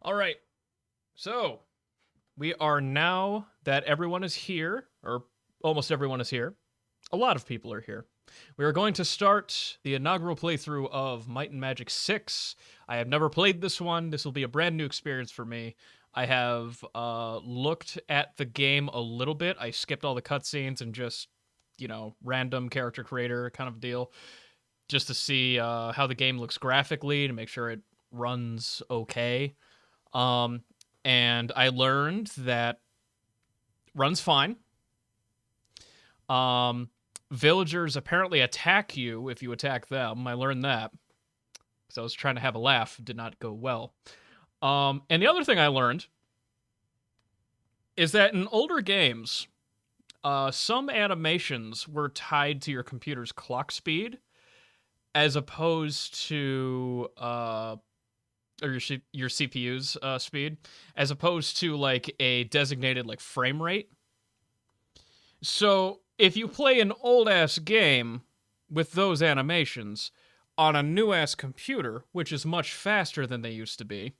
All right. So we are now that everyone is here, or almost everyone is here. A lot of people are here. We are going to start the inaugural playthrough of Might and Magic 6. I have never played this one. This will be a brand new experience for me. I have looked at the game a little bit. I skipped all the cutscenes and just, random character creator kind of deal, just to see how the game looks graphically, to make sure it runs okay. And I learned that runs fine. Villagers apparently attack you if you attack them. I learned that because I was trying to have a laugh. Did not go well. And the other thing I learned is that in older games, some animations were tied to your computer's clock speed as opposed to or your CPU's speed, as opposed to like a designated like frame rate. So if you play an old ass game with those animations on a new ass computer, which is much faster than they used to be,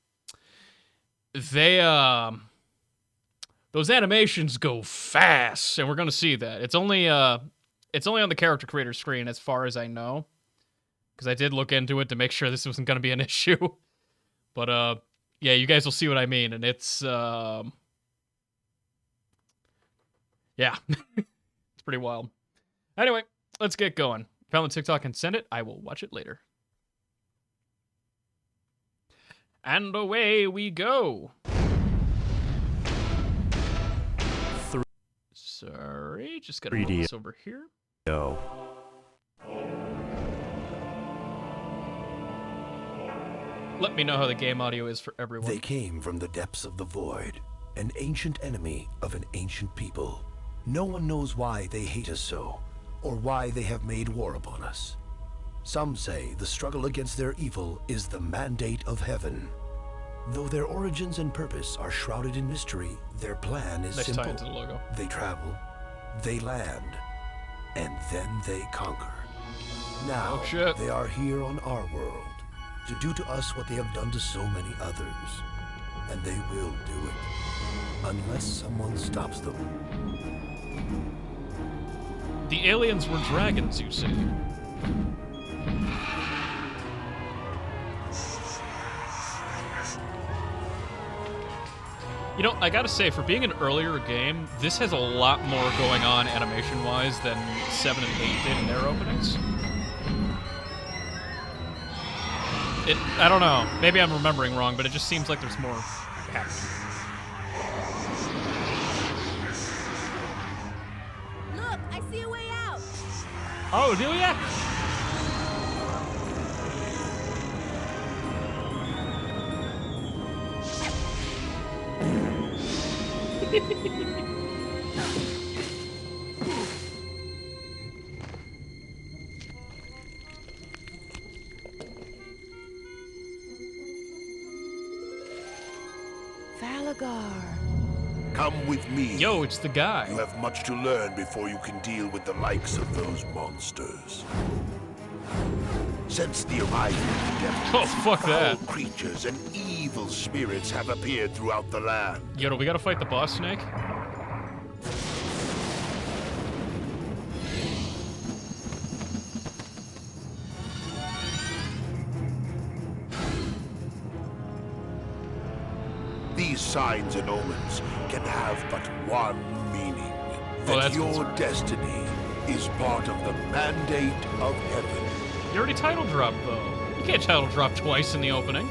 they those animations go fast, and we're gonna see that. It's only on the character creator screen as far as I know, because I did look into it to make sure this wasn't gonna be an issue. But yeah, you guys will see what I mean, and it's yeah, it's pretty wild. Anyway, let's get going. Found the TikTok and send it. I will watch it later. And away we go. Sorry, just gotta move this over here. Go. Let me know how the game audio is for everyone. They came from the depths of the void, an ancient enemy of an ancient people. No one knows why they hate us so, or why they have made war upon us. Some say the struggle against their evil is the mandate of heaven. Though their origins and purpose are shrouded in mystery, their plan is simple. Tie into the logo. They travel, they land, and then they conquer. Now, they are here on our world to do to us what they have done to so many others. And they will do it, unless someone stops them. The aliens were dragons, you say? You know, I gotta say, for being an earlier game, this has a lot more going on animation-wise than 7 and 8 did in their openings. I don't know. Maybe I'm remembering wrong, but it just seems like there's more happening. Look, I see a way out. Oh, do ya? Falagar. Come with me. Yo, it's the guy. You have much to learn before you can deal with the likes of those monsters. Since the arrival of the devil, Oh, fuck that. foul creatures and evil spirits have appeared throughout the land. Yo, we gotta fight the boss snake? These signs and omens can have but one meaning. Oh, That that's your concerning. destiny is part of the mandate of heaven. You already title dropped, though. You can't title drop twice in the opening.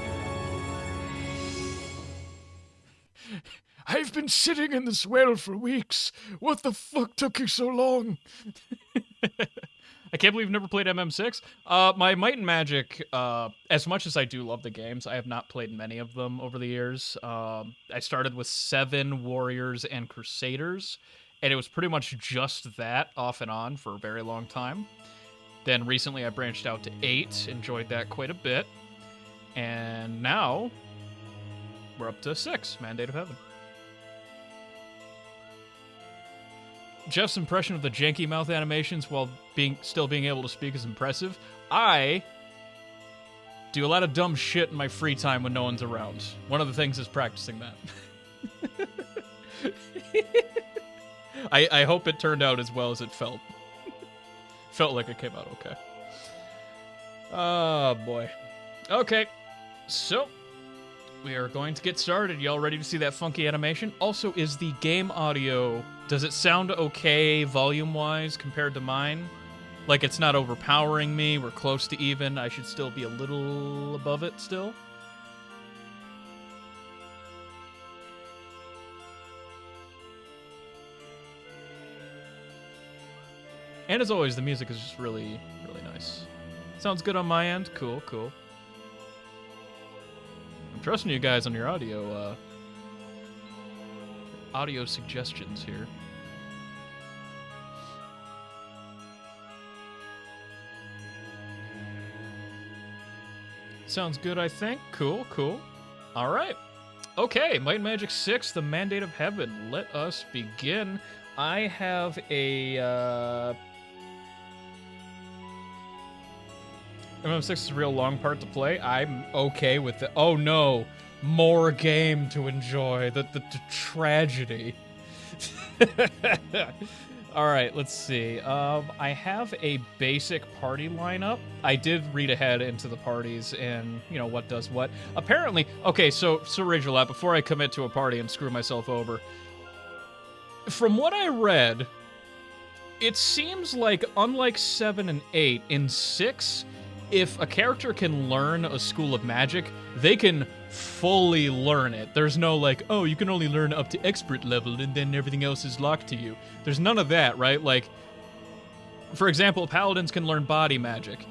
I've been sitting in this well for weeks. What the fuck took you so long? I can't believe you've never played MM6. My Might and Magic, as much as I do love the games, I have not played many of them over the years. I started with 7 Warriors and Crusaders, and it was pretty much just that off and on for a very long time. Then recently I branched out to 8, enjoyed that quite a bit. And now we're up to 6, Mandate of Heaven. Jeff's impression of the janky mouth animations while still being able to speak is impressive. I Do a lot of dumb shit in my free time when no one's around. One of the things is practicing that. I hope it turned out as well as it felt. Felt like it came out okay. Oh, boy. Okay, so we are going to get started. Y'all ready to see that funky animation? Also, is the game audio, does it sound okay volume-wise compared to mine? Like, it's not overpowering me, we're close to even, I should still be a little above it still? And as always, the music is just really, really nice. Sounds good on my end. Cool, cool. I'm trusting you guys on your audio suggestions here. Sounds good, I think. Cool, cool. All right. Okay, Might and Magic 6, The Mandate of Heaven. Let us begin. I have a, MM6 is a real long part to play. I'm okay with it. Oh no, more game to enjoy. The tragedy. All right, let's see. I have a basic party lineup. I did read ahead into the parties and, you know, what does what. Apparently, okay, so Rachel, before I commit to a party and screw myself over, from what I read, it seems like, unlike 7 and 8, in 6, if a character can learn a school of magic, they can fully learn it. There's no like, oh, you can only learn up to expert level and then everything else is locked to you. There's none of that, right? Like, for example, paladins can learn body magic,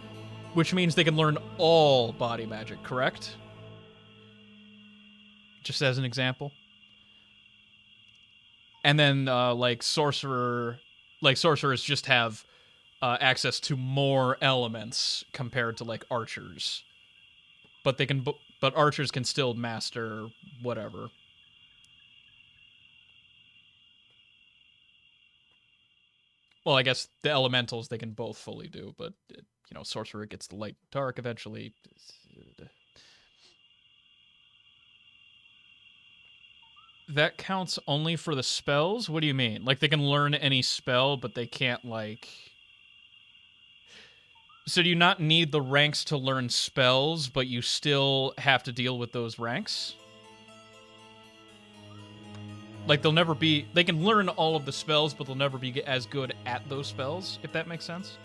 which means they can learn all body magic, correct? Just as an example. And then, like, sorcerers just have access to more elements compared to, like, archers. But but archers can still master whatever. Well, I guess the elementals they can both fully do, but, you know, sorcerer gets the light dark eventually. That counts only for the spells? What do you mean? Like, they can learn any spell, but they can't, like... So do you not need the ranks to learn spells, but you still have to deal with those ranks? Like, they'll never be... They can learn all of the spells, but they'll never be as good at those spells, if that makes sense.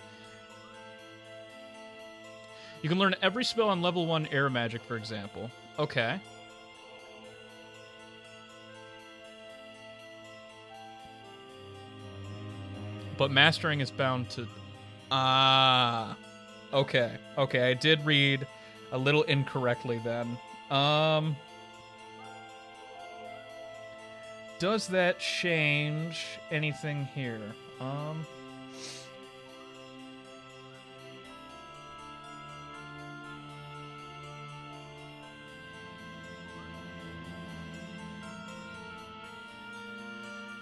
You can learn every spell on level 1 air magic, for example. Okay. But mastering is bound to... Okay. Okay, I did read a little incorrectly then. Does that change anything here?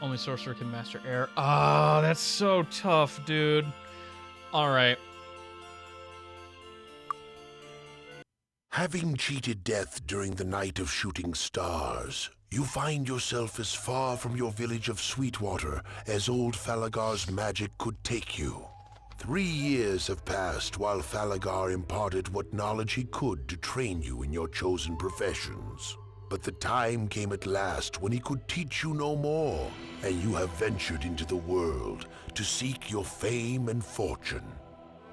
Only sorcerer can master air. Ah, that's so tough, dude. All right. Having cheated death during the night of shooting stars, you find yourself as far from your village of Sweetwater as old Falagar's magic could take you. 3 years have passed while Falagar imparted what knowledge he could to train you in your chosen professions. But the time came at last when he could teach you no more, and you have ventured into the world to seek your fame and fortune.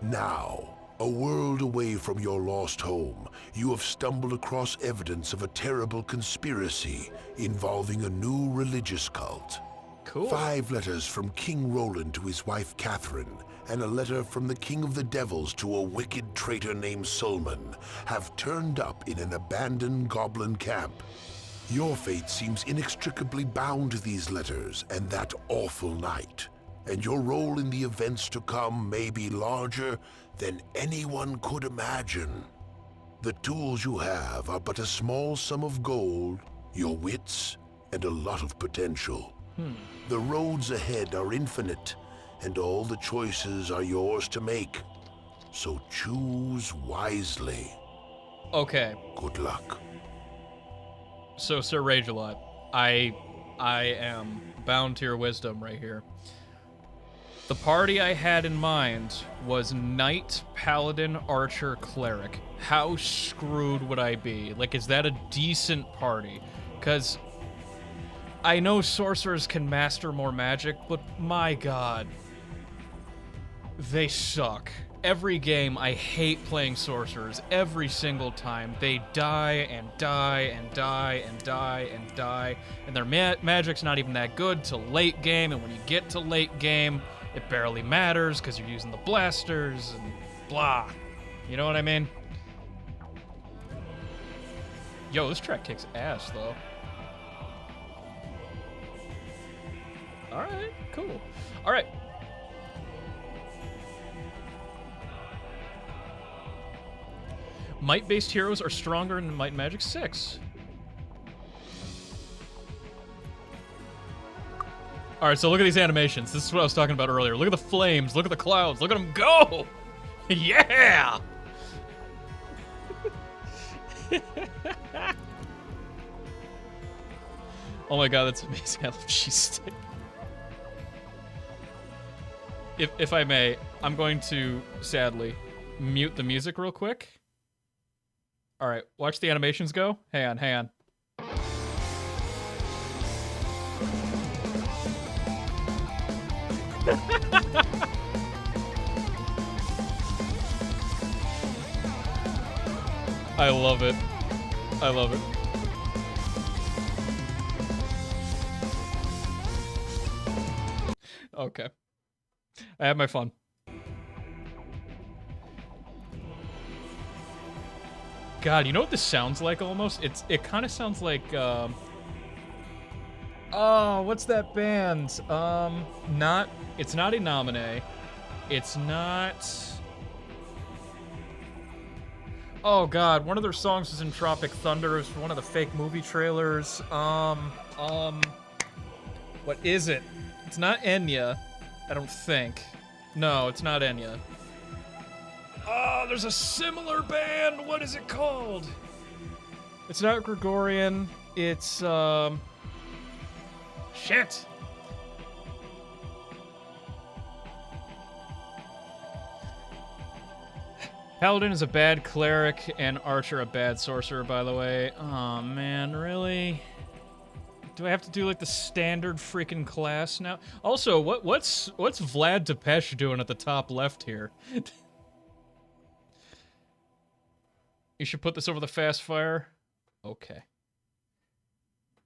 Now, a world away from your lost home, you have stumbled across evidence of a terrible conspiracy involving a new religious cult. Cool. 5 letters from King Roland to his wife Catherine, and a letter from the King of the Devils to a wicked traitor named Sulman have turned up in an abandoned goblin camp. Your fate seems inextricably bound to these letters and that awful night, and your role in the events to come may be larger than anyone could imagine. The tools you have are but a small sum of gold, your wits, and a lot of potential. The roads ahead are infinite, and all the choices are yours to make. So choose wisely. Okay. Good luck. So, Sir Ragelot, I am bound to your wisdom right here. The party I had in mind was Knight, Paladin, Archer, Cleric. How screwed would I be? Like, is that a decent party? Because I know sorcerers can master more magic, but my god, they suck. Every game, I hate playing sorcerers. Every single time. They die and die and die and die and die. And their magic's not even that good till late game. And when you get to late game, it barely matters because you're using the blasters and blah. You know what I mean? Yo, this track kicks ass, though. Alright, cool. Alright. Might-based heroes are stronger in Might and Magic 6. Alright, so look at these animations. This is what I was talking about earlier. Look at the flames. Look at the clouds. Look at them go! Yeah! Oh my god, that's amazing. I love cheese stick. If I may, I'm going to, sadly, mute the music real quick. Alright, watch the animations go. Hang on, hang on. I love it. I love it. Okay. I had my fun. God, you know what this sounds like almost? It kind of sounds like oh, what's that band? It's not Innomine. It's not. Oh god, one of their songs was in Tropic Thunder. It was for one of the fake movie trailers. What is it? It's not Enya, I don't think. No, it's not Enya. Oh, there's a similar band. What is it called? It's not Gregorian. It's shit. Paladin is a bad cleric and Archer a bad sorcerer, by the way. Oh man, really? Do I have to do like the standard freaking class now? Also, what's Vlad Tepes doing at the top left here? You should put this over the fast fire. Okay.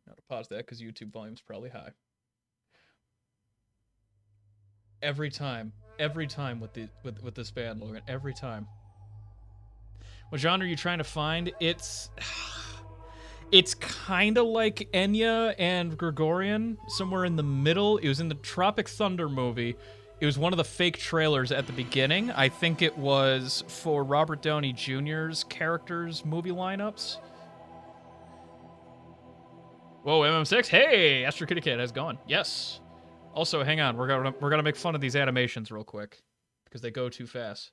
Now to pause that because YouTube volume's probably high. Every time with this band, Logan. Every time. What genre are you trying to find? It's kind of like Enya and Gregorian, somewhere in the middle. It was in the Tropic Thunder movie. It was one of the fake trailers at the beginning. I think it was for Robert Downey Jr.'s characters' movie lineups. Whoa, MM6. Hey, Astro Kitty Cat, how's it going? Yes. Also, hang on. We're gonna make fun of these animations real quick because they go too fast.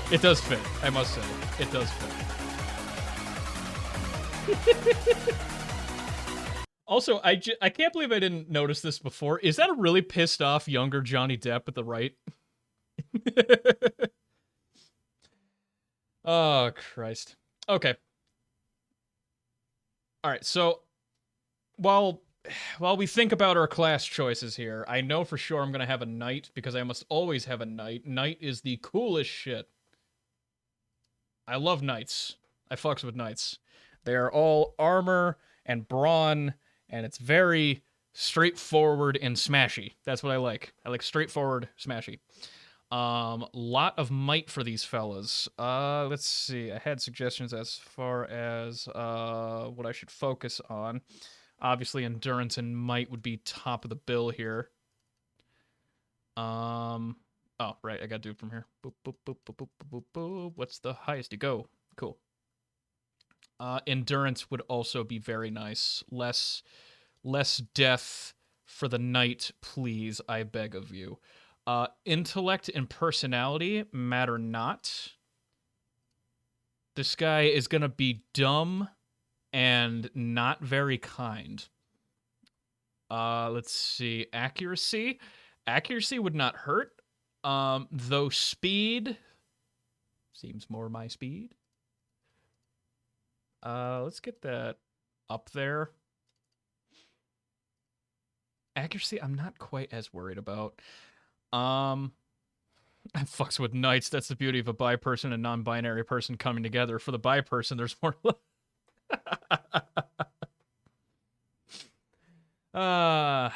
It does fit, I must say. It does fit. Also, I can't believe I didn't notice this before. Is that a really pissed off younger Johnny Depp at the right? Oh, Christ. Okay. All right, so while we think about our class choices here, I know for sure I'm going to have a knight because I must always have a knight. Knight is the coolest shit. I love knights. I fucks with knights. They are all armor and brawn, and it's very straightforward and smashy. That's what I like. I like straightforward, smashy. Lot of might for these fellas. Let's see. I had suggestions as far as what I should focus on. Obviously, endurance and might would be top of the bill here. Oh, right, I gotta do it from here. Boop, boop, boop, boop, boop, boop, boop, boop. What's the highest you go? Cool. Endurance would also be very nice. Less death for the knight, please, I beg of you. Intellect and personality matter not. This guy is gonna be dumb and not very kind. Let's see. Accuracy. Accuracy would not hurt. Though speed seems more my speed. Let's get that up there. Accuracy, I'm not quite as worried about. I fucks with knights. That's the beauty of a bi person and non-binary person coming together. For the bi person, there's more. Oh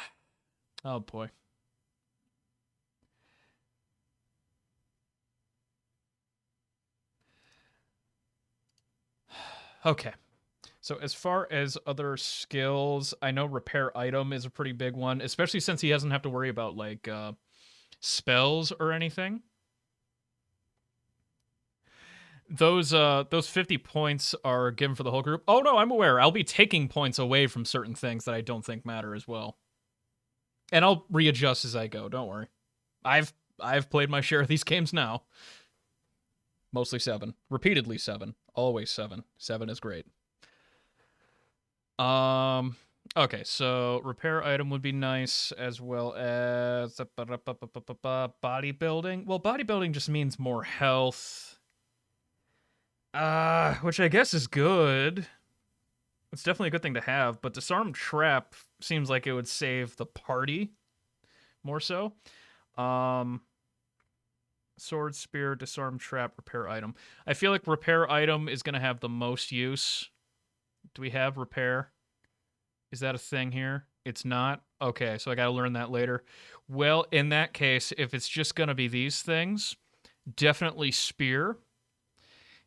boy. Okay. So as far as other skills, I know repair item is a pretty big one, especially since he doesn't have to worry about like spells or anything. Those 50 points are given for the whole group. Oh no, I'm aware. I'll be taking points away from certain things that I don't think matter as well. And I'll readjust as I go, don't worry. I've played my share of these games now. Mostly 7. Repeatedly 7. Always 7. 7 is great. Okay, so repair item would be nice, as well as bodybuilding. Well, bodybuilding just means more health. Which I guess is good. It's definitely a good thing to have, but disarm trap seems like it would save the party more so. Sword, spear, disarm trap, repair item. I feel like repair item is going to have the most use. Do we have repair? Is that a thing here? It's not? Okay, so I got to learn that later. Well, in that case, if it's just going to be these things, definitely spear.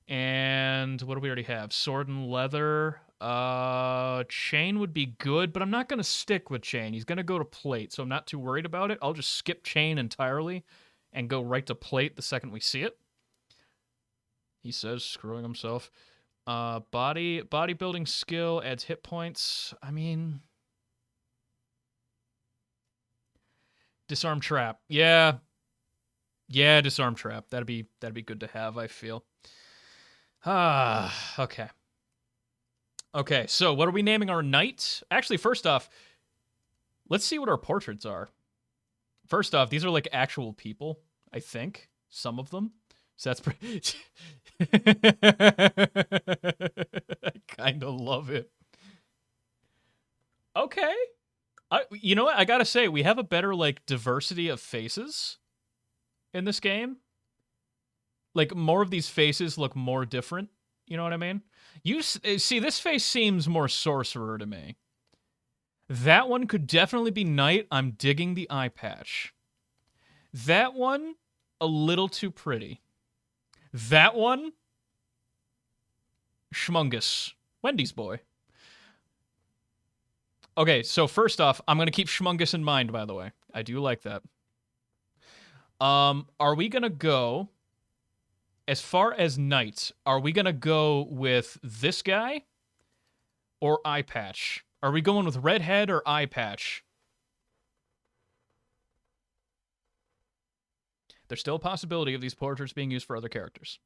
And what do we already have? Sword and leather. Chain would be good, but I'm not going to stick with chain. He's going to go to plate, so I'm not too worried about it. I'll just skip chain entirely and go right to plate the second we see it. He says, screwing himself. Bodybuilding skill adds hit points. I mean, disarm trap. Yeah, disarm trap. That'd be good to have, I feel. Okay. Okay, so what are we naming our knight? Actually, first off, let's see what our portraits are. First off, these are like actual people, I think. Some of them. So that's pretty... I kind of love it. Okay. You know what? I gotta say, we have a better, like, diversity of faces in this game. Like, more of these faces look more different. You know what I mean? You see, this face seems more sorcerer to me. That one could definitely be knight. I'm digging the eye patch. That one, a little too pretty. That one, Schmungus. Wendy's boy. Okay, so first off, I'm going to keep Schmungus in mind, by the way. I do like that. Are we going to go... As far as knights, are we going to go with this guy or eye patch? Are we going with redhead or eye patch? There's still a possibility of these portraits being used for other characters.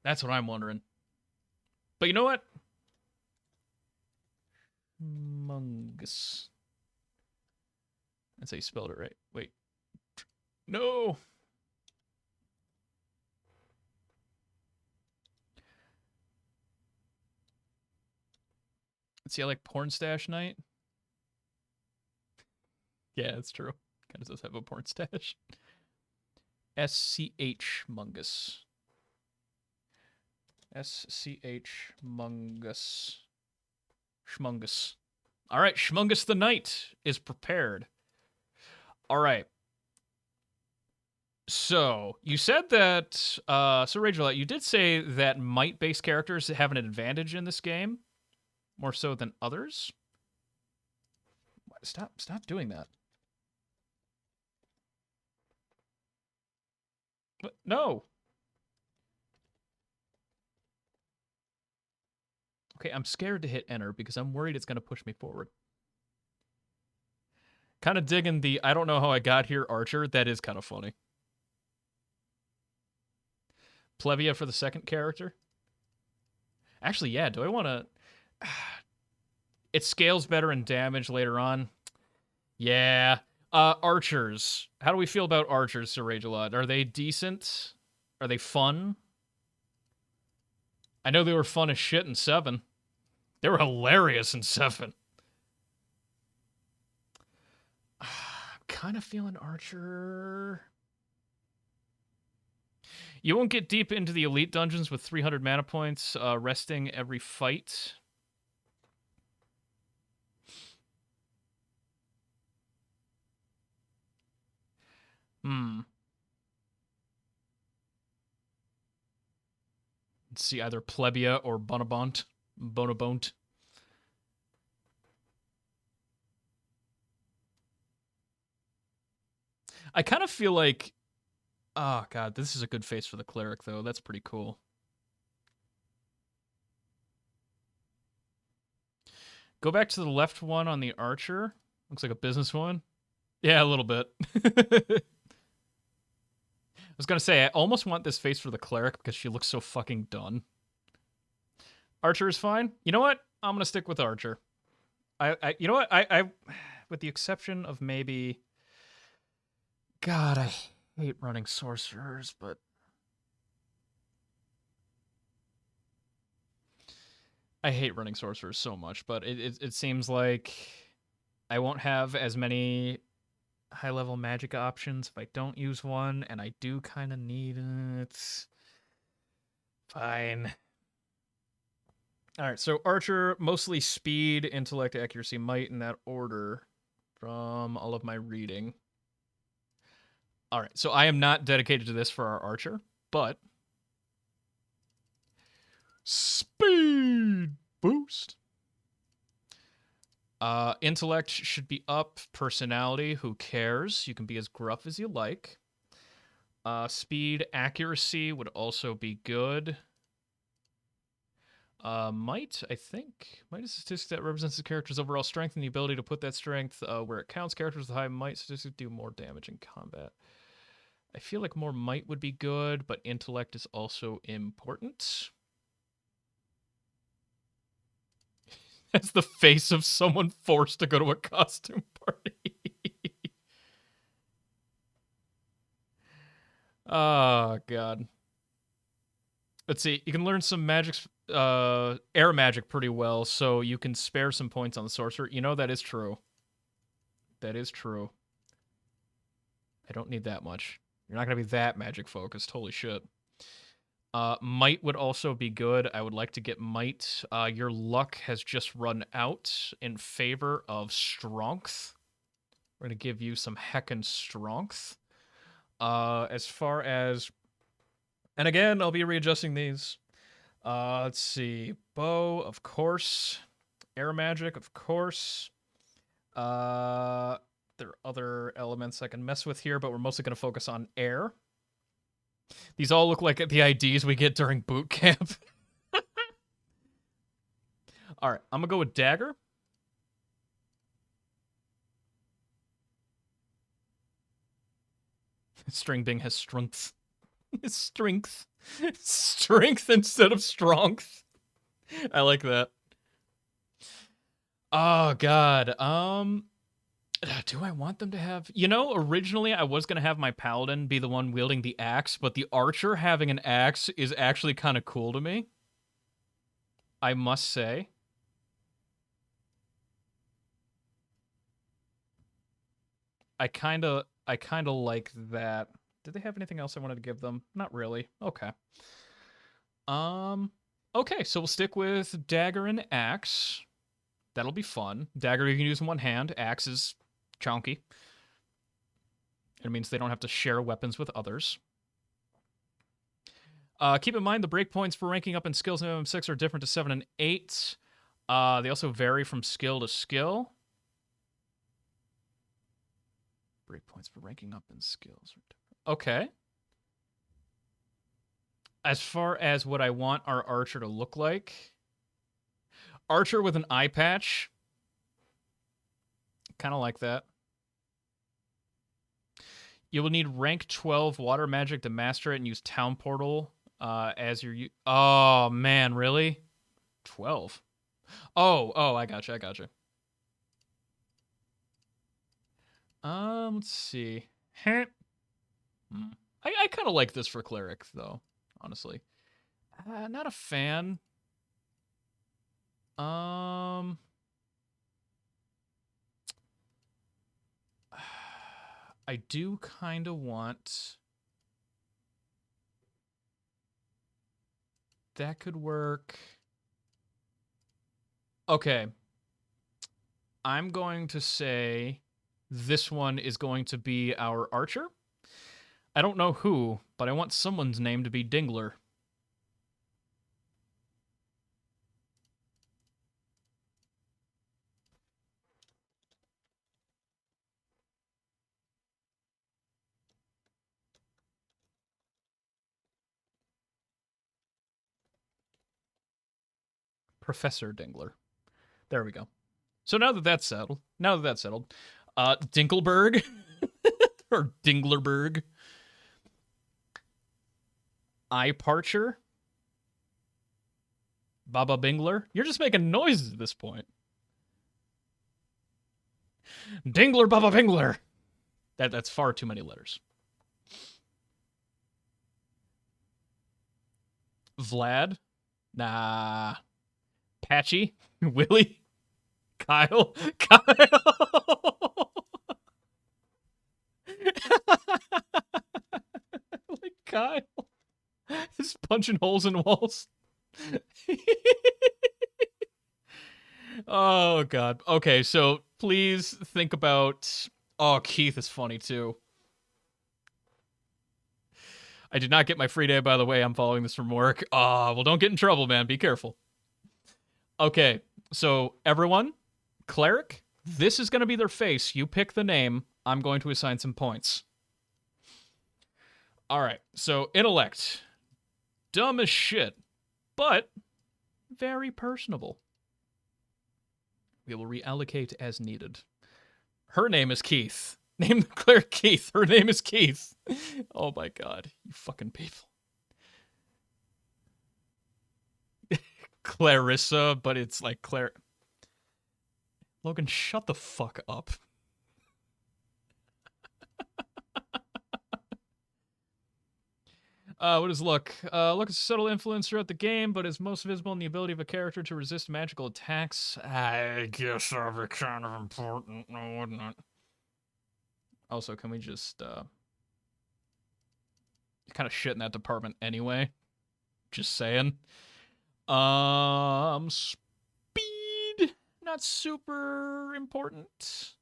That's what I'm wondering. But you know what? Mungus. That's how you spelled it right. Wait. No! See, I like porn stash night. Yeah, it's true. Kind of does have a porn stash. SCH Mungus. SCH Mungus. Schmungus. All right, Schmungus the Knight is prepared. All right. So, you said that... so, Rachel, you did say that might-based characters have an advantage in this game. more so than others. Stop doing that. But no. Okay, I'm scared to hit enter because I'm worried it's going to push me forward. Kind of digging the I don't know how I got here archer. That is kind of funny. Plebia for the second character. Actually, yeah, do I want to... It scales better in damage later on. Yeah. Archers. How do we feel about archers, Sir Ragelot? Are they decent? Are they fun? I know they were fun as shit in 7. They were hilarious in 7. I'm kind of feeling archer. You won't get deep into the elite dungeons with 300 mana points, resting every fight. Let's see, either Plebia or Bonabont. Bonabont. I kind of feel like... Oh, God, this is a good face for the cleric, though. That's pretty cool. Go back to the left one on the archer. Looks like a business one. Yeah, a little bit. I was going to say, I almost want this face for the cleric because she looks so fucking done. Archer is fine. You know what? I'm going to stick with archer. You know what? I with the exception of maybe... God, I hate running sorcerers, but... I hate running sorcerers so much, but it seems like I won't have as many high-level magic options if I don't use one, and I do kind of need it. Fine. Alright, so Archer, mostly speed, intellect, accuracy, might, in that order from all of my reading. Alright, so I am not dedicated to this for our Archer, but... Speed boost! Intellect should be up. Personality, who cares? You can be as gruff as you like. Speed, accuracy would also be good. Might, I think. Might is a statistic that represents the character's overall strength and the ability to put that strength where it counts. Characters with high might statistics do more damage in combat. I feel like more might would be good, but intellect is also important. That's the face of someone forced to go to a costume party. Oh, God. Let's see. You can learn some magic, air magic pretty well, so you can spare some points on the sorcerer. You know, that is true. That is true. I don't need that much. You're not going to be that magic focused. Holy shit. Might would also be good. I would like to get might. Your luck has just run out in favor of strength. We're going to give you some heckin' strength. As far as... And again, I'll be readjusting these. Let's see. Bow, of course. Air magic, of course. There are other elements I can mess with here, but we're mostly going to focus on air. These all look like the IDs we get during boot camp. All right, I'm going to go with dagger. Stringbing has strength. Strength. Strength instead of strength. I like that. Oh, God. Do I want them to have... You know, originally I was going to have my paladin be the one wielding the axe, but the archer having an axe is actually kind of cool to me. I must say. I kind of like that. Did they have anything else I wanted to give them? Not really. Okay. Okay, so we'll stick with dagger and axe. That'll be fun. Dagger you can use in one hand. Axe is chunky. It means they don't have to share weapons with others. Keep in mind the breakpoints for ranking up in skills in MM6 are different to 7 and 8. They also vary from skill to skill. Breakpoints for ranking up in skills. Okay. As far as what I want our archer to look like, archer with an eye patch. Kind of like that. You will need rank 12 water magic to master it and use town portal as your... Oh, man, really? 12. Oh, I gotcha. Let's see. I kind of like this for cleric, though, honestly. Not a fan. I do kind of want... That could work. Okay. I'm going to say this one is going to be our archer. I don't know who, but I want someone's name to be Dingler. Professor Dingler. There we go. So now that that's settled, Dinkelberg or Dinglerberg, Eye Parcher, Baba Bingler. You're just making noises at this point. Dingler, Baba Bingler. That's far too many letters. Vlad. Nah. Patchy. Willie. Kyle. Like Kyle. He's punching holes in walls. Oh, God. Okay, so please think about... Oh, Keith is funny, too. I did not get my free day, by the way. I'm following this from work. Well, don't get in trouble, man. Be careful. Okay, so everyone, cleric, this is going to be their face. You pick the name. I'm going to assign some points. All right, so intellect. Dumb as shit, but very personable. We will reallocate as needed. Her name is Keith. Name the cleric Keith. Her name is Keith. Oh my God, you fucking people. Clarissa, but it's like Claire. Logan, shut the fuck up. What is Look? Look is a subtle influence throughout the game, but is most visible in the ability of a character to resist magical attacks. I guess that'd be kind of important, no, wouldn't it? Also, can we just, kind of shit in that department anyway? Just saying. Speed, not super important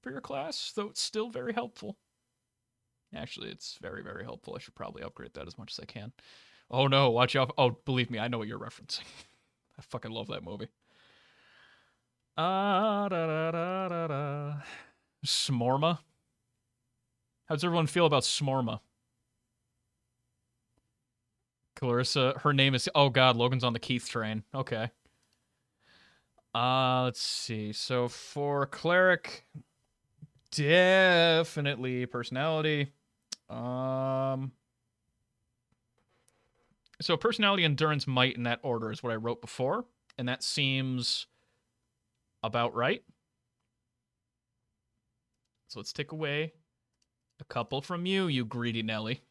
for your class, though it's still very helpful. Actually, it's very, very helpful. I should probably upgrade that as much as I can. Oh no, watch out. Oh, believe me, I know what you're referencing. I fucking love that movie. Smorma. How does everyone feel about Smorma? Clarissa, her name is... Oh god, Logan's on the Keith train. Okay. Let's see. So for cleric, definitely personality. So personality, endurance, might in that order is what I wrote before, and that seems about right. So let's take away a couple from you, you greedy Nelly.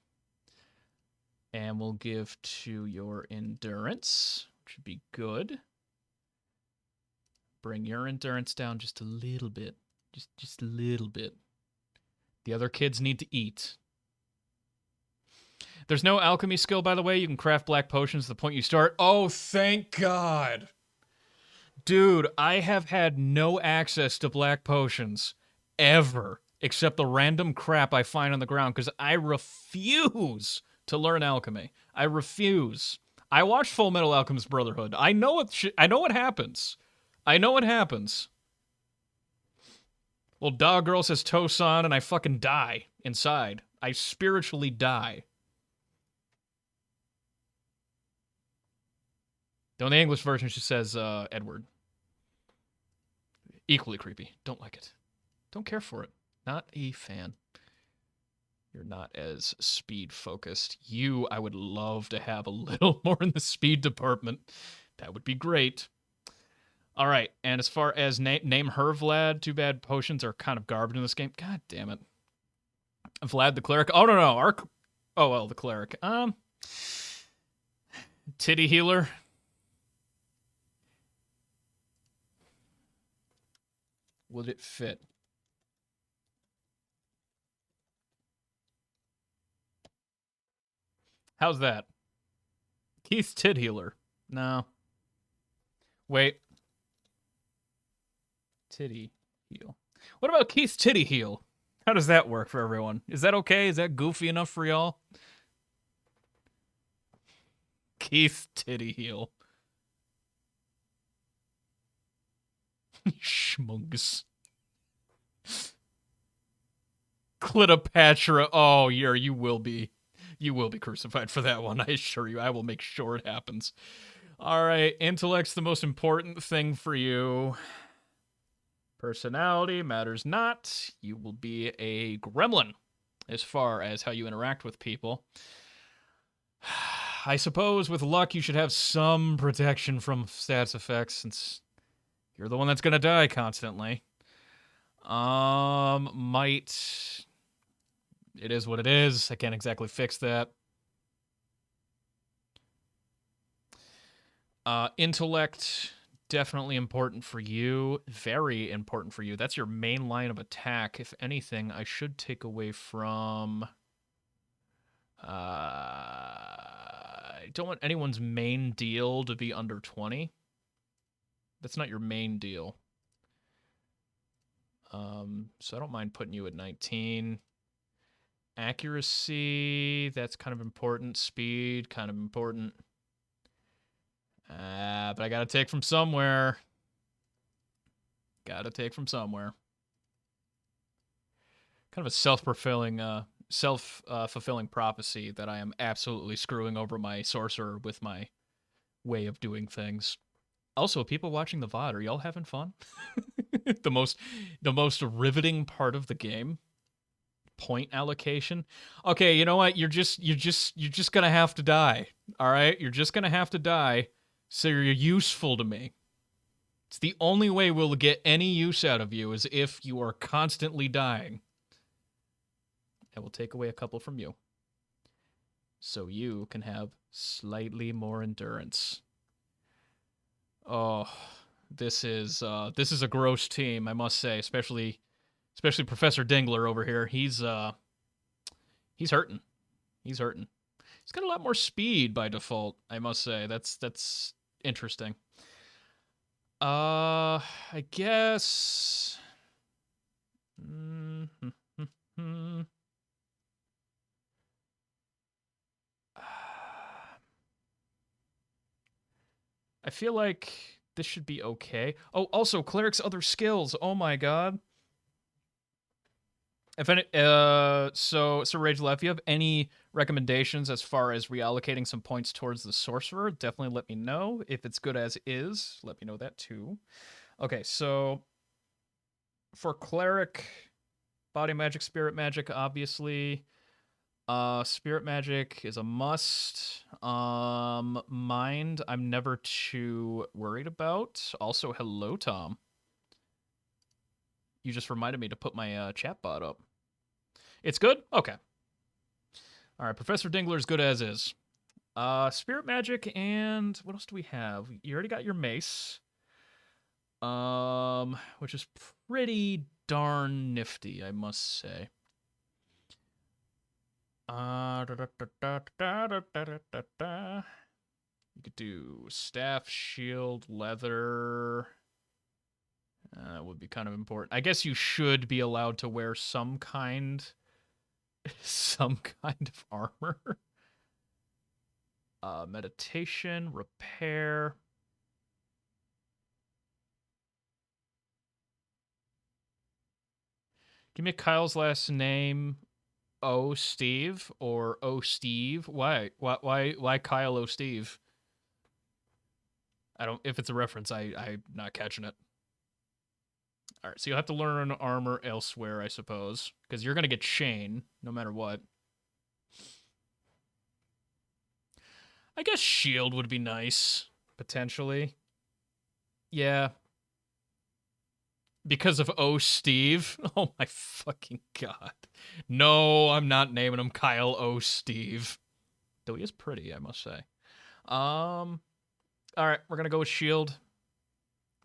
And we'll give to your endurance, which would be good. Bring your endurance down just a little bit. Just a little bit. The other kids need to eat. There's no alchemy skill, by the way. You can craft black potions at the point you start. Oh, thank God. Dude, I have had no access to black potions ever, except the random crap I find on the ground, because I refuse to learn alchemy. I refuse. I watched Full Metal Alchemist Brotherhood. I know what happens. I know what happens. Well, Dog Girl says Tosan, and I fucking die inside. I spiritually die. Though in the English version, she says Edward. Equally creepy. Don't like it. Don't care for it. Not a fan. You're not as speed focused. You, I would love to have a little more in the speed department. That would be great. All right, and as far as name her Vlad, too bad potions are kind of garbage in this game. God damn it. Vlad the cleric. Oh, no. The cleric. Titty healer. Would it fit? How's that? Keith's tit healer. No. Wait. Titty heal. What about Keith's titty heal? How does that work for everyone? Is that okay? Is that goofy enough for y'all? Keith's titty heal. Schmungus. Cleopatra. Oh, you will be. You will be crucified for that one, I assure you. I will make sure it happens. All right, intellect's the most important thing for you. Personality matters not. You will be a gremlin as far as how you interact with people. I suppose with luck you should have some protection from stats effects since you're the one that's going to die constantly. Might... It is what it is. I can't exactly fix that. Intellect, definitely important for you. Very important for you. That's your main line of attack. If anything, I should take away from... I don't want anyone's main deal to be under 20. That's not your main deal. So I don't mind putting you at 19. Accuracy, that's kind of important. Speed, kind of important. But I gotta take from somewhere. Kind of a self-fulfilling prophecy that I am absolutely screwing over my sorcerer with my way of doing things. Also, people watching the VOD, are y'all having fun? the most riveting part of the game. Point allocation. Okay, you know what? You're just gonna have to die. All right, you're just gonna have to die. So you're useful to me. It's the only way we'll get any use out of you is if you are constantly dying. I will take away a couple from you, so you can have slightly more endurance. Oh, this is a gross team, I must say, especially Professor Dingler over here. He's hurting. He's hurting. He's got a lot more speed by default, I must say. That's interesting. I guess. I feel like this should be okay. Oh, also, Cleric's other skills. Oh my god. If any, so Rage Left, if you have any recommendations as far as reallocating some points towards the sorcerer, definitely let me know. If it's good as is, let me know that too. Okay, so for cleric, body magic, spirit magic, obviously. Spirit magic is a must. Mind, I'm never too worried about. Also, hello, Tom. You just reminded me to put my chat bot up. It's good? Okay. All right, Professor Dingler is good as is. Spirit magic, and what else do we have? You already got your mace. Which is pretty darn nifty, I must say. You could do staff, shield, leather. Would be kind of important. I guess you should be allowed to wear some kind of armor. Meditation, repair. Give me Kyle's last name. O Steve or O Steve. Why? Why Kyle O Steve? I don't. If it's a reference, I'm not catching it. All right, so you'll have to learn armor elsewhere, I suppose, because you're gonna get Shane no matter what. I guess shield would be nice, potentially. Yeah. Because of O Steve? Oh my fucking god. No, I'm not naming him Kyle O Steve. Though he is pretty, I must say. Alright, we're gonna go with shield.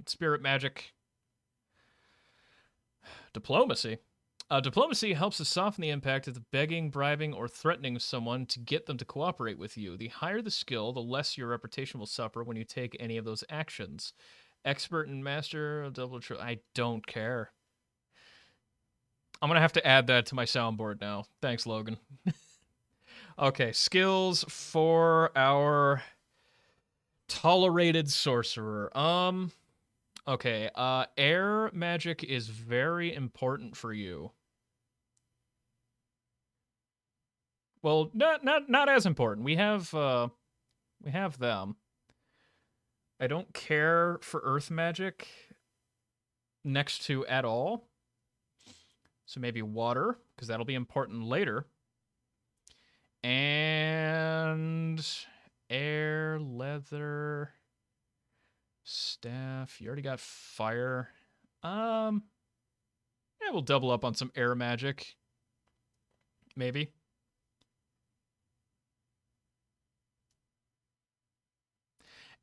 Spirit magic. Diplomacy. Diplomacy helps to soften the impact of begging, bribing, or threatening someone to get them to cooperate with you. The higher the skill, the less your reputation will suffer when you take any of those actions. Expert and master, I don't care. I'm going to have to add that to my soundboard now. Thanks, Logan. Okay, skills for our tolerated sorcerer. Okay, air magic is very important for you. Well, not as important. We have them. I don't care for earth magic next to at all. So maybe water, because that'll be important later. And air, leather, staff. You already got fire. Yeah, we'll double up on some air magic. Maybe.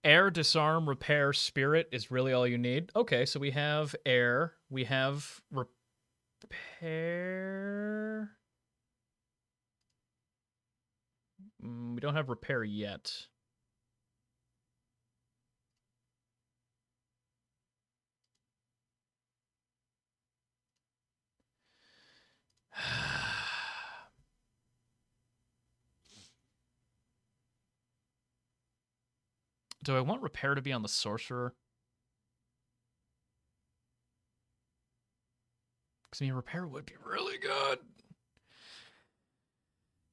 Air, disarm, repair, spirit is really all you need. Okay, so we have air. We have repair. We don't have repair yet. Do I want repair to be on the sorcerer? Because I mean, repair would be really good.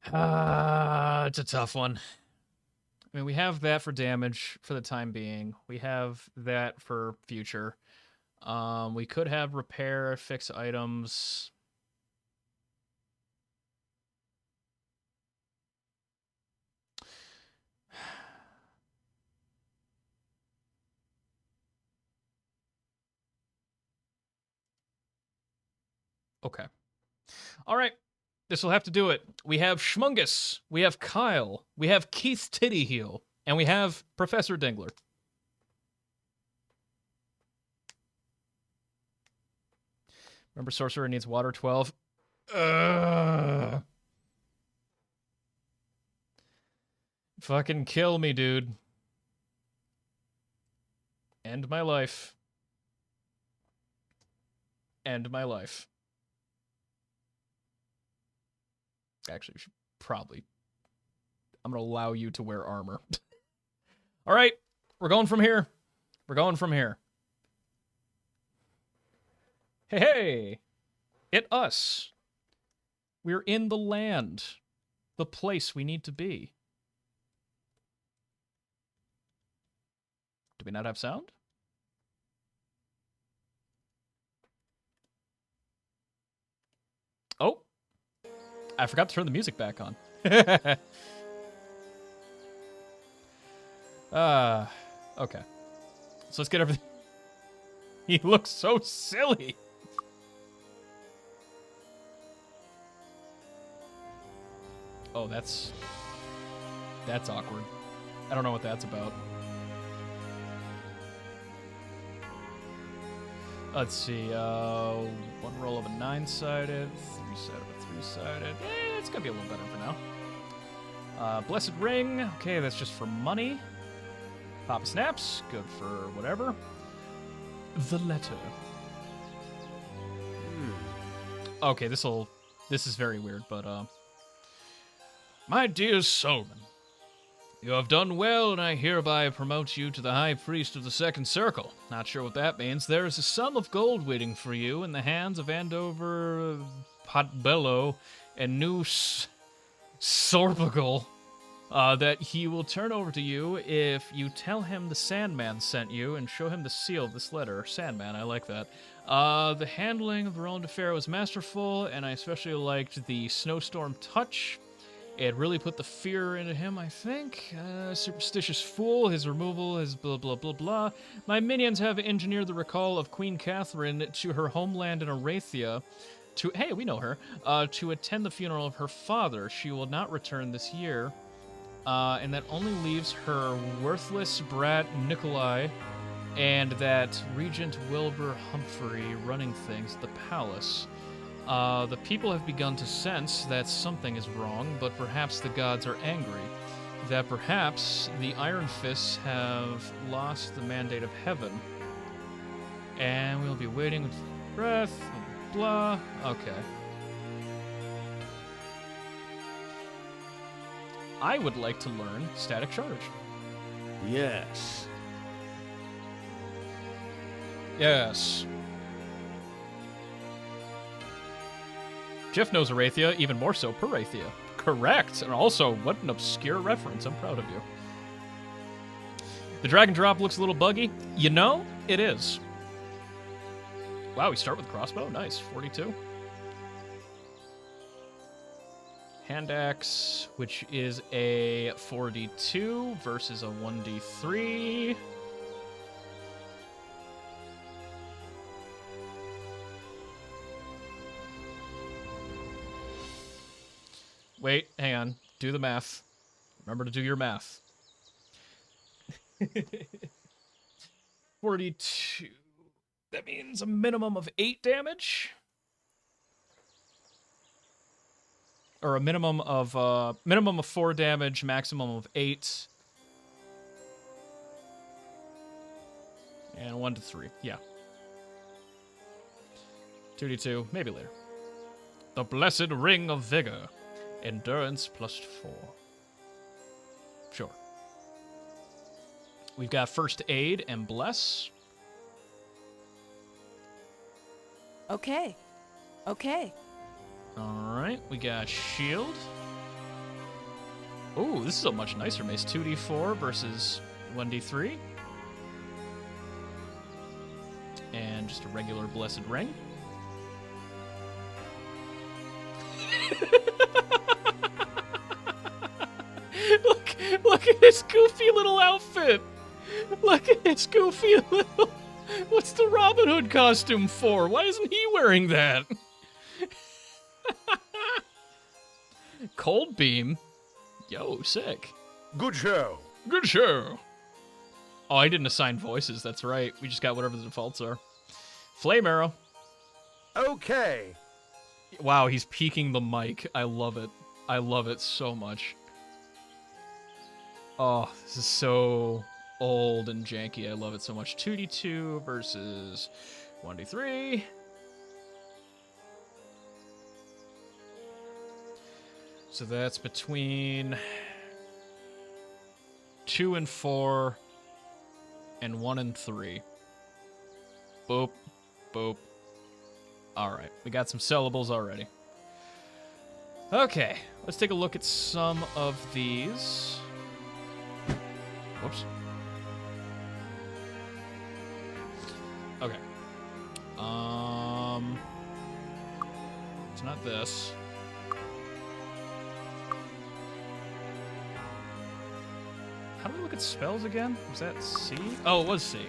It's a tough one. I mean, we have that for damage for the time being. We have that for future. We could have repair, fix items. Okay. All right. This will have to do it. We have Schmungus. We have Kyle. We have Keith Tittyheel. And we have Professor Dingler. Remember, Sorcerer needs water 12. Fucking kill me, dude. End my life. End my life. Actually, we should probably... I'm going to allow you to wear armor. All right. We're going from here. We're going from here. Hey, hey. It us. We're in the land. The place we need to be. Do we not have sound? Oh. I forgot to turn the music back on. Okay. So let's get everything. He looks so silly. Oh, that's awkward. I don't know what that's about. Let's see, one roll of a 9-sided, 3-sided of a 3-sided. It's gonna be a little better for now. Blessed Ring, okay, that's just for money. Papa Snaps, good for whatever. The letter. Okay, this is very weird, but, my dear Solomon, You have done well, and I hereby promote you to the High Priest of the Second Circle. Not sure what that means. There is a sum of gold waiting for you in the hands of Andover Potbello and New Sorbigal that he will turn over to you if you tell him the Sandman sent you and show him the seal of this letter. Sandman, I like that. The handling of Roland DeFaro was masterful, and I especially liked the Snowstorm touch. It really put the fear into him, I think. Superstitious fool, his removal, his blah blah blah blah. My minions have engineered the recall of Queen Catherine to her homeland in Arathia hey, we know her, to attend the funeral of her father. She will not return this year, and that only leaves her worthless brat Nikolai and that Regent Wilbur Humphrey running things at the palace. The people have begun to sense that something is wrong, but perhaps the gods are angry. That perhaps the Iron Fists have lost the mandate of heaven. And we'll be waiting with breath, blah. Okay. I would like to learn Static Charge. Yes. Yes. Jeff knows Arathia, even more so Parathia. Correct. And also, what an obscure reference. I'm proud of you. The drag and drop looks a little buggy. You know, it is. Wow, we start with crossbow. Nice. 42. Hand axe, which is a 4d2 versus a 1d3. Wait, hang on. Do the math. Remember to do your math. 42. That means a minimum of 8 damage? Or a minimum of 4 damage, maximum of 8. And 1 to 3. Yeah. 2d2, maybe later. The Blessed Ring of Vigor. Endurance +4. Sure. We've got First Aid and Bless. Okay. Okay. Alright, we got Shield. Ooh, this is a much nicer mace. 2d4 versus 1d3. And just a regular Blessed Ring. Look at his goofy little outfit. Look at his goofy little... What's the Robin Hood costume for? Why isn't he wearing that? Cold Beam. Yo, sick. Good show. Good show. Oh, I didn't assign voices. That's right. We just got whatever the defaults are. Flame Arrow. Okay. Wow, he's peeking the mic. I love it. I love it so much. Oh, this is so old and janky. I love it so much. 2d2 versus 1d3. So that's between 2 and 4 and 1 and 3. Boop, boop. Alright, we got some syllables already. Okay, let's take a look at some of these. Whoops. Okay. It's not this. How do we look at spells again? Was that C? Oh, it was C.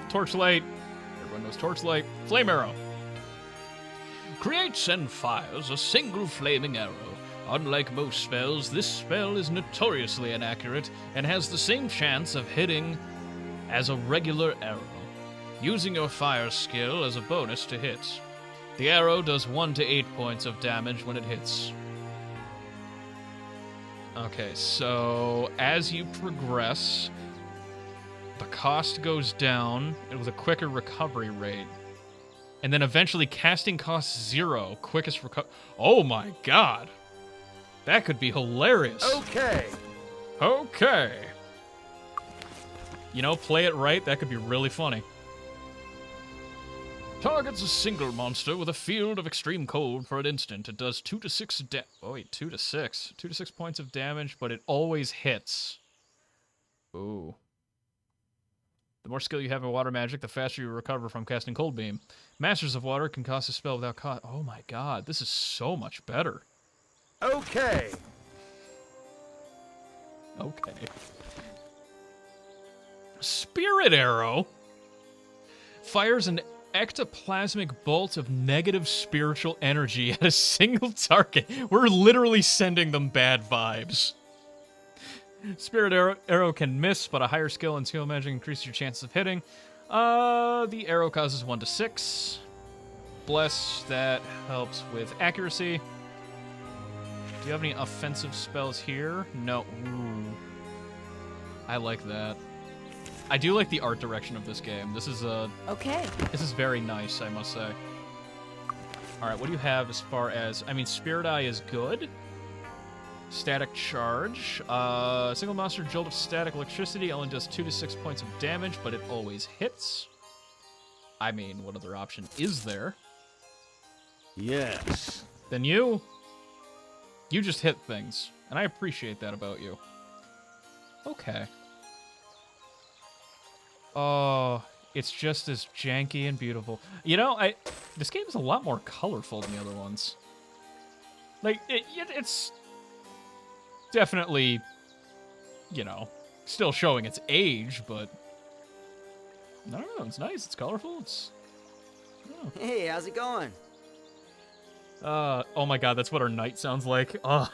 Torchlight. Everyone knows Torchlight. Flame Arrow. Creates and fires a single flaming arrow. Unlike most spells, this spell is notoriously inaccurate and has the same chance of hitting as a regular arrow, using your fire skill as a bonus to hit. The arrow does 1 to 8 points of damage when it hits. Okay, so as you progress, the cost goes down with a quicker recovery rate. And then eventually casting costs 0, quickest recovery. Oh my god! That could be hilarious. Okay. Okay. You know, play it right, that could be really funny. Targets a single monster with a field of extreme cold for an instant. It does 2 to 6 oh wait, 2 to 6. 2 to 6 points of damage, but it always hits. Ooh. The more skill you have in water magic, the faster you recover from casting Cold Beam. Masters of Water can cast a spell without cost. Oh my god, this is so much better. Okay. Okay. Spirit Arrow fires an ectoplasmic bolt of negative spiritual energy at a single target. We're literally sending them bad vibes. Spirit arrow can miss, but a higher skill and skill magic increases your chances of hitting. The arrow causes 1 to 6. Bless, that helps with accuracy. Do you have any offensive spells here? No. Ooh. I like that. I do like the art direction of this game. This is Okay. This is very nice, I must say. All right, what do you have as far as... I mean, Spirit Eye is good. Static Charge. Single monster Jolt of Static Electricity only does 2 to 6 points of damage, but it always hits. I mean, what other option is there? Yes. Then you just hit things, and I appreciate that about you. Okay. Oh, it's just as janky and beautiful. You know, this game is a lot more colorful than the other ones. Like, it's definitely, you know, still showing its age, but I don't know, it's nice, it's colorful, it's... Hey, how's it going? Oh my god, that's what our night sounds like. Oh.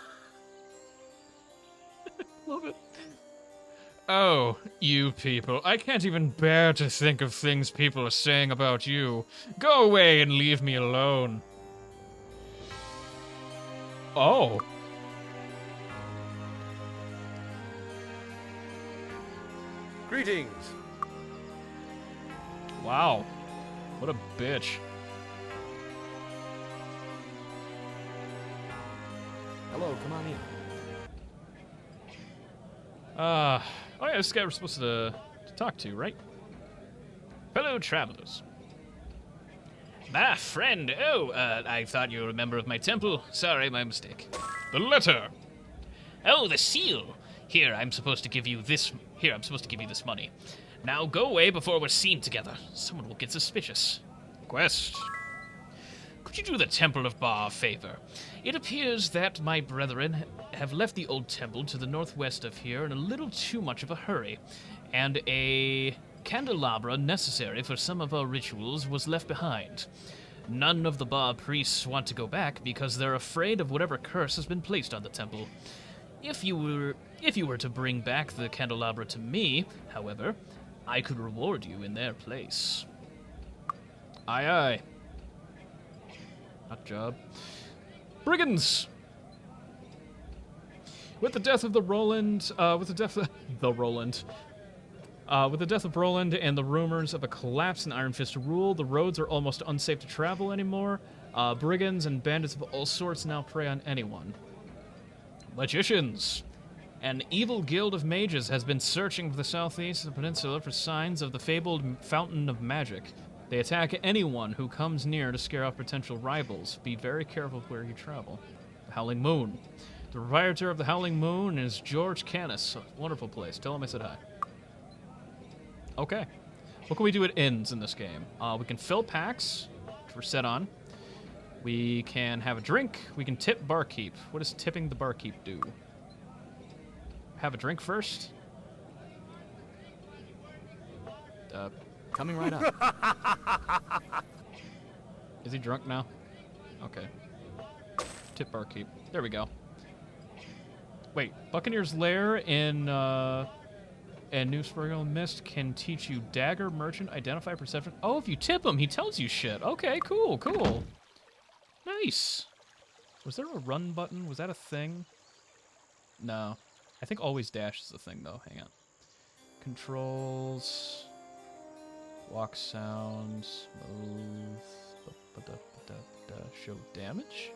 Love it. Oh, you people. I can't even bear to think of things people are saying about you. Go away and leave me alone. Oh. Greetings. Wow. What a bitch. Hello, come on in. Oh yeah, this guy we're supposed to talk to, right? Fellow travelers. My friend, I thought you were a member of my temple. Sorry, my mistake. The letter. Oh, the seal. Here, I'm supposed to give you this money. Now go away before we're seen together. Someone will get suspicious. Quest. Could you do the Temple of Ba a favor? It appears that my brethren have left the old temple to the northwest of here in a little too much of a hurry, and a candelabra necessary for some of our rituals was left behind. None of the Ba priests want to go back because they're afraid of whatever curse has been placed on the temple. If you were to bring back the candelabra to me, however, I could reward you in their place. Aye aye. Hot job. Brigands! With the death of Roland and the rumors of a collapse in Iron Fist rule, the roads are almost unsafe to travel anymore. Brigands and bandits of all sorts now prey on anyone. Magicians! An evil guild of mages has been searching for the southeast of the peninsula for signs of the fabled Fountain of Magic. They attack anyone who comes near to scare off potential rivals. Be very careful where you travel. The Howling Moon. The proprietor of the Howling Moon is George Canis. A wonderful place. Tell him I said hi. Okay. What can we do at inns in this game? We can fill packs, which we're set on. We can have a drink. We can tip barkeep. What does tipping the barkeep do? Have a drink first? Coming right up. Is he drunk now? Okay. Tip barkeep. There we go. Wait, Buccaneer's Lair in New Spurgle Mist can teach you dagger, merchant, identify, perception. Oh, if you tip him, he tells you shit. Okay, cool, cool. Nice. Was there a run button? Was that a thing? No. I think always dash is the thing, though. Hang on. Controls. Walk sound. Move. Show damage?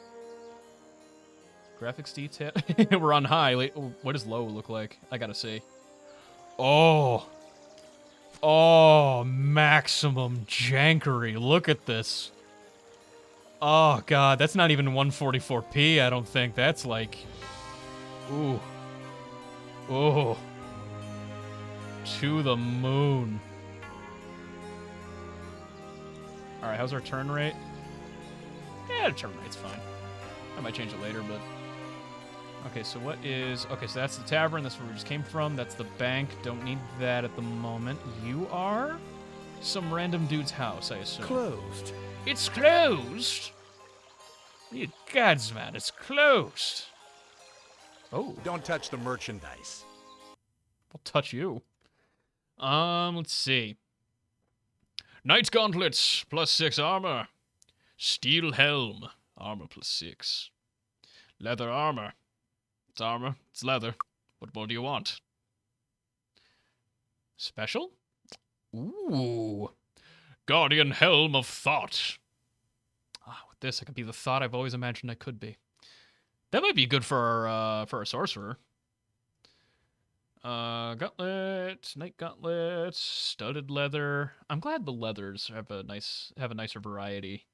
Graphics detail. We're on high. Wait, what does low look like? I gotta see. Oh. Oh, maximum jankery. Look at this. Oh, God. That's not even 144p, I don't think. That's like... Ooh. Ooh. To the moon. Alright, how's our turn rate? Yeah, turn rate's fine. I might change it later, but... Okay, so what is... Okay, so that's the tavern. That's where we just came from. That's the bank. Don't need that at the moment. You are? Some random dude's house, I assume. Closed. It's closed? You gods, man, it's closed. Oh, Don't touch the merchandise. I'll touch you. Let's see. Knight's gauntlets, +6 armor. Steel helm, armor +6. Leather armor. It's armor, it's leather. What more do you want? Special? Ooh. Guardian helm of thought. Ah, with this, I can be the thought I've always imagined I could be. That might be good for a sorcerer. Gauntlet, knight gauntlet, studded leather. I'm glad the leathers have a nicer variety.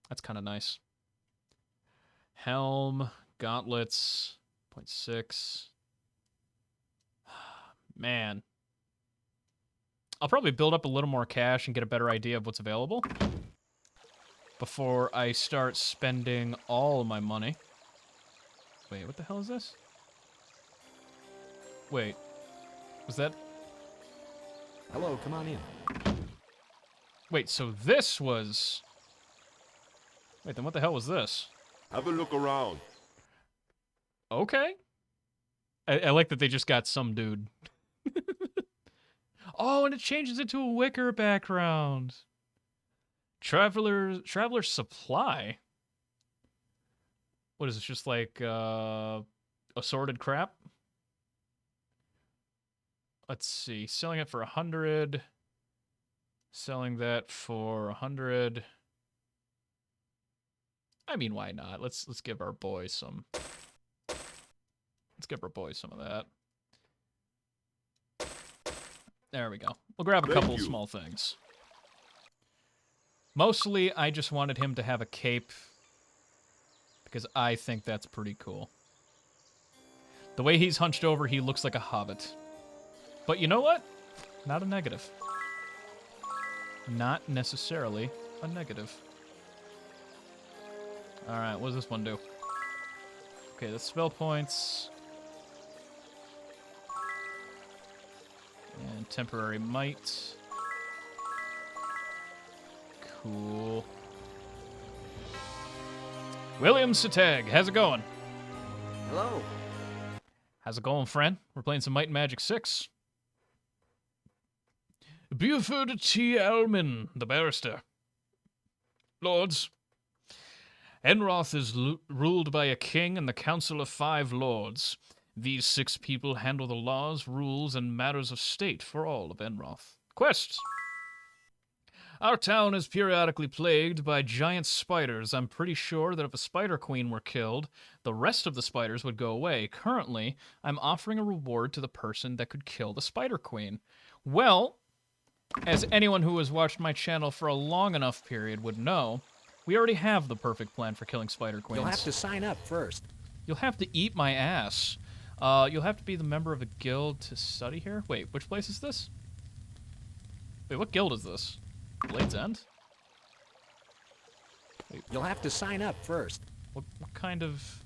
That's kind of nice. Helm, gauntlets, 0.6. Man. I'll probably build up a little more cash and get a better idea of what's available before I start spending all of my money. Wait, what the hell is this? Wait, was that... Hello, come on in. Wait, so this was... Wait, then what the hell was this? Have a look around. Okay. I like that they just got some dude. Oh, and it changes it to a wicker background. Traveler's Supply. What is this, just like assorted crap? Let's see. Selling it for 100. Selling that for 100. I mean, why not? Let's give our boys some. Let's give our boys some of that. There we go. We'll grab a couple small things. Mostly, I just wanted him to have a cape because I think that's pretty cool. The way he's hunched over, he looks like a hobbit. But you know what? Not a negative. Not necessarily a negative. Alright, what does this one do? Okay, that's spell points. And temporary might. Cool. William Sateg, how's it going? Hello. How's it going, friend? We're playing some Might and Magic 6. Buford T. Elman, the barrister. Lords, Enroth is ruled by a king and the council of 5 lords. These 6 people handle the laws, rules, and matters of state for all of Enroth. Quest. Our town is periodically plagued by giant spiders. I'm pretty sure that if a spider queen were killed, the rest of the spiders would go away. Currently, I'm offering a reward to the person that could kill the spider queen. Well, as anyone who has watched my channel for a long enough period would know, we already have the perfect plan for killing spider queens. You'll have to sign up first. You'll have to eat my ass. You'll have to be the member of a guild to study here. Wait, which place is this? Wait, what guild is this? Blade's End? Wait, You'll have to sign up first. what kind of...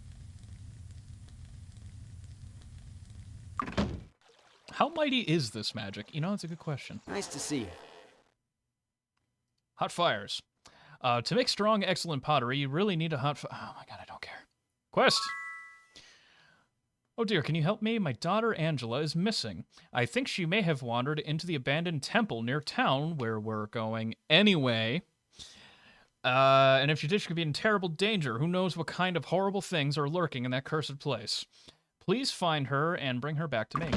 How mighty is this magic? You know, it's a good question. Nice to see you. Hot fires. To make strong, excellent pottery, you really need a hot fire. Oh my god, I don't care. Quest! Oh dear, can you help me? My daughter Angela is missing. I think she may have wandered into the abandoned temple near town where we're going anyway. And if she did, she could be in terrible danger. Who knows what kind of horrible things are lurking in that cursed place. Please find her and bring her back to me.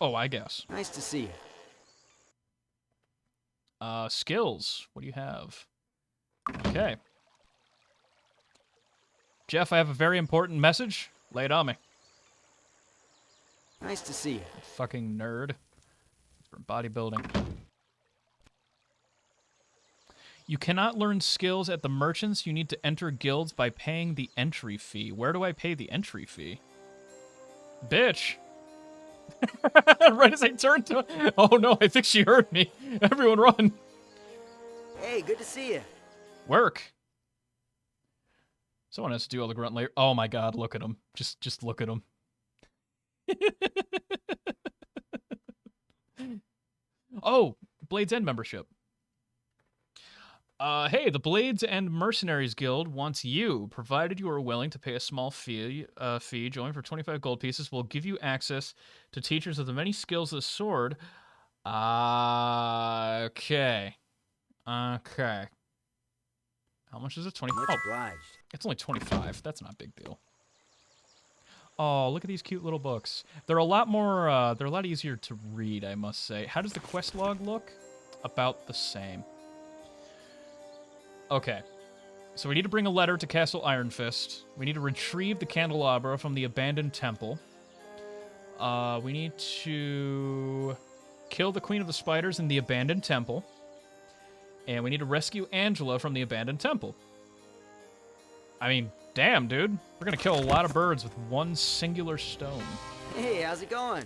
Oh, I guess. Nice to see you. Skills. What do you have? Okay. Jeff, I have a very important message. Lay it on me. Nice to see you. Fucking nerd. For bodybuilding. You cannot learn skills at the merchants. You need to enter guilds by paying the entry fee. Where do I pay the entry fee? Bitch. Right as I turned to... Oh no, I think she heard me. Everyone run. Hey, good to see you. Work. Someone has to do all the grunt labor. Oh my god, look at him. Just look at him. Oh, Blades End membership. Hey, the Blades End Mercenaries Guild wants you, provided you are willing to pay a small fee. Join for 25 gold pieces. Will give you access to teachers of the many skills of the sword. Okay. Okay. How much is it? 20. Much Oh, obliged. it's only 25. That's not a big deal. Oh, look at these cute little books. They're a lot more, they're a lot easier to read, I must say. How does the quest log look? About the same. Okay. So we need to bring a letter to Castle Iron Fist. We need to retrieve the candelabra from the abandoned temple. We need to kill the Queen of the Spiders in the abandoned temple. And we need to rescue Angela from the abandoned temple. I mean, damn, dude. We're gonna kill a lot of birds with one singular stone. Hey, how's it going?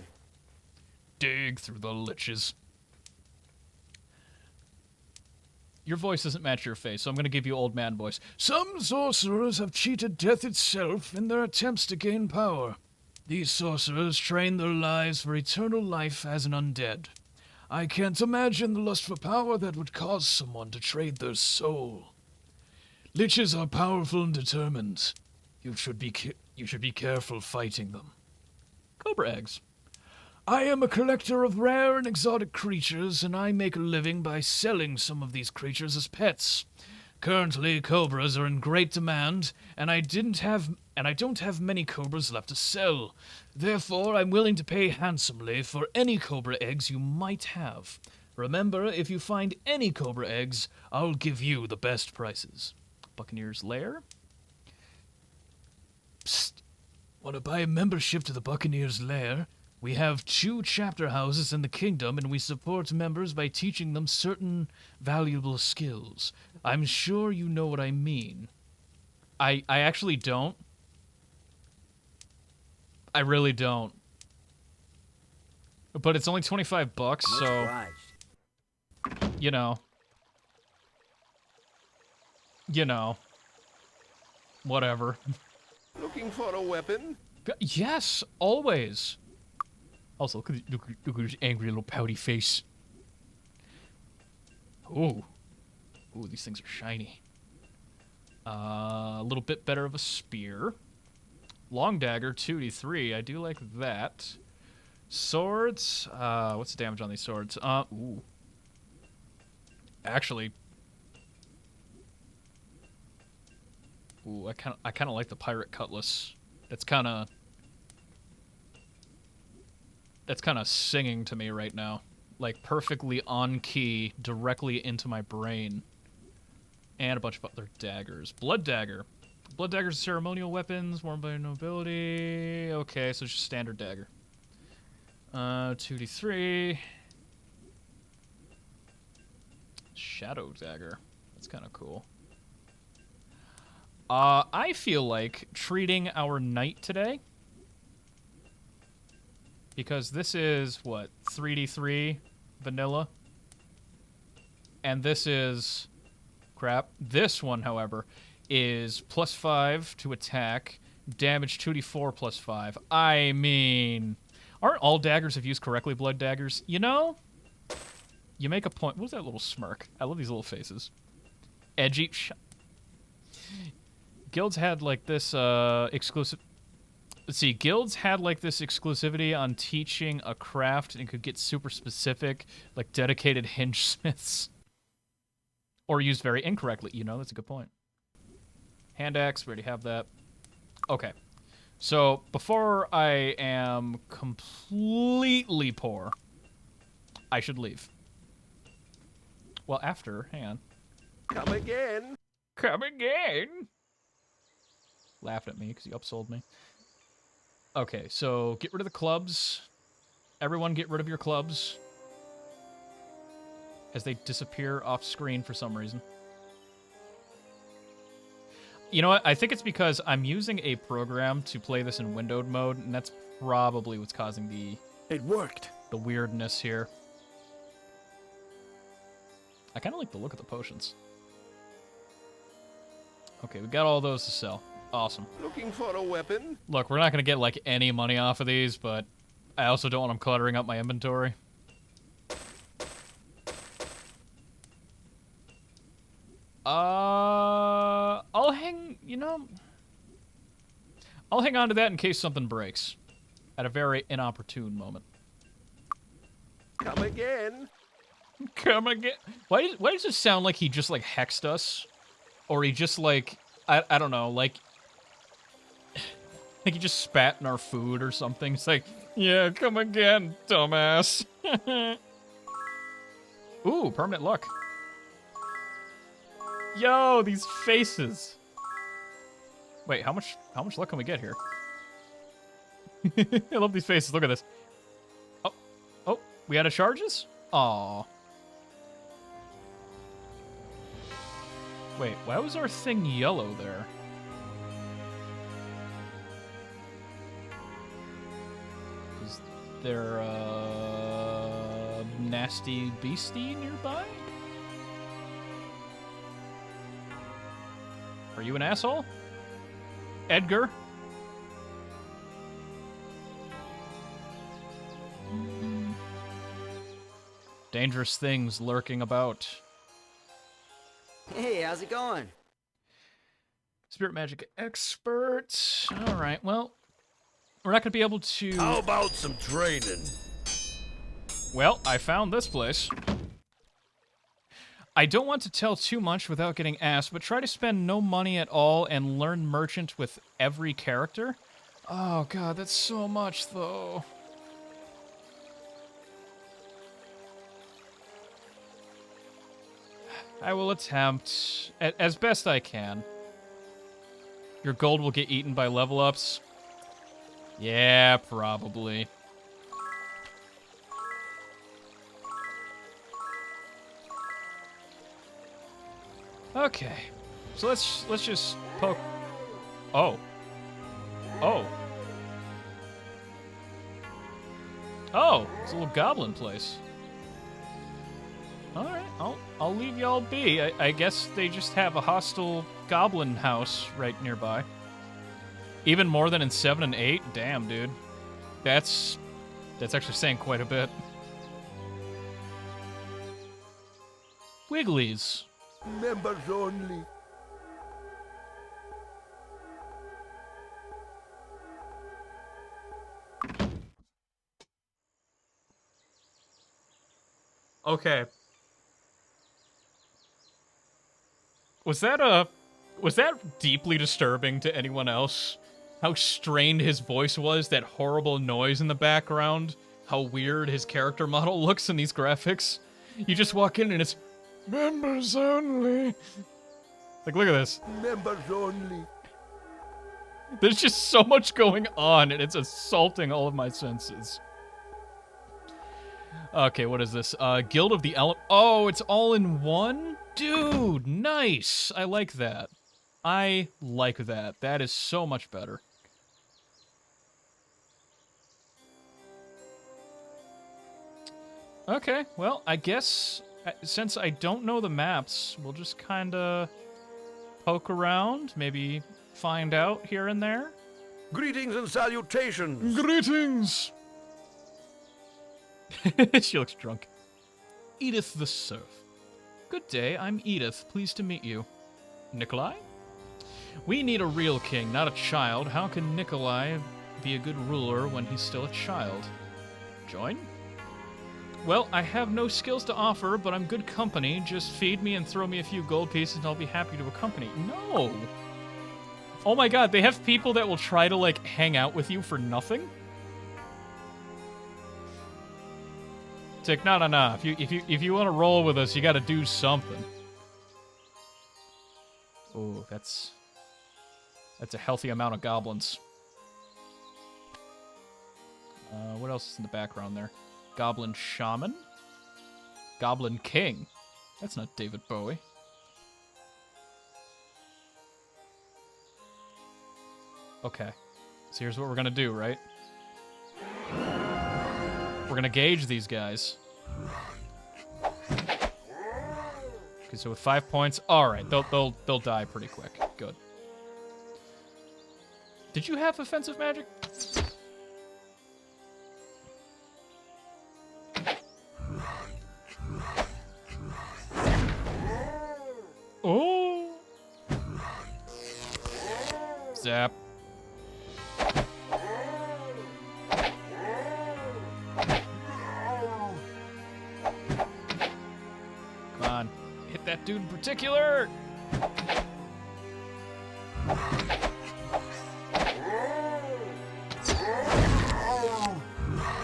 Dig through the liches. Your voice doesn't match your face, so I'm gonna give you old man voice. Some sorcerers have cheated death itself in their attempts to gain power. These sorcerers train their lives for eternal life as an undead. I can't imagine the lust for power that would cause someone to trade their soul. Liches are powerful and determined. You should be careful fighting them. Cobra eggs. I am a collector of rare and exotic creatures, and I make a living by selling some of these creatures as pets. Currently, cobras are in great demand, and I don't have many cobras left to sell. Therefore, I'm willing to pay handsomely for any cobra eggs you might have. Remember, if you find any cobra eggs, I'll give you the best prices. Buccaneer's Lair. Psst. Want to buy a membership to the Buccaneer's Lair? We have 2 chapter houses in the kingdom, and we support members by teaching them certain valuable skills. I'm sure you know what I mean. I actually don't. I really don't. But it's only 25 bucks, Much so, obliged. you know, whatever. Looking for a weapon? Yes, always. Also, look at his angry little pouty face. Ooh. Ooh, these things are shiny. A little bit better of a spear. Long dagger, 2d3. I do like that. Swords. What's the damage on these swords? Ooh. Actually. Ooh, I kind of like the pirate cutlass. That's kind of singing to me right now. Like, perfectly on key, directly into my brain. And a bunch of other daggers. Blood dagger. Blood daggers are ceremonial weapons, worn by nobility. Okay, so it's just standard dagger. 2d3. Shadow dagger. That's kind of cool. I feel like treating our knight today, because this is, what, 3d3 vanilla? And this is... crap. This one, however, is +5 to attack, damage 2d4 +5. I mean... aren't all daggers, if used correctly, blood daggers? You know? You make a point. What was that little smirk? I love these little faces. Edgy... Guilds had, like, this, exclusive... Let's see, guilds had, like, this exclusivity on teaching a craft and could get super specific, like dedicated hinge smiths. Or used very incorrectly. You know, that's a good point. Hand axe, we already have that. Okay. So, before I am completely poor, I should leave. Well, after, hang on. Come again? Come again? laughed at me because he upsold me. Okay, so get rid of the clubs. Everyone get rid of your clubs. As they disappear off screen for some reason. You know what? I think it's because I'm using a program to play this in windowed mode, and that's probably what's causing It worked. the weirdness here. I kind of like the look of the potions. Okay, we got all those to sell. Awesome. Looking for a weapon? Look, we're not going to get, like, any money off of these, but I also don't want them cluttering up my inventory. I'll hang, I'll hang on to that in case something breaks. At a very inopportune moment. Come again? Come again? Why does it sound like he just, like, hexed us? Or he just, like, I don't know, like he just spat in our food or something. It's like, yeah, come again, dumbass. Ooh, permanent luck. Yo, these faces. Wait, how much luck can we get here? I love these faces. Look at this. Oh, we out of charges? Aw. Wait, why was our thing yellow there? Is there a nasty beastie nearby? Are you an asshole? Edgar? Dangerous things lurking about. Hey, how's it going? Spirit magic expert. All right, well, we're not going to be able to... How about some training? Well, I found this place. I don't want to tell too much without getting asked, but try to spend no money at all and learn merchant with every character. Oh god, that's so much, though. I will attempt as best I can. Your gold will get eaten by level ups. Yeah, probably. Okay, so let's just poke. Oh. It's a little goblin place. All right, I'll leave y'all be. I guess they just have a hostile goblin house right nearby. Even more than in 7 and 8. Damn, dude. That's actually saying quite a bit. Wigglies. Members only. Okay. Was that deeply disturbing to anyone else? How strained his voice was, that horrible noise in the background, how weird his character model looks in these graphics. You just walk in and it's members only. Like, look at this. Members only. There's just so much going on and it's assaulting all of my senses. Okay, what is this? Guild of the Ele- Oh, it's all in one? Dude, nice! I like that. I like that. That is so much better. Okay, well, I guess since I don't know the maps, we'll just kind of poke around, maybe find out here and there. Greetings and salutations. Greetings! She looks drunk. Edith the Serf. Good day, I'm Edith. Pleased to meet you. Nikolai? We need a real king, not a child. How can Nikolai be a good ruler when he's still a child? Join? Well, I have no skills to offer, but I'm good company. Just feed me and throw me a few gold pieces and I'll be happy to accompany. No! Oh my god, they have people that will try to, like, hang out with you for nothing? It's like, no. If you want to roll with us, you got to do something. Oh, that's That's a healthy amount of goblins. What else is in the background there? Goblin Shaman? Goblin King. That's not David Bowie. Okay. So here's what we're gonna do, right? We're gonna gauge these guys. Okay, so with 5 points, all right, they'll die pretty quick. Good. Did you have offensive magic? Oh! Zap. Come on. Hit that dude in particular!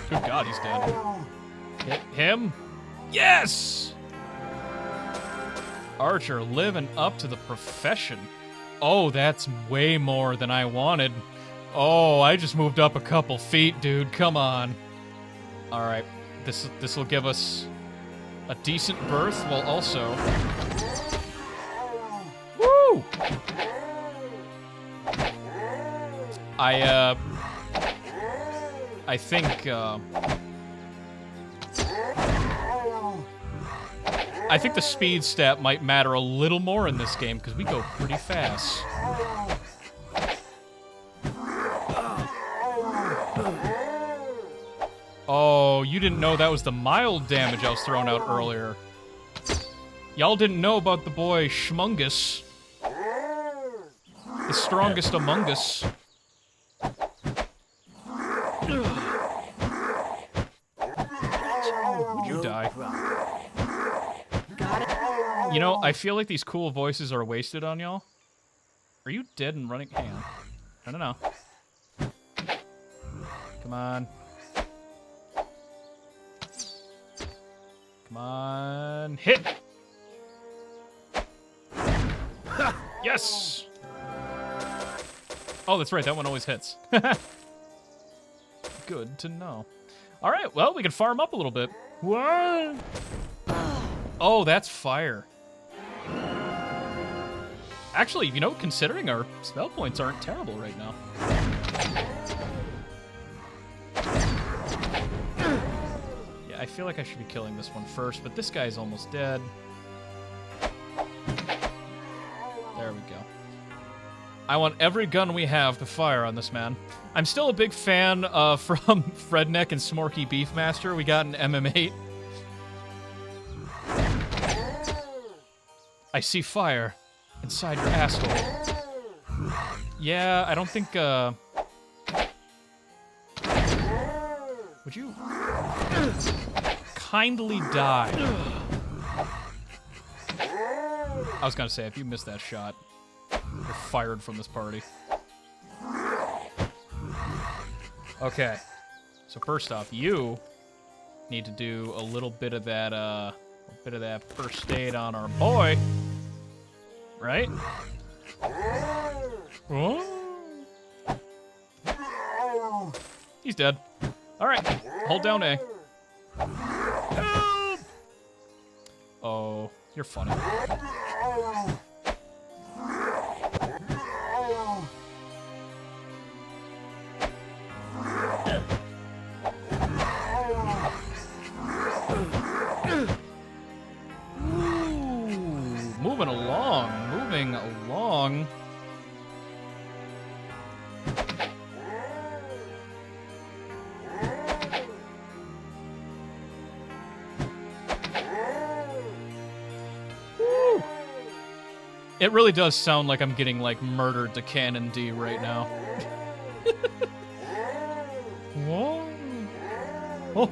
Good God, he's dead. Hit him. Yes! Archer living up to the profession. Oh, that's way more than I wanted. Oh, I just moved up a couple feet, dude. Come on. All right, this will give us a decent berth while also. Woo! I think. I think the speed stat might matter a little more in this game because we go pretty fast. Oh, you didn't know that was the mild damage I was throwing out earlier. Y'all didn't know about the boy Schmungus. The strongest among us. Would you die? You know, I feel like these cool voices are wasted on y'all. Are you dead and running? Hang on. I don't know. Come on. Come on. Hit! Yes! Oh, that's right. That one always hits. Good to know. All right. Well, we can farm up a little bit. What? Oh, that's fire. Actually, you know, considering our spell points aren't terrible right now. Yeah, I feel like I should be killing this one first, but this guy's almost dead. There we go. I want every gun we have to fire on this man. I'm still a big fan from Fredneck and Smorky Beefmaster. We got an MM8. I see fire inside your asshole. Yeah, I don't think, would you kindly die? I was gonna say, if you missed that shot, you're fired from this party. Okay. So first off, you need to do a little bit of that, first aid on our boy. Right? Oh. He's dead. All right. Hold down A. Help! Oh, you're funny. Moving along. Woo. It really does sound like I'm getting, like, murdered to Canon D right now. Whoa. Oh,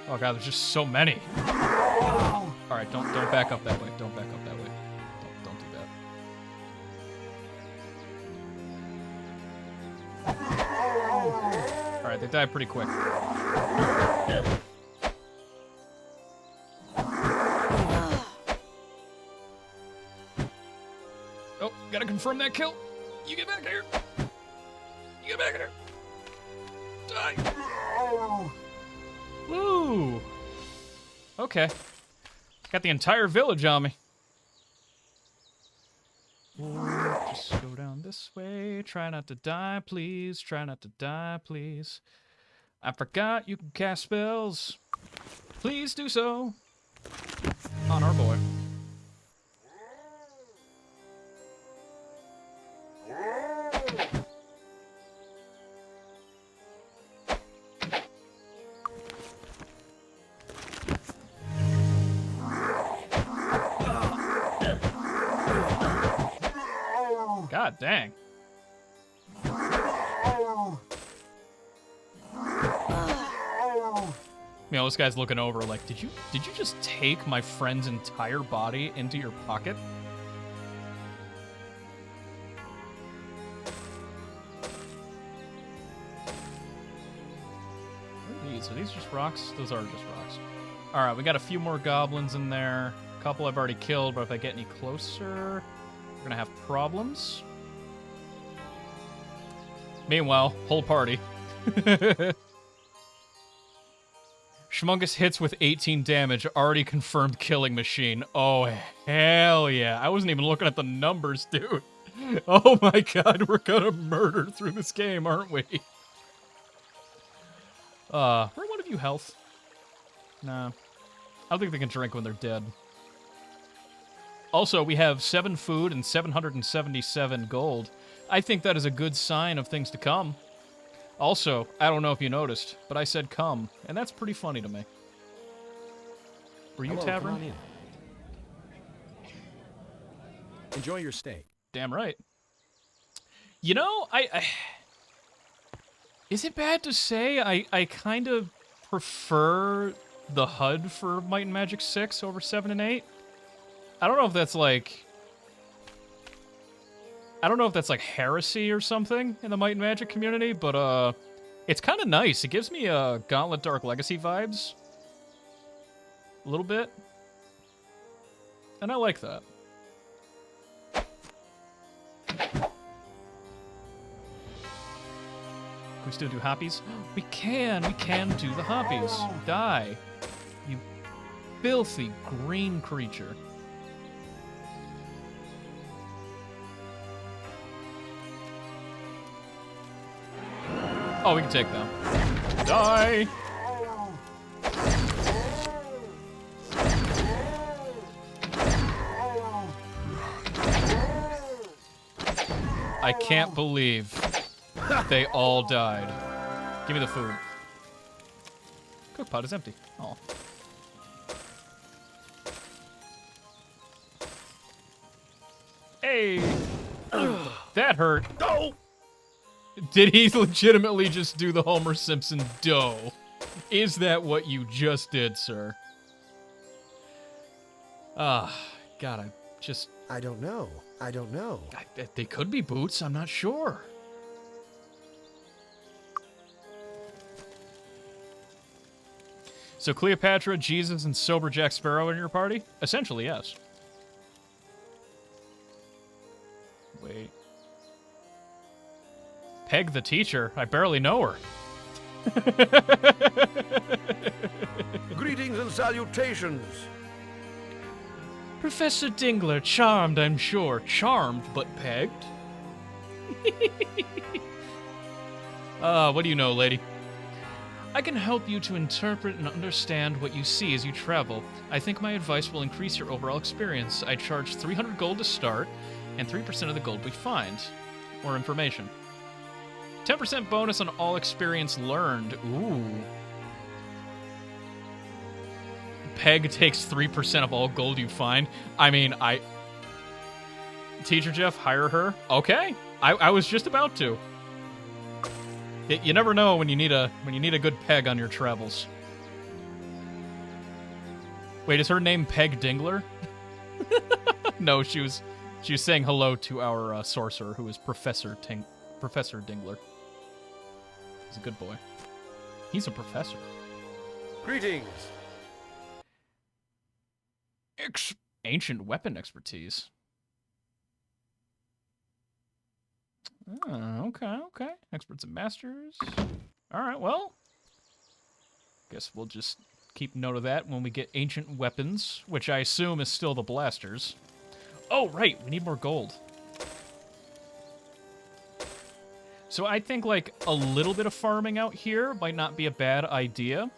oh god, there's just so many. All right, don't back up that way. Don't back up that way. Don't do that. All right, they die pretty quick. Oh, gotta confirm that kill. You get back here. You get back here. Die. Woo. Okay. Got the entire village on me. Just go down this way. Try not to die, please. Try not to die, please. I forgot you can cast spells. Please do so. On our boy. God dang. You know, this guy's looking over like, did you just take my friend's entire body into your pocket? What are these? Are these just rocks? Those are just rocks. Alright, we got a few more goblins in there. A couple I've already killed, but if I get any closer, we're gonna have problems. Meanwhile, whole party. Schmungus hits with 18 damage, already confirmed killing machine. Oh, hell yeah. I wasn't even looking at the numbers, dude. Oh my god, we're gonna murder through this game, aren't we? Where one of you health? Nah. I don't think they can drink when they're dead. Also, we have 7 food and 777 gold. I think that is a good sign of things to come. Also, I don't know if you noticed, but I said come, and that's pretty funny to me. Were you Hello, tavern? come on in. Enjoy your steak. Damn right. You know, I is it bad to say I kind of prefer the HUD for Might and Magic 6 over 7 and 8? I don't know if that's like heresy or something in the Might and Magic community, but it's kind of nice. It gives me Gauntlet Dark Legacy vibes. A little bit. And I like that. Can we still do hoppies? We can do the hoppies. Die. You filthy green creature. Oh, we can take them. Die! I can't believe they all died. Give me the food. Cook pot is empty. Oh. Hey! That hurt. Oh! Did he legitimately just do the Homer Simpson dough? Is that what you just did, sir? God, I don't know. They could be boots, I'm not sure. So Cleopatra, Jesus, and sober Jack Sparrow in your party? Essentially, yes. Wait. Peg the teacher? I barely know her. Greetings and salutations. Professor Dingler, charmed, I'm sure. Charmed, but pegged? What do you know, lady? I can help you to interpret and understand what you see as you travel. I think my advice will increase your overall experience. I charge 300 gold to start, and 3% of the gold we find. Or information. 10% bonus on all experience learned. Ooh. Peg takes 3% of all gold you find. I mean, Teacher Jeff, hire her? Okay. I was just about to. You never know when you need a good peg on your travels. Wait, is her name Peg Dingler? No, she was saying hello to our sorcerer, who is Professor Dingler. He's a good boy. He's a professor. Greetings. Ancient weapon expertise. Okay. Experts and masters. All right, well. Guess we'll just keep note of that when we get ancient weapons, which I assume is still the blasters. Oh, right, we need more gold. So I think, like, a little bit of farming out here might not be a bad idea.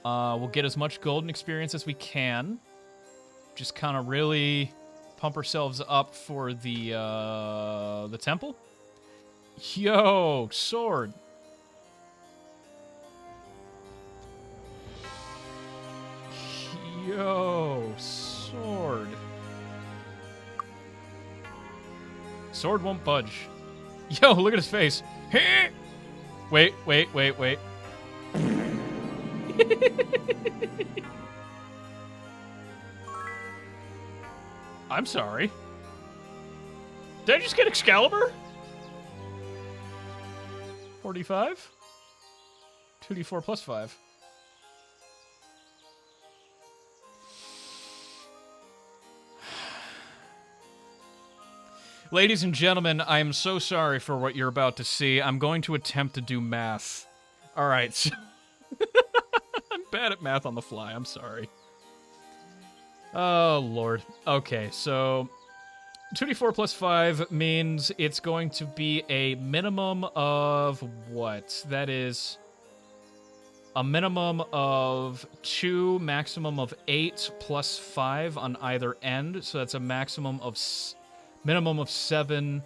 We'll get as much golden experience as we can. Just kind of really pump ourselves up for the temple. Yo, sword. Yo, sword. Sword won't budge. Yo, look at his face. Wait. I'm sorry. Did I just get Excalibur? 45? 2d4 plus 5. Ladies and gentlemen, I am so sorry for what you're about to see. I'm going to attempt to do math. All right. So I'm bad at math on the fly. I'm sorry. Oh, Lord. Okay, so 2d4 plus 5 means it's going to be a minimum of what? That is a minimum of 2, maximum of 8 plus 5 on either end. So that's a maximum of minimum of 7,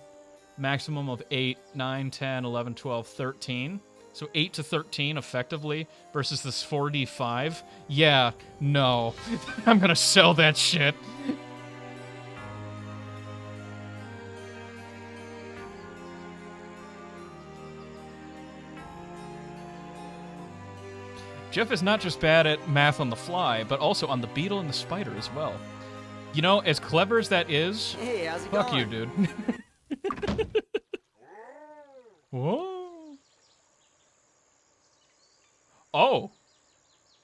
maximum of 8, 9, 10, 11, 12, 13. So 8 to 13, effectively, versus this 4d5. Yeah, no. I'm gonna sell that shit. Jeff is not just bad at math on the fly, but also on the beetle and the spider as well. You know, as clever as that is, Hey, how's it fuck going? you, dude. Whoa. Oh.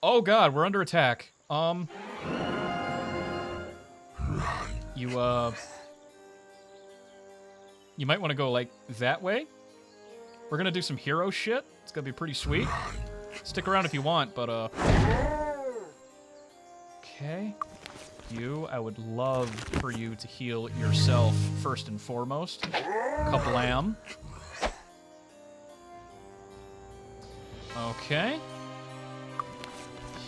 Oh, God, we're under attack. You might want to go, like, that way. We're gonna do some hero shit. It's gonna be pretty sweet. Stick around if you want, but, okay. I would love for you to heal yourself first and foremost. Kablam. Okay.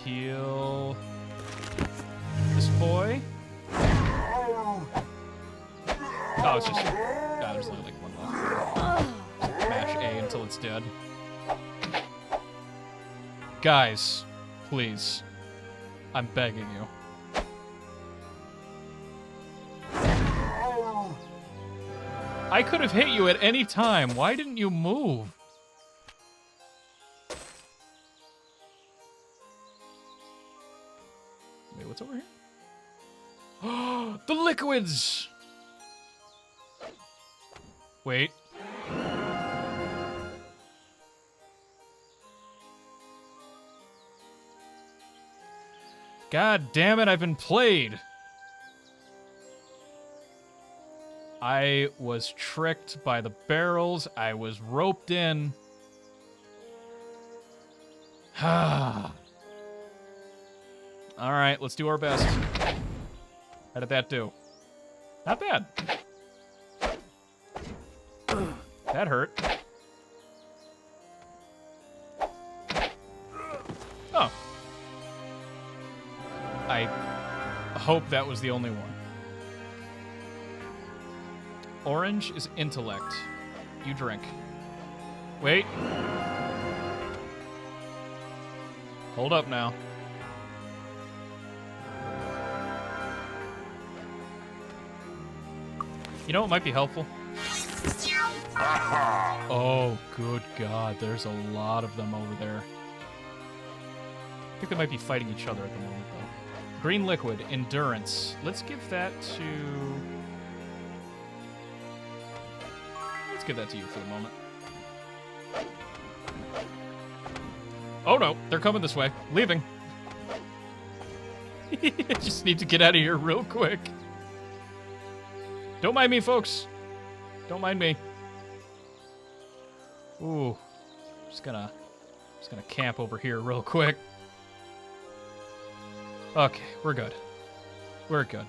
Heal this boy. Oh, it's just... God, there's only like one left. Mash A until it's dead. Guys, please. I'm begging you. I could have hit you at any time. Why didn't you move? Wait, what's over here? The liquids! Wait. God damn it, I've been played. I was tricked by the barrels. I was roped in. All right, let's do our best. How did that do? Not bad. That hurt. Oh. I hope that was the only one. Orange is intellect. You drink. Wait. Hold up now. You know what might be helpful? Oh, good God. There's a lot of them over there. I think they might be fighting each other at the moment, though. Green liquid, endurance. Let's give that to... Let's give that to you for the moment. Oh no, they're coming this way. Leaving. Just need to get out of here real quick. Don't mind me, folks. Don't mind me. Ooh. Just gonna camp over here real quick. Okay, we're good. We're good.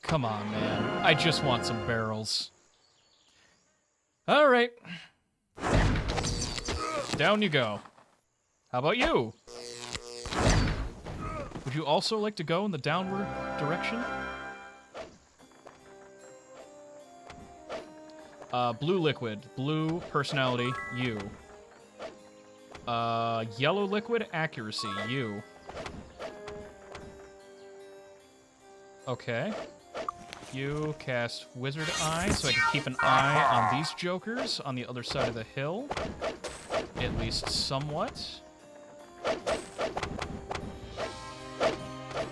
Come on, man. I just want some barrels. All right. Down you go. How about you? Would you also like to go in the downward direction? Blue liquid. Blue personality, you. Yellow liquid accuracy, you. Okay. You cast Wizard Eye, so I can keep an eye on these jokers on the other side of the hill. At least somewhat.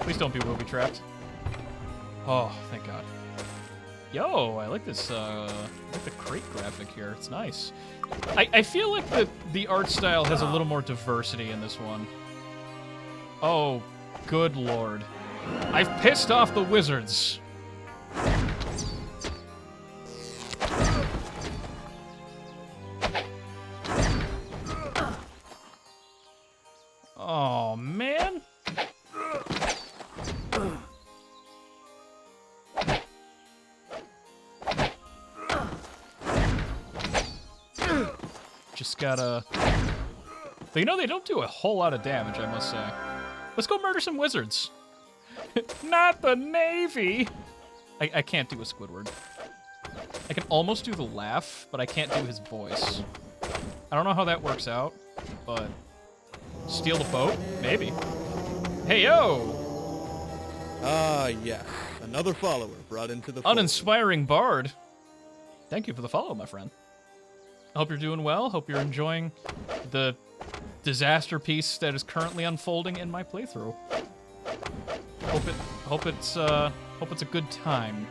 Please don't be booby-trapped. Oh, thank God. Yo, I like this, I like the crate graphic here. It's nice. I feel like the art style has a little more diversity in this one. Oh, good lord. I've pissed off the wizards. Oh, man. Just gotta... But you know, they don't do a whole lot of damage, I must say. Let's go murder some wizards. Not the Navy! I can't do a Squidward. I can almost do the laugh, but I can't do his voice. I don't know how that works out, but... Steal the boat? Maybe. Hey, yo! Ah, yes. Another follower brought into the fold. Uninspiring bard. Thank you for the follow, my friend. I hope you're doing well. Hope you're enjoying the disaster piece that is currently unfolding in my playthrough. Hope it's a good time.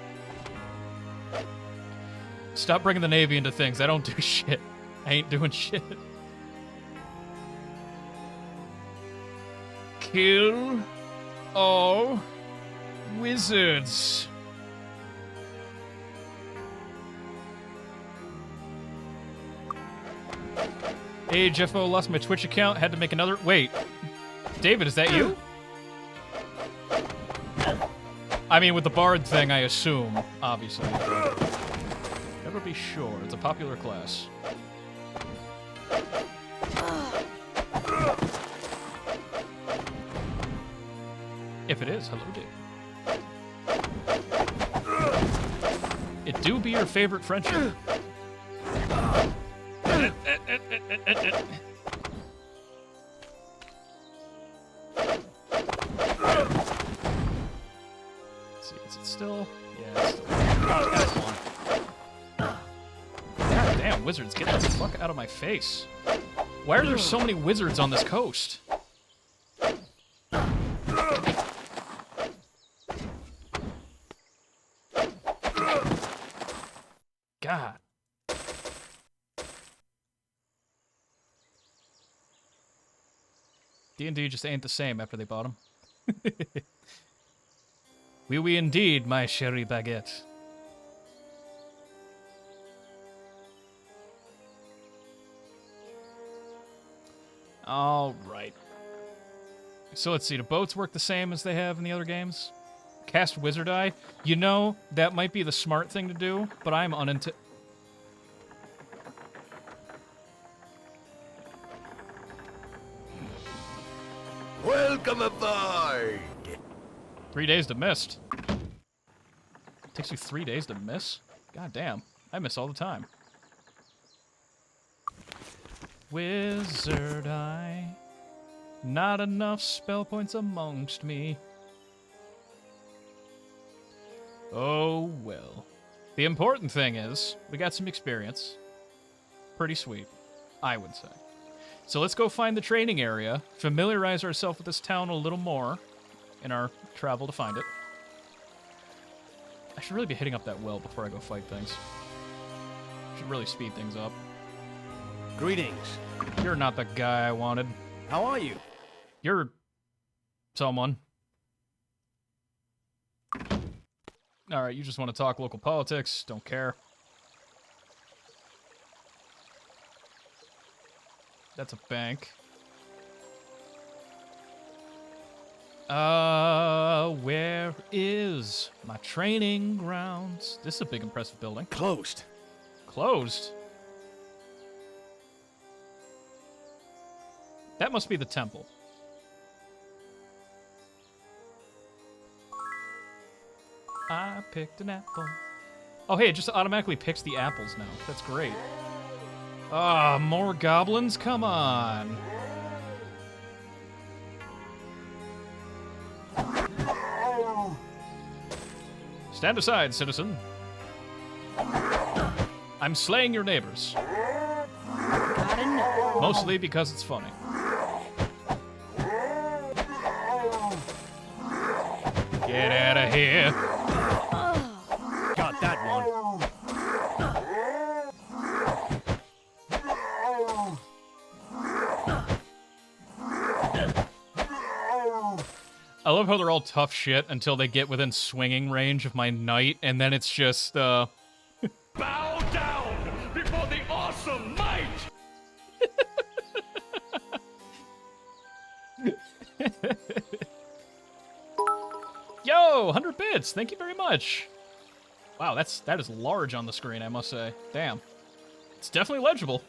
Stop bringing the Navy into things. I don't do shit. I ain't doing shit. Kill all wizards. Hey, Jeffo, lost my Twitch account. Had to make another. Wait. David, is that you? I mean, with the bard thing, I assume, obviously. Never be sure. It's a popular class. If it is, hello, Dave. It do be your favorite friendship. See, is it still? Yeah, it's still. Oh, that's one. God damn, wizards, get the fuck out of my face. Why are there so many wizards on this coast? God. D&D just ain't the same after they bought them. Oui, indeed, my chérie baguette. All right. So let's see. Do boats work the same as they have in the other games? Cast Wizard Eye? You know, that might be the smart thing to do, but I'm Welcome aboard! 3 days to mist. Takes you 3 days to miss? God damn. I miss all the time. Wizard Eye. Not enough spell points amongst me. Oh, well. The important thing is, we got some experience. Pretty sweet, I would say. So let's go find the training area, familiarize ourselves with this town a little more in our travel to find it. I should really be hitting up that well before I go fight things. Should really speed things up. Greetings. You're not the guy I wanted. How are you? You're Someone. Alright, you just want to talk local politics. Don't care. That's a bank. Where is my training grounds? This is a big, impressive building. Closed. Closed? That must be the temple. I picked an apple. Oh, hey, it just automatically picks the apples now. That's great. Ah, more goblins? Come on. Stand aside, citizen. I'm slaying your neighbors. Gotta know. Mostly because it's funny. Get out of here. Got that one. I love how they're all tough shit until they get within swinging range of my knight, and then it's just, Bow down before the awesome might! Yo, 100 bits! Thank you very much! Wow, that is large on the screen, I must say. Damn. It's definitely legible.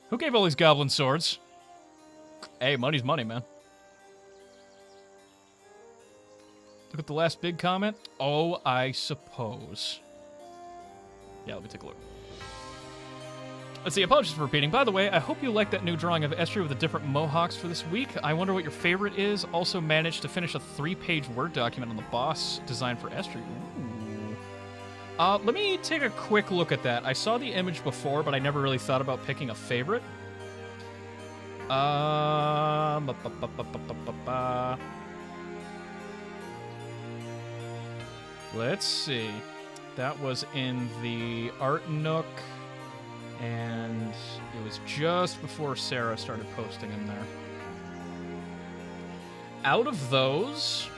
Who gave all these goblin swords? Hey, money's money, man. Look at the last big comment. Oh, I suppose. Yeah, let me take a look. Let's see, apologies for repeating. By the way, I hope you like that new drawing of Estri with the different mohawks for this week. I wonder what your favorite is. Also managed to finish a 3-page Word document on the boss design for Estri. Ooh. Let me take a quick look at that. I saw the image before, but I never really thought about picking a favorite. Let's see. That was in the Art Nook, and it was just before Sarah started posting in there. Out of those,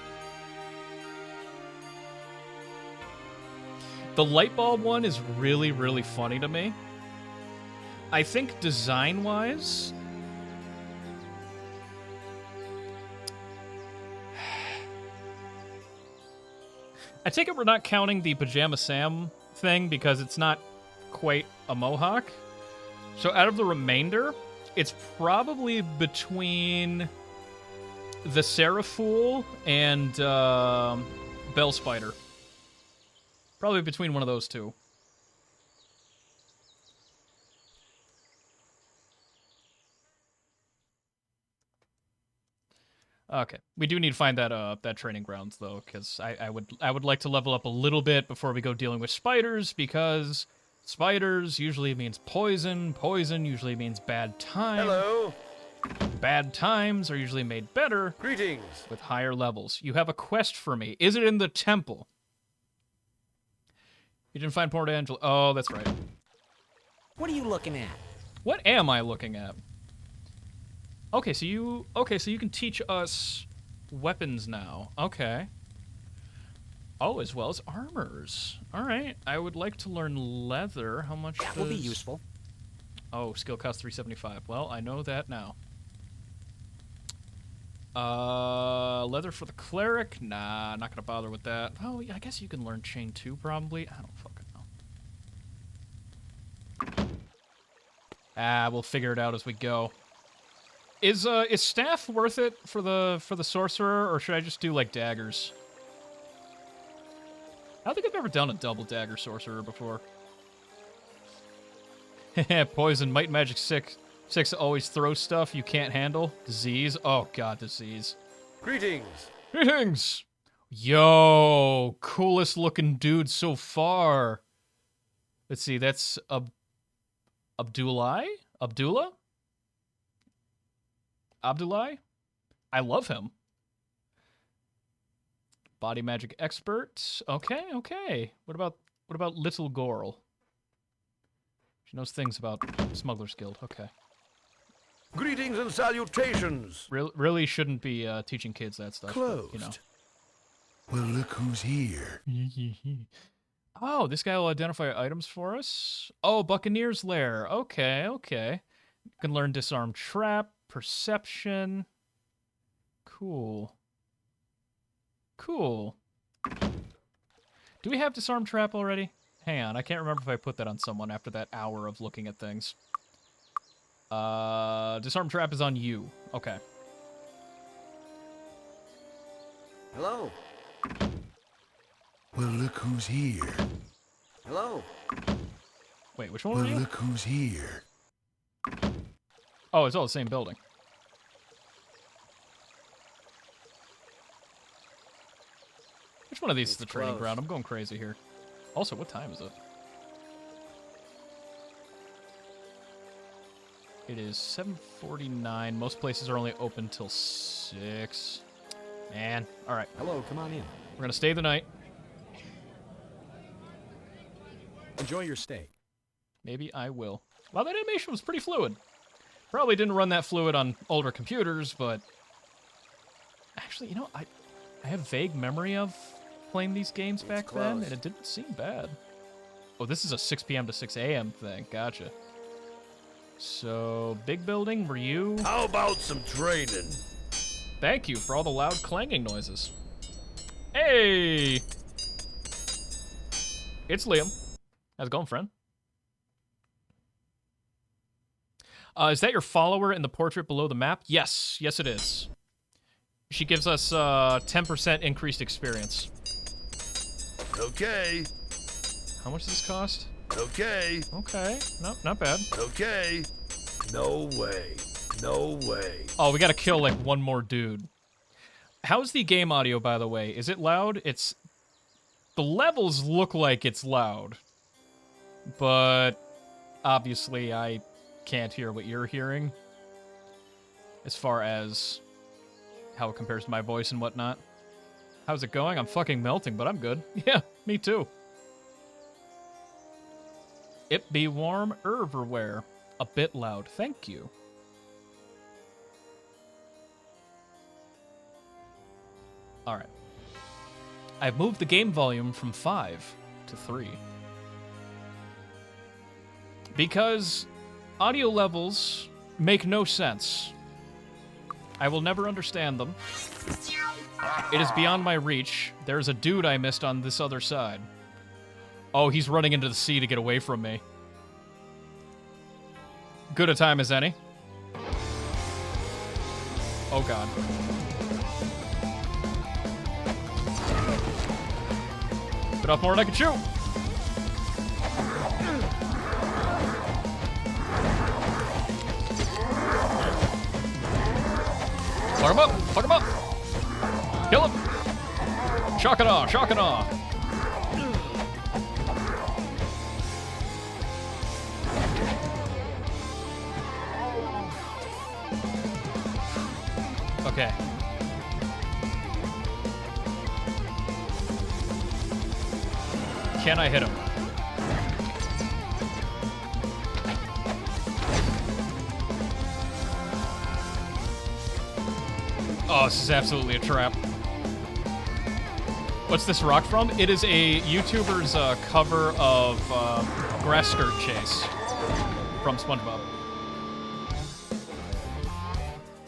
the light bulb one is really, really funny to me. I think design-wise, I take it we're not counting the Pajama Sam thing because it's not quite a mohawk. So out of the remainder, it's probably between the Seraphul and Bell Spider. Probably between one of those two. Okay, we do need to find that training grounds though, because I would like to level up a little bit before we go dealing with spiders, because spiders usually means poison. Poison usually means bad time. Hello. Bad times are usually made better Greetings. with higher levels. You have a quest for me. Is it in the temple? You didn't find Port Angela. Oh, that's right. What are you looking at? What am I looking at? Okay, so you can teach us weapons now. Okay. Oh, as well as armors. All right. I would like to learn leather. How much That will be useful. Oh, skill cost 375. Well, I know that now. Leather for the cleric? Nah, not gonna bother with that. Oh, yeah, I guess you can learn chain 2 probably. I don't fucking know. We'll figure it out as we go. Is staff worth it for the sorcerer, or should I just do like daggers? I don't think I've ever done a double dagger sorcerer before. Poison, might and magic 6 always throw stuff you can't handle. Disease. Oh god, disease. Greetings. Greetings. Yo, coolest looking dude so far. Let's see, that's Abdullah? Abdullah? I love him. Body magic expert. Okay. What about Little Gorl? She knows things about Smuggler's Guild. Okay. Greetings and salutations. Really shouldn't be teaching kids that stuff. Closed. But, you know. Well, look who's here. Oh, this guy will identify items for us. Oh, Buccaneer's Lair. Okay. You can learn Disarm Trap, Perception. Cool. Do we have Disarm Trap already? Hang on, I can't remember if I put that on someone after that hour of looking at things. Disarm Trap is on you. Okay. Hello? Well, look who's here. Hello? Wait, which one were you? Look who's here. Oh, it's all the same building. Which one of these is the training closed. ground? I'm going crazy here. Also, what time is it? It is 7:49. Most places are only open till 6. Man. All right. Hello, come on in. We're going to stay the night. Enjoy your stay. Maybe I will. Wow, that animation was pretty fluid. Probably didn't run that fluid on older computers, but... Actually, you know, I have vague memory of playing these games back then, and it didn't seem bad. Oh, this is a 6 p.m. to 6 a.m. thing. Gotcha. So, big building, were you? How about some training? Thank you for all the loud clanging noises. Hey! It's Liam. How's it going, friend? Is that your follower in the portrait below the map? Yes. Yes, it is. She gives us 10% increased experience. Okay. How much does this cost? Okay. Okay. No, not bad. Okay. No way. No way. Oh, we gotta kill, like, one more dude. How's the game audio, by the way? Is it loud? It's... The levels look like it's loud. But... obviously, I can't hear what you're hearing. As far as... how it compares to my voice and whatnot. How's it going? I'm fucking melting, but I'm good. Yeah, me too. It be warm everywhere. A bit loud, thank you. Alright. I've moved the game volume from 5 to 3. Because audio levels make no sense. I will never understand them. It is beyond my reach. There's a dude I missed on this other side. Oh, he's running into the sea to get away from me. Good a time as any. Oh, God. Bit off more than I can chew. Fuck him up! Fuck him up! Kill him! Shock and awe! Shock and awe! Okay. Can I hit him? Oh, this is absolutely a trap. What's this rock from? It is a YouTuber's cover of Grass Skirt Chase from SpongeBob.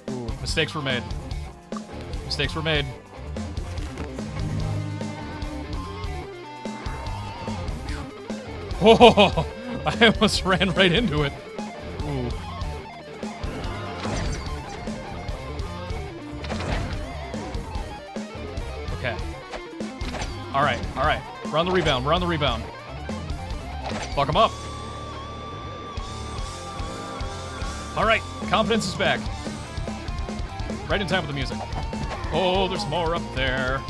Ooh, mistakes were made. Mistakes were made. Oh, I almost ran right into it. Ooh. Okay. All right. We're on the rebound. We're on the rebound. Fuck him up. All right. Confidence is back. Right in time with the music. Oh, there's more up there.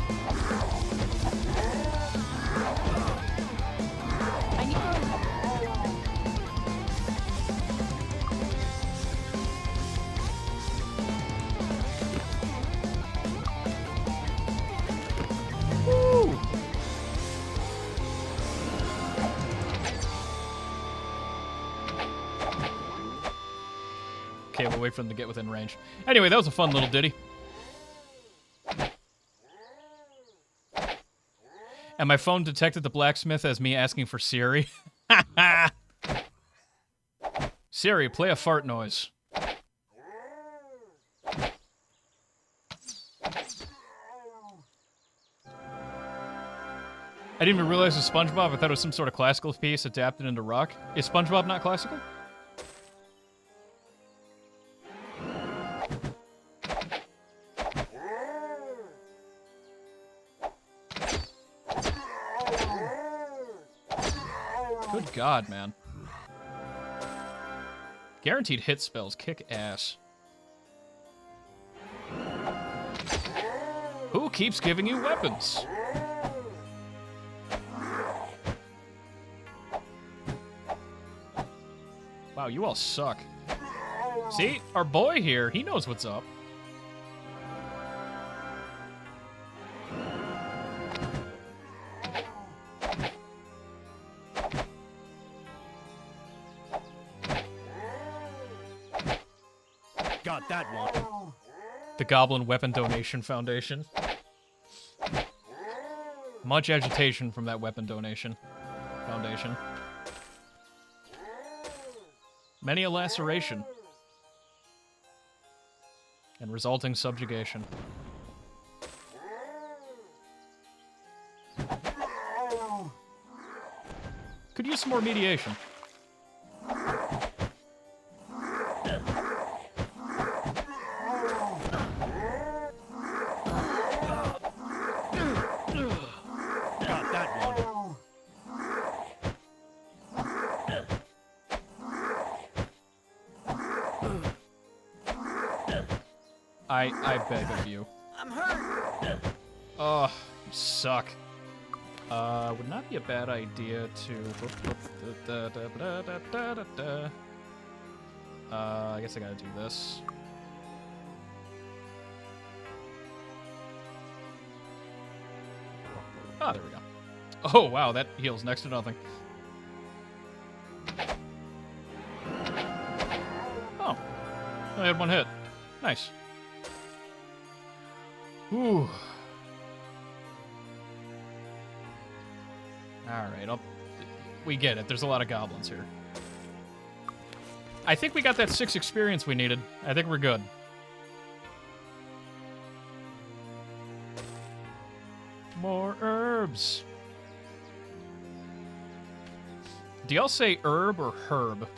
Okay, we'll wait for them to get within range. Anyway, that was a fun little ditty. And my phone detected the blacksmith as me asking for Siri. Siri, play a fart noise. I didn't even realize it was SpongeBob. I thought it was some sort of classical piece adapted into rock. Is SpongeBob not classical? Good God, man. Guaranteed hit spells kick ass. Who keeps giving you weapons? Wow, you all suck. See? Our boy here, he knows what's up. Got that one. The Goblin Weapon Donation Foundation. Much agitation from that weapon donation foundation. Many a laceration. And resulting subjugation. Could use some more mediation. Got that one. I beg of you. I'm hurt. Oh, you suck. Would not be a bad idea to... I guess I gotta do this. Ah, there we go. Oh, wow, that heals next to nothing. Oh. I had one hit. Nice. Ooh. Alright, we get it. There's a lot of goblins here. I think we got that 6 experience we needed. I think we're good. More herbs. Do y'all say herb or herb?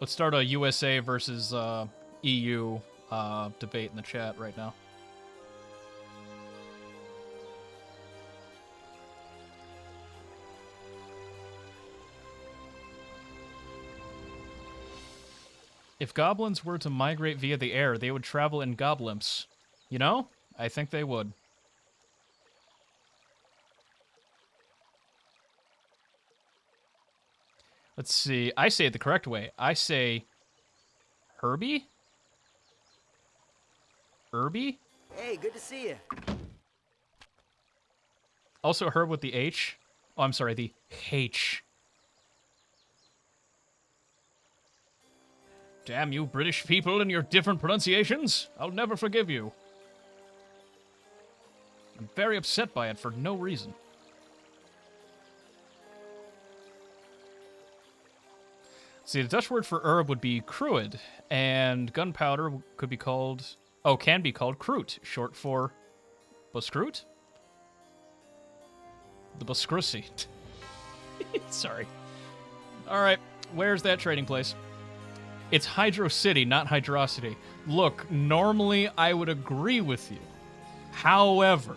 Let's start a USA versus EU debate in the chat right now. If goblins were to migrate via the air, they would travel in goblimps. You know? I think they would. Let's see. I say it the correct way. I say Herbie? Herbie? Hey, good to see you. Also herb with the H. Oh, I'm sorry, the H. Damn you British people and your different pronunciations. I'll never forgive you. I'm very upset by it for no reason. See, the Dutch word for herb would be kruid, and gunpowder could be called... Oh, can be called kroot, short for... Buskroot? The Buskrussy. Sorry. Alright, where's that trading place? It's Hydro City, not Hydrocity. Look, normally I would agree with you. However,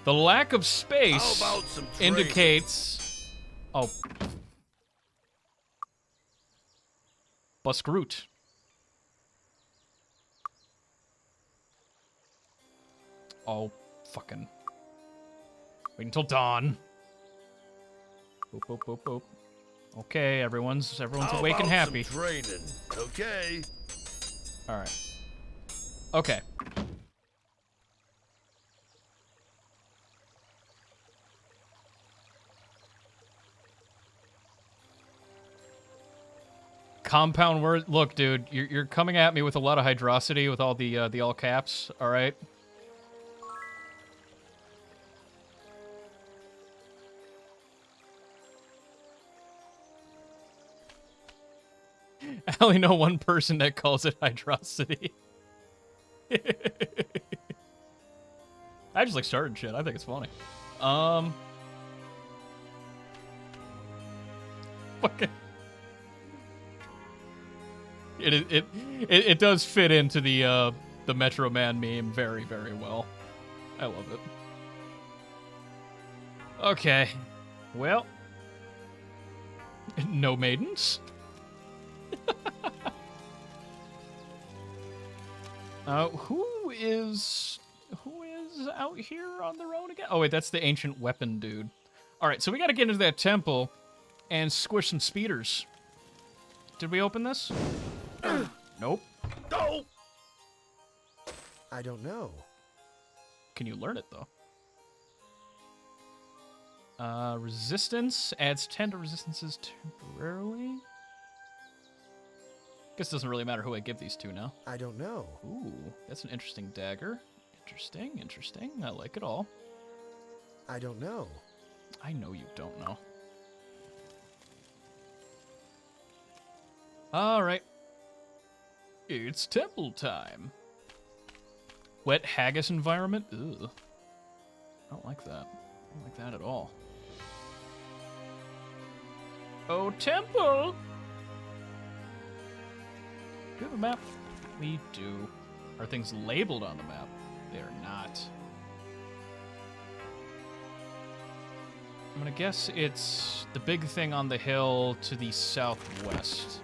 the lack of space How about some trading? indicates... Oh. Buskroot. Oh, fucking. Wait until dawn. Boop, boop, boop, boop. Okay, everyone's How awake and about happy. some training? Okay. All right. Okay. Compound word. Look, dude, you're coming at me with a lot of hydrosity with all the all caps. All right. I only know one person that calls it hydrosity. I just like starting shit. I think it's funny. Fucking. It does fit into the Metro Man meme very, very well. I love it. Okay. Well. No maidens? Who is out here on their own again? Oh wait, that's the ancient weapon dude. All right, so we got to get into that temple and squish some speeders. Did we open this? Nope. Go! I don't know. Can you learn it though? Resistance adds 10 to resistances temporarily. Guess it doesn't really matter who I give these to now. I don't know. Ooh, that's an interesting dagger. Interesting. I like it all. I don't know. I know you don't know. All right. It's temple time. Wet haggis environment? Ugh. I don't like that. I don't like that at all. Oh, temple! Do we have a map? We do. Are things labeled on the map? They are not. I'm gonna guess it's the big thing on the hill to the southwest.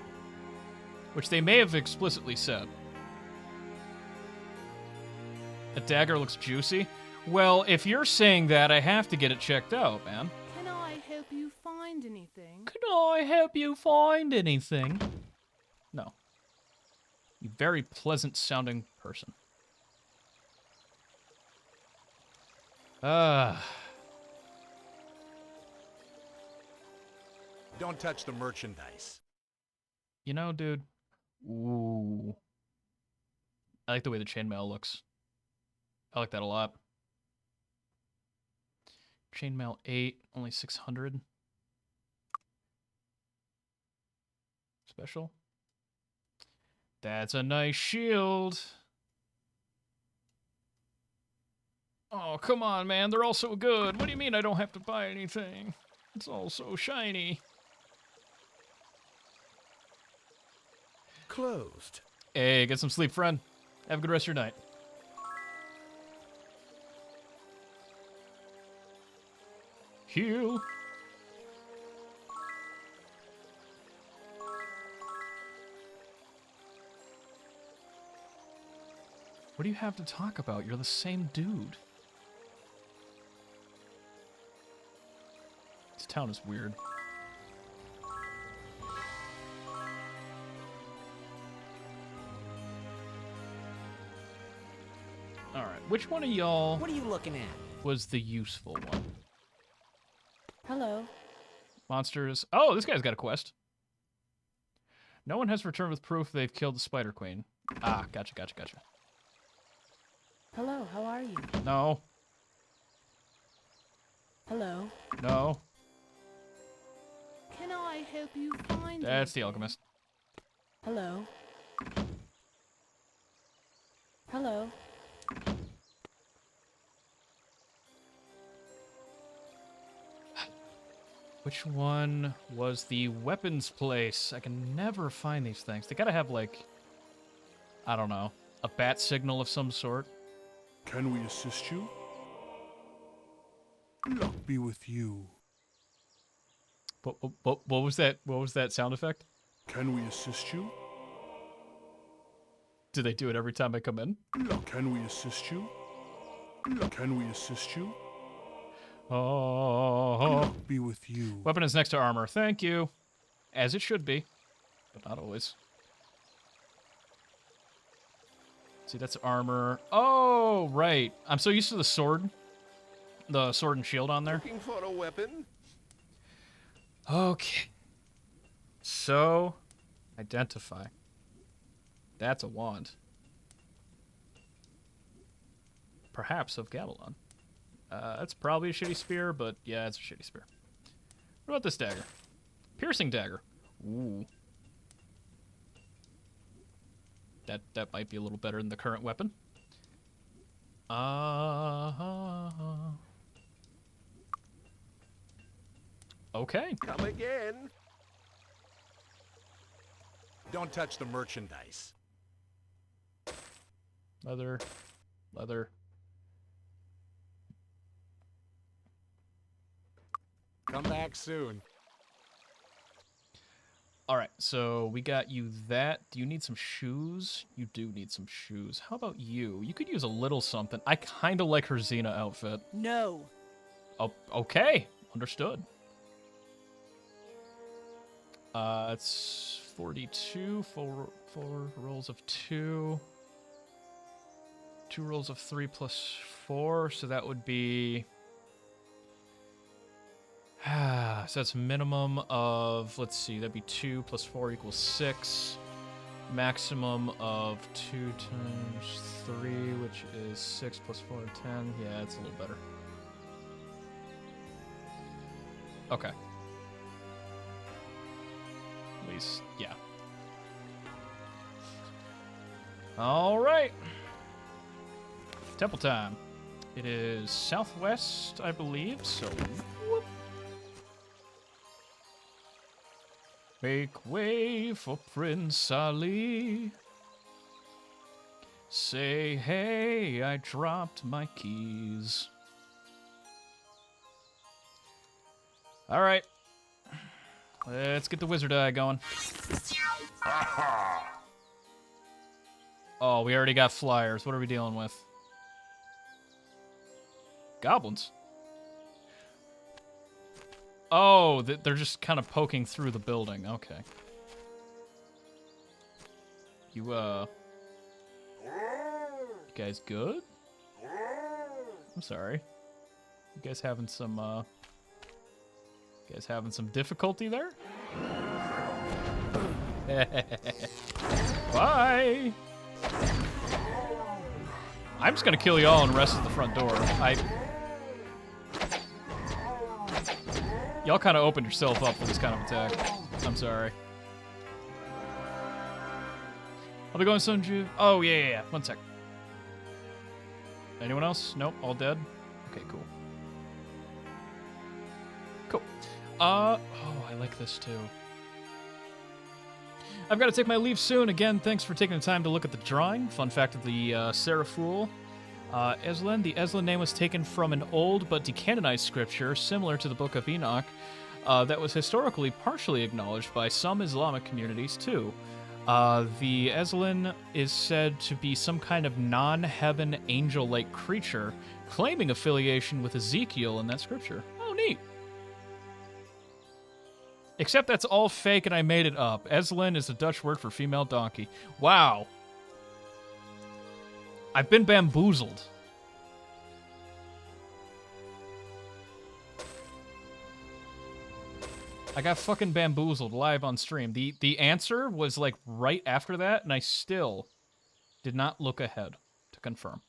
Which they may have explicitly said. A dagger looks juicy? Well, if you're saying that, I have to get it checked out, man. Can I help you find anything? Can I help you find anything? No. You very pleasant sounding person. Don't touch the merchandise. You know, dude. Ooh. I like the way the chainmail looks. I like that a lot. Chainmail 8, only 600. Special. That's a nice shield. Oh, come on, man. They're all so good. What do you mean I don't have to buy anything? It's all so shiny. Closed. Hey, get some sleep, friend. Have a good rest of your night. Heal. What do you have to talk about? You're the same dude. This town is weird. Alright, which one of y'all What are you looking at? was the useful one? Hello. Monsters. Oh, this guy's got a quest. No one has returned with proof they've killed the Spider Queen. Ah, gotcha. Hello, how are you? No. Hello. No. Can I help you find That's anything? the alchemist. Hello. Hello. Which one was the weapons place? I can never find these things. They gotta have, like, I don't know, a bat signal of some sort. Can we assist you? Luck be with you. What was that? What was that sound effect? Can we assist you? Do they do it every time I come in? Can we assist you? Can we assist you? Oh. Luck be with you. Weapon is next to armor. Thank you. As it should be, but not always. See, that's armor. Oh, right. I'm so used to the sword and shield on there. Looking for a weapon? Okay. So, I Identify. That's a wand. Perhaps of Gamelon. That's probably a shitty spear, but yeah, it's a shitty spear. What about this dagger? Piercing dagger. Ooh. That might be a little better than the current weapon. Okay. Come again. Don't touch the merchandise. Leather. Leather. Come back soon. All right, so we got you that. Do you need some shoes? You do need some shoes. How about you? You could use a little something. I kind of like her Xena outfit. No. Oh, okay. Understood. It's 42. Four rolls of 2. 2 rolls of 3 plus 4, so that would be... so that's minimum of, let's see, that'd be 2 plus 4 equals 6. Maximum of 2 times 3, which is 6 plus 4, 10. Yeah, it's a little better. Okay. At least, yeah. All right. Temple time. It is southwest, I believe, so... Whoop. Make way for Prince Ali. Say, hey, I dropped my keys. All right. Let's get the wizard eye going. Oh, we already got flyers. What are we dealing with? Goblins. Oh, they're just kind of poking through the building. Okay. You guys good? I'm sorry. You guys having some difficulty there? Bye! I'm just gonna kill y'all and rest at the front door. Y'all kind of opened yourself up for this kind of attack. I'm sorry. I'll be going soon, Juve. Oh, yeah. 1 sec. Anyone else? Nope, all dead? Okay, cool. Cool. Oh, I like this too. I've got to take my leave soon. Again, thanks for taking the time to look at the drawing. Fun fact of the Seraphul. Ezlin. The Ezlin name was taken from an old but decanonized scripture similar to the Book of Enoch that was historically partially acknowledged by some Islamic communities too. The Ezlin is said to be some kind of non-heaven angel-like creature claiming affiliation with Ezekiel in that scripture. Oh, neat. Except that's all fake and I made it up. Ezlin is a Dutch word for female donkey. Wow. I've been bamboozled. I got fucking bamboozled live on stream. The answer was like right after that, and I still did not look ahead to confirm.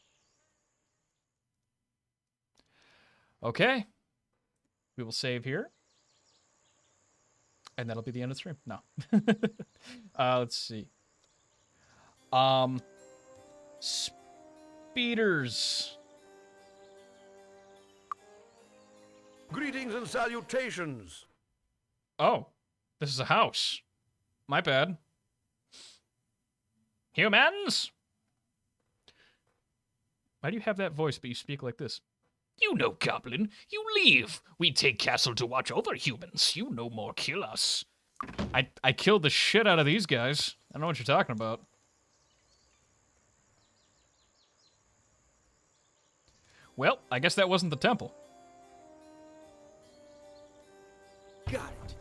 Okay. We will save here. And that'll be the end of the stream. No. Let's see. Speeders. Greetings and salutations. Oh, this is a house. My bad. Humans? Why do you have that voice, but you speak like this? You know, Goblin, you leave. We take castle to watch over humans. You no more kill us. I killed the shit out of these guys. I don't know what you're talking about. Well, I guess that wasn't the temple. Got it.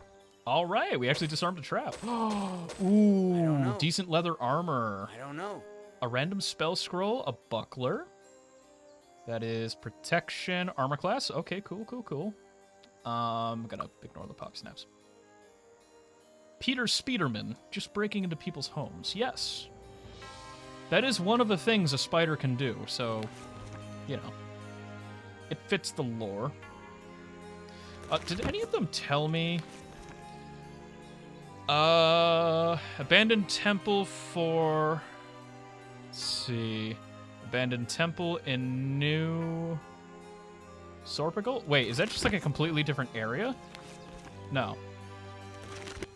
All right, we actually disarmed a trap. Ooh, know. decent leather armor. I don't know. A random spell scroll, a buckler. That is protection, armor class. Okay, cool. I'm gonna ignore the pop snaps. Peter Speederman, just breaking into people's homes. Yes. That is one of the things a spider can do, so, you know. It fits the lore. Did any of them tell me? Abandoned temple for... Let's see. Abandoned temple in New... Sorpigal? Wait, is that just like a completely different area? No.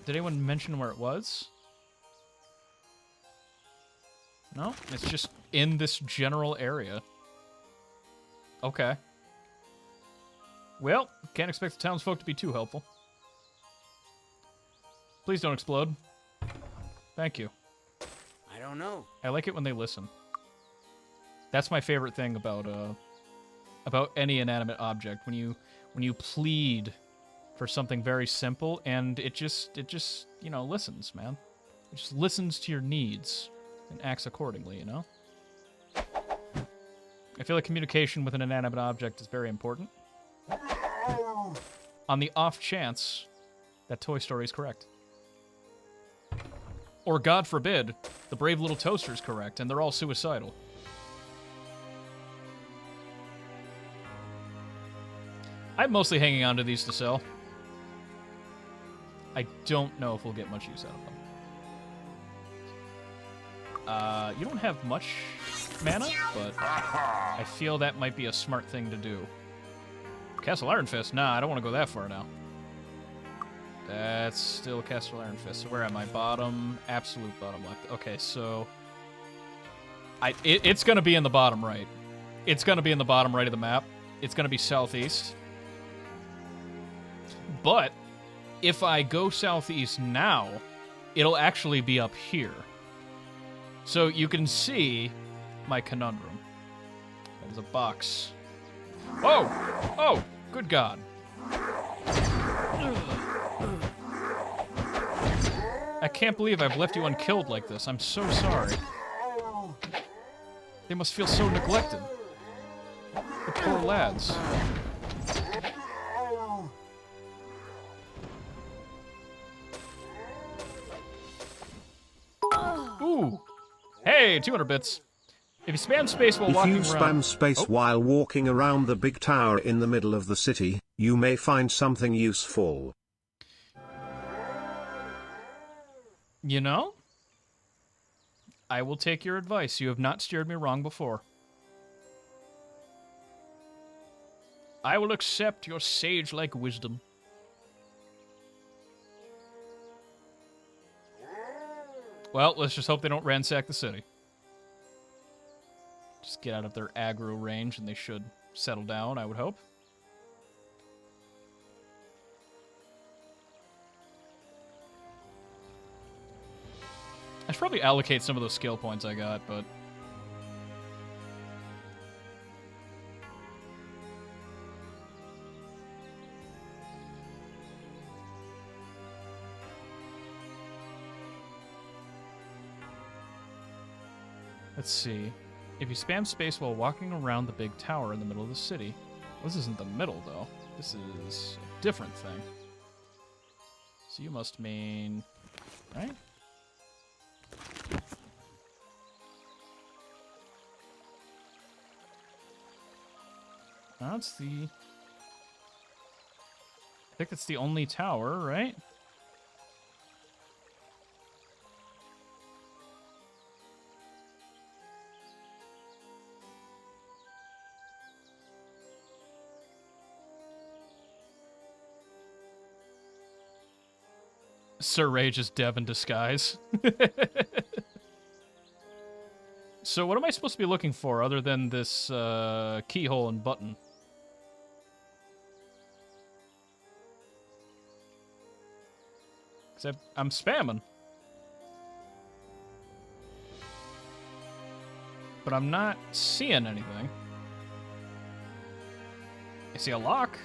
Did anyone mention where it was? No? It's just in this general area. Okay. Well, can't expect the townsfolk to be too helpful. Please don't explode. Thank you. I don't know. I like it when they listen. That's my favorite thing about any inanimate object. When you plead for something very simple and it just you know listens, man. It just listens to your needs and acts accordingly. You know. I feel like communication with an inanimate object is very important. On the off chance that Toy Story is correct. Or, God forbid, the brave little toaster is correct, and they're all suicidal. I'm mostly hanging on to these to sell. I don't know if we'll get much use out of them. You don't have much mana, but I feel that might be a smart thing to do. Castle Iron Fist? Nah, I don't want to go that far now. That's still Castle Iron Fist. So where am I? Bottom, absolute bottom left. Okay, so it's going to be in the bottom right. It's going to be in the bottom right of the map. It's going to be southeast. But if I go southeast now, it'll actually be up here. So you can see my conundrum. There's a box. Whoa! Oh, good God. I can't believe I've left you unkilled like this. I'm so sorry. They must feel so neglected. The poor lads. Ooh. Hey, 200 bits. If you spam space while walking around... If you spam space while walking around the big tower in the middle of the city, you may find something useful. You know? I will take your advice. You have not steered me wrong before. I will accept your sage-like wisdom. Well, let's just hope they don't ransack the city. Just get out of their aggro range and they should settle down, I would hope. I should probably allocate some of those skill points I got, but... Let's see. If you spam space while walking around the big tower in the middle of the city... Well, this isn't the middle, though. This is a different thing. So you must mean... Right? That's the... I think that's the only tower, right? Sir Rage is Dev in disguise. So what am I supposed to be looking for other than this keyhole and button? Because I'm spamming. But I'm not seeing anything. I see a lock.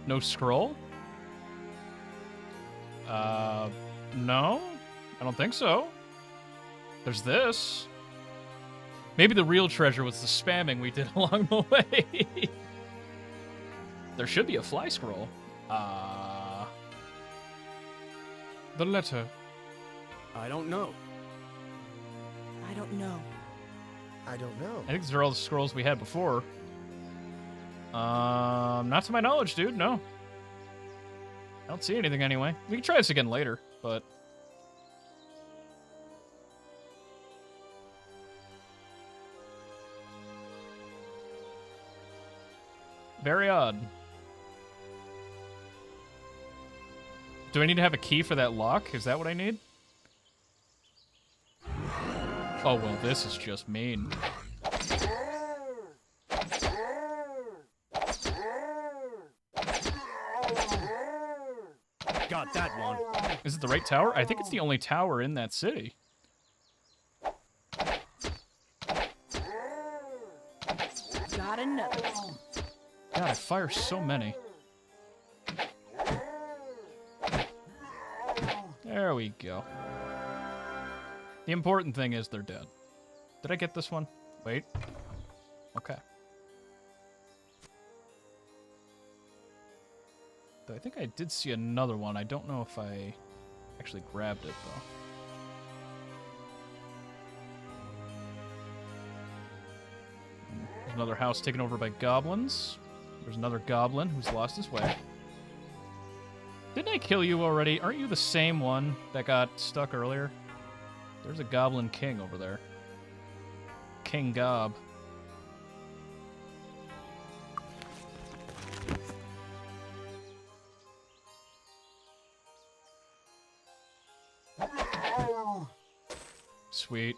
No scroll? No? I don't think so. There's this. Maybe the real treasure was the spamming we did along the way. There should be a fly scroll. The letter. I don't know. I don't know. I don't know. I think these are all the scrolls we had before. Not to my knowledge, dude. No. I don't see anything anyway. We can try this again later, but... Very odd. Do I need to have a key for that lock? Is that what I need? Oh, well, this is just mean. Got that one. Is it the right tower? I think it's the only tower in that city. Got another. God, I fire so many. There we go. The important thing is they're dead. Did I get this one? Wait. Okay. Though I think I did see another one. I don't know if I actually grabbed it, though. There's another house taken over by goblins. There's another goblin who's lost his way. Didn't I kill you already? Aren't you the same one that got stuck earlier? There's a goblin king over there. King Gob. Sweet.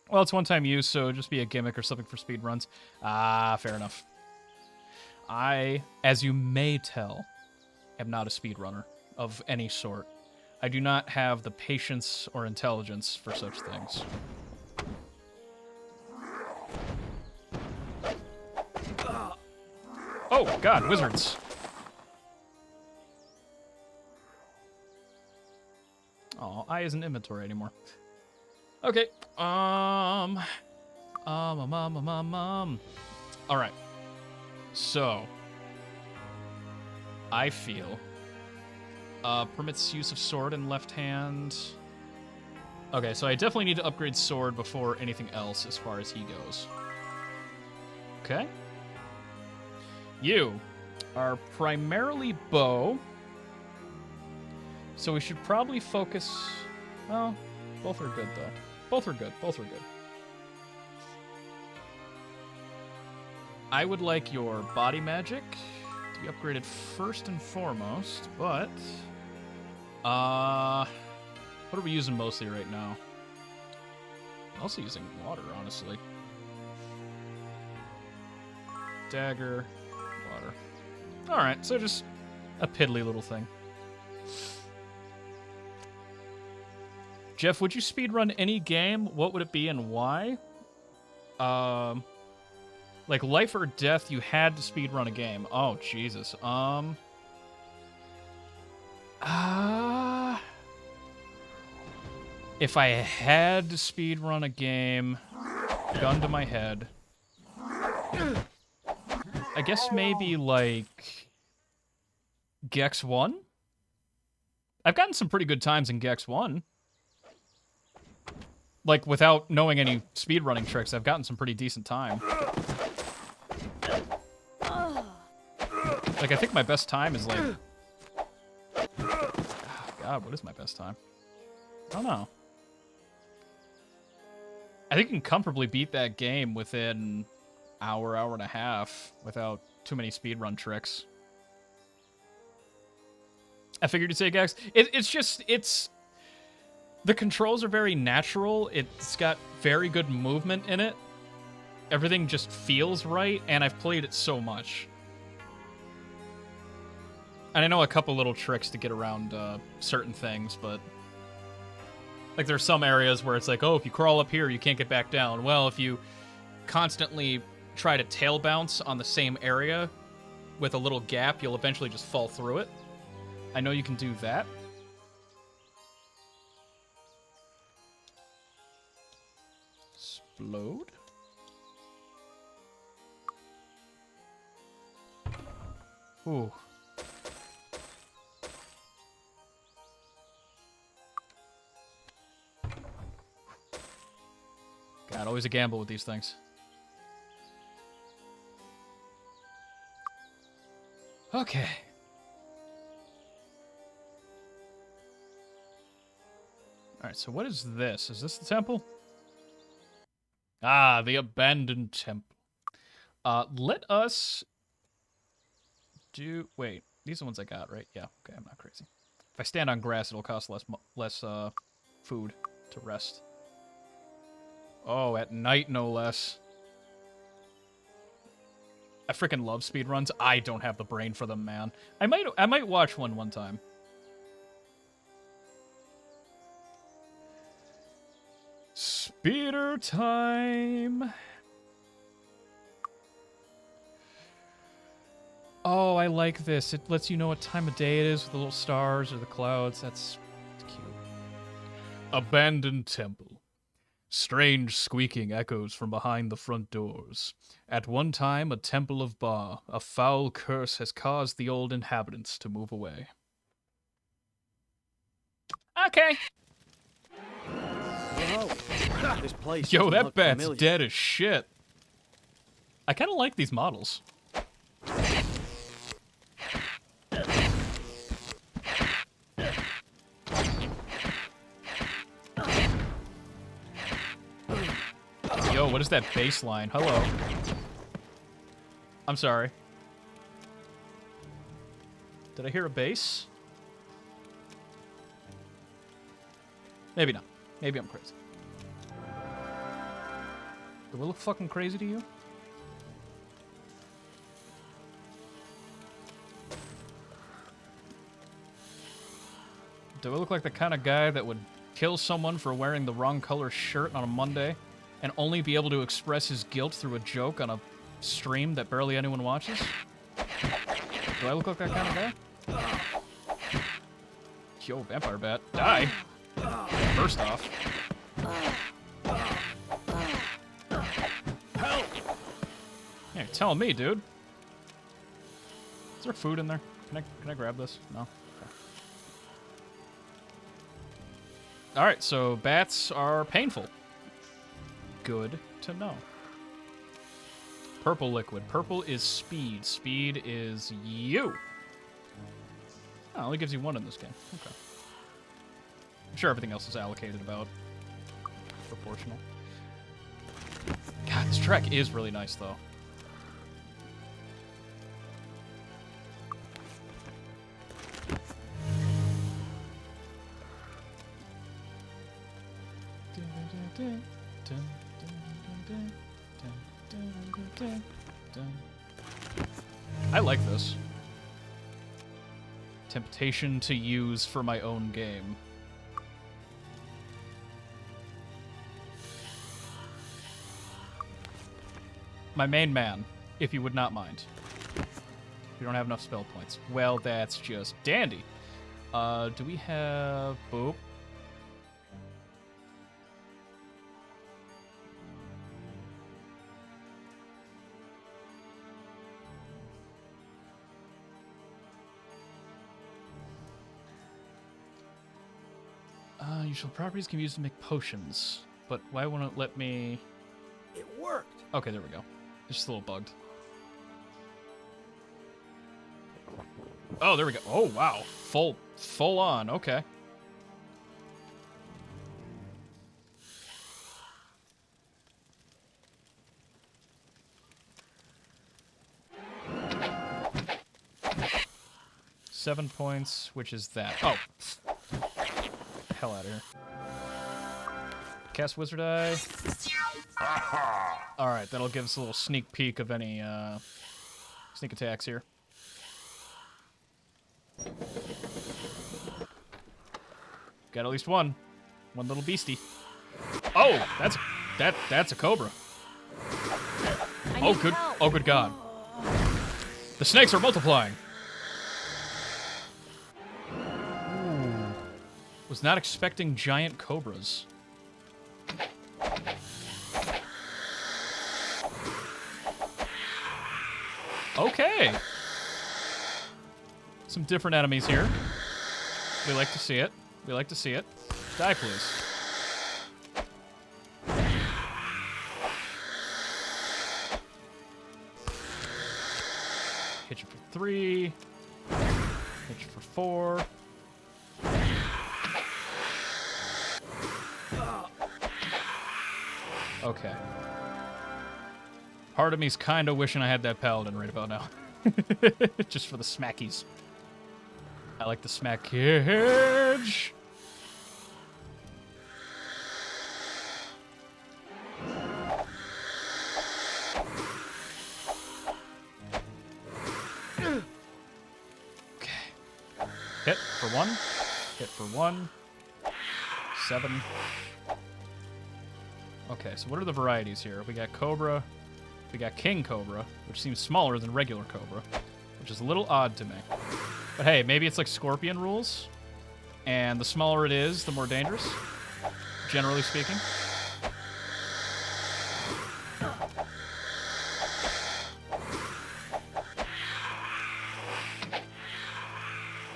Well, it's one-time use, so just be a gimmick or something for speed runs. Ah, fair enough. I, as you may tell, am not a speedrunner of any sort. I do not have the patience or intelligence for such things. Oh, God, wizards. Oh, I isn't inventory anymore. Okay. All right. So, I feel permits use of sword in left hand. Okay, so I definitely need to upgrade sword before anything else as far as he goes. Okay. You are primarily bow, so we should probably focus. Well, both are good though. Both are good. Both are good. I would like your body magic to be upgraded first and foremost, but what are we using mostly right now? I'm also using water, honestly. Dagger, water. All right, so just a piddly little thing. Jeff, would you speedrun any game? What would it be and why? Like life or death, you had to speedrun a game. Oh, Jesus. If I had to speedrun a game, gun to my head, I guess maybe like Gex 1? I've gotten some pretty good times in Gex 1. Like, without knowing any speedrunning tricks, I've gotten some pretty decent time. Like, I think my best time is like... Oh, God, what is my best time? I don't know. I think you can comfortably beat that game within hour and a half without too many speedrun tricks. I figured you'd say Gex. It's... The controls are very natural. It's got very good movement in it. Everything just feels right, and I've played it so much. And I know a couple little tricks to get around certain things, but... Like, there's some areas where it's like, oh, if you crawl up here, you can't get back down. Well, if you constantly try to tail bounce on the same area with a little gap, you'll eventually just fall through it. I know you can do that. Explode. Ooh. God, always a gamble with these things. Okay. Alright, so what is this? Is this the temple? Ah, the abandoned temple. Let us do... Wait, these are the ones I got, right? Yeah, okay, I'm not crazy. If I stand on grass, it'll cost less food to rest. Oh, at night, no less. I freaking love speedruns. I don't have the brain for them, man. I might watch one time. Speeder time. Oh, I like this. It lets you know what time of day it is with the little stars or the clouds. That's cute. Abandoned temple. Strange squeaking echoes from behind the front doors. At one time, a temple of Ba, a foul curse has caused the old inhabitants to move away. Okay. Whoa. This place Yo, doesn't that look bat's familiar. dead as shit. I kind of like these models. Yo, what is that bass line? Hello. I'm sorry. Did I hear a bass? Maybe not. Maybe I'm crazy. Do we look fucking crazy to you? Do I look like the kind of guy that would kill someone for wearing the wrong color shirt on a Monday and only be able to express his guilt through a joke on a stream that barely anyone watches? Do I look like that kind of guy? Yo, vampire bat. Die! First off. Yeah, you're telling me, dude. Is there food in there? Can I grab this? No? Okay. Alright, so bats are painful. Good to know. Purple liquid. Purple is speed. Speed is you. Oh, it only gives you one in this game. Okay. I'm sure everything else is allocated about proportional. God, this track is really nice, though. I like this. Temptation to use for my own game. My main man, if you would not mind. We don't have enough spell points. Well, that's just dandy. Do we have... Boop. Usual properties can be used to make potions, but why won't it let me... It worked. Okay, there we go. It's just a little bugged. Oh, there we go. Oh, wow. Full on. Okay. Seven points, which is that. Oh. Hell out of here. Cast Wizard Eye. Alright, that'll give us a little sneak peek of any sneak attacks here. Got at least one. One little beastie. Oh, that's a cobra. I Oh, need good. help. Oh, good God. The snakes are multiplying. Ooh. Was not expecting giant cobras. Okay. Some different enemies here. We like to see it. We like to see it. Die, please. Hit you for 3. Hit you for 4. Okay. Part of me's kind of wishing I had that paladin right about now. Just for the smackies. I like the smackage. Okay. Hit for 1. Hit for 1. 7. Okay, so what are the varieties here? We got Cobra. We got King Cobra, which seems smaller than regular Cobra, which is a little odd to me. But hey, maybe it's like Scorpion rules, and the smaller it is, the more dangerous, generally speaking.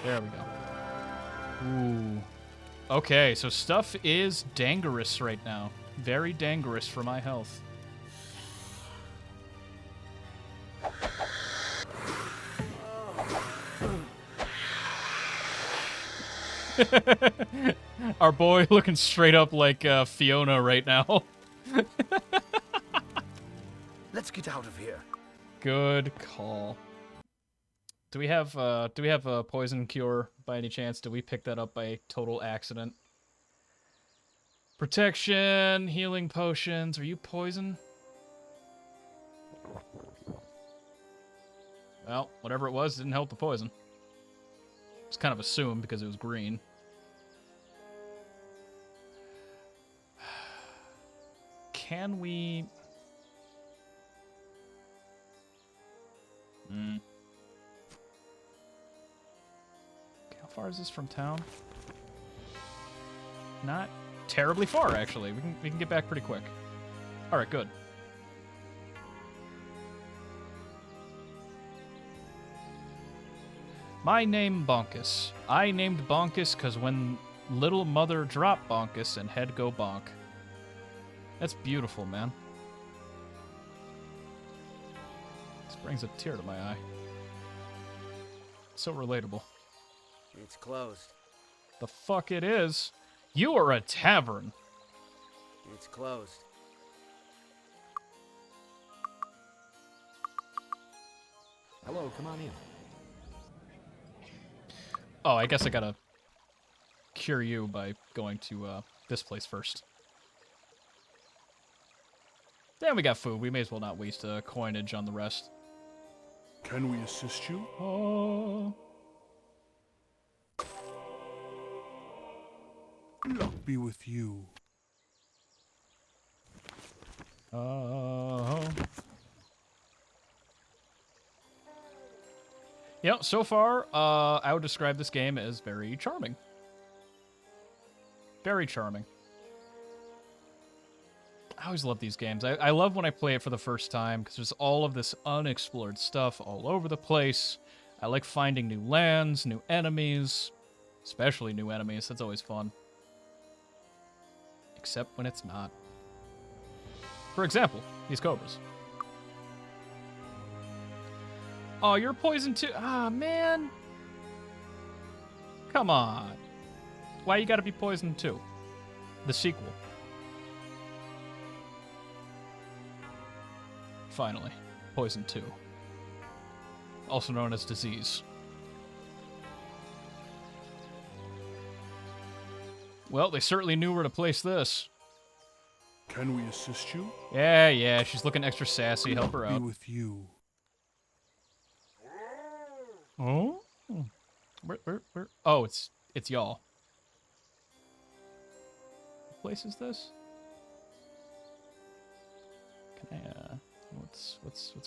There we go. Ooh. Okay, so stuff is dangerous right now. Very dangerous for my health. Our boy looking straight up like Fiona right now. Let's get out of here. Good call. Do we have a poison cure by any chance? Did we pick that up by total accident? Protection, healing potions. Are you poison? Well, whatever it was didn't help the poison. It's kind of assumed because it was green. Can we... Okay, how far is this from town? Not terribly far, actually. We can get back pretty quick. All right, good. My name Bonkus. I named Bonkus because when little mother drop Bonkus and head go bonk. That's beautiful, man. This brings a tear to my eye. So relatable. It's closed. The fuck it is? You are a tavern. It's closed. Hello, come on in. Oh, I guess I gotta cure you by going to this place first. Then we got food. We may as well not waste coinage on the rest. Can we assist you? Oh. Luck be with you. Oh. You know, so far, I would describe this game as very charming. Very charming. I always love these games. I love when I play it for the first time, because there's all of this unexplored stuff all over the place. I like finding new lands, new enemies, especially new enemies. That's always fun. Except when it's not. For example, these cobras. Oh, you're poisoned too? Ah, man. Come on. Why you gotta be poisoned too? The sequel. Finally. Poison 2. Also known as Disease. Well, they certainly knew where to place this. Can we assist you? Yeah, she's looking extra sassy. Help her Be out. with you. Oh? Where? Oh, it's y'all. What place is this? Can I, What's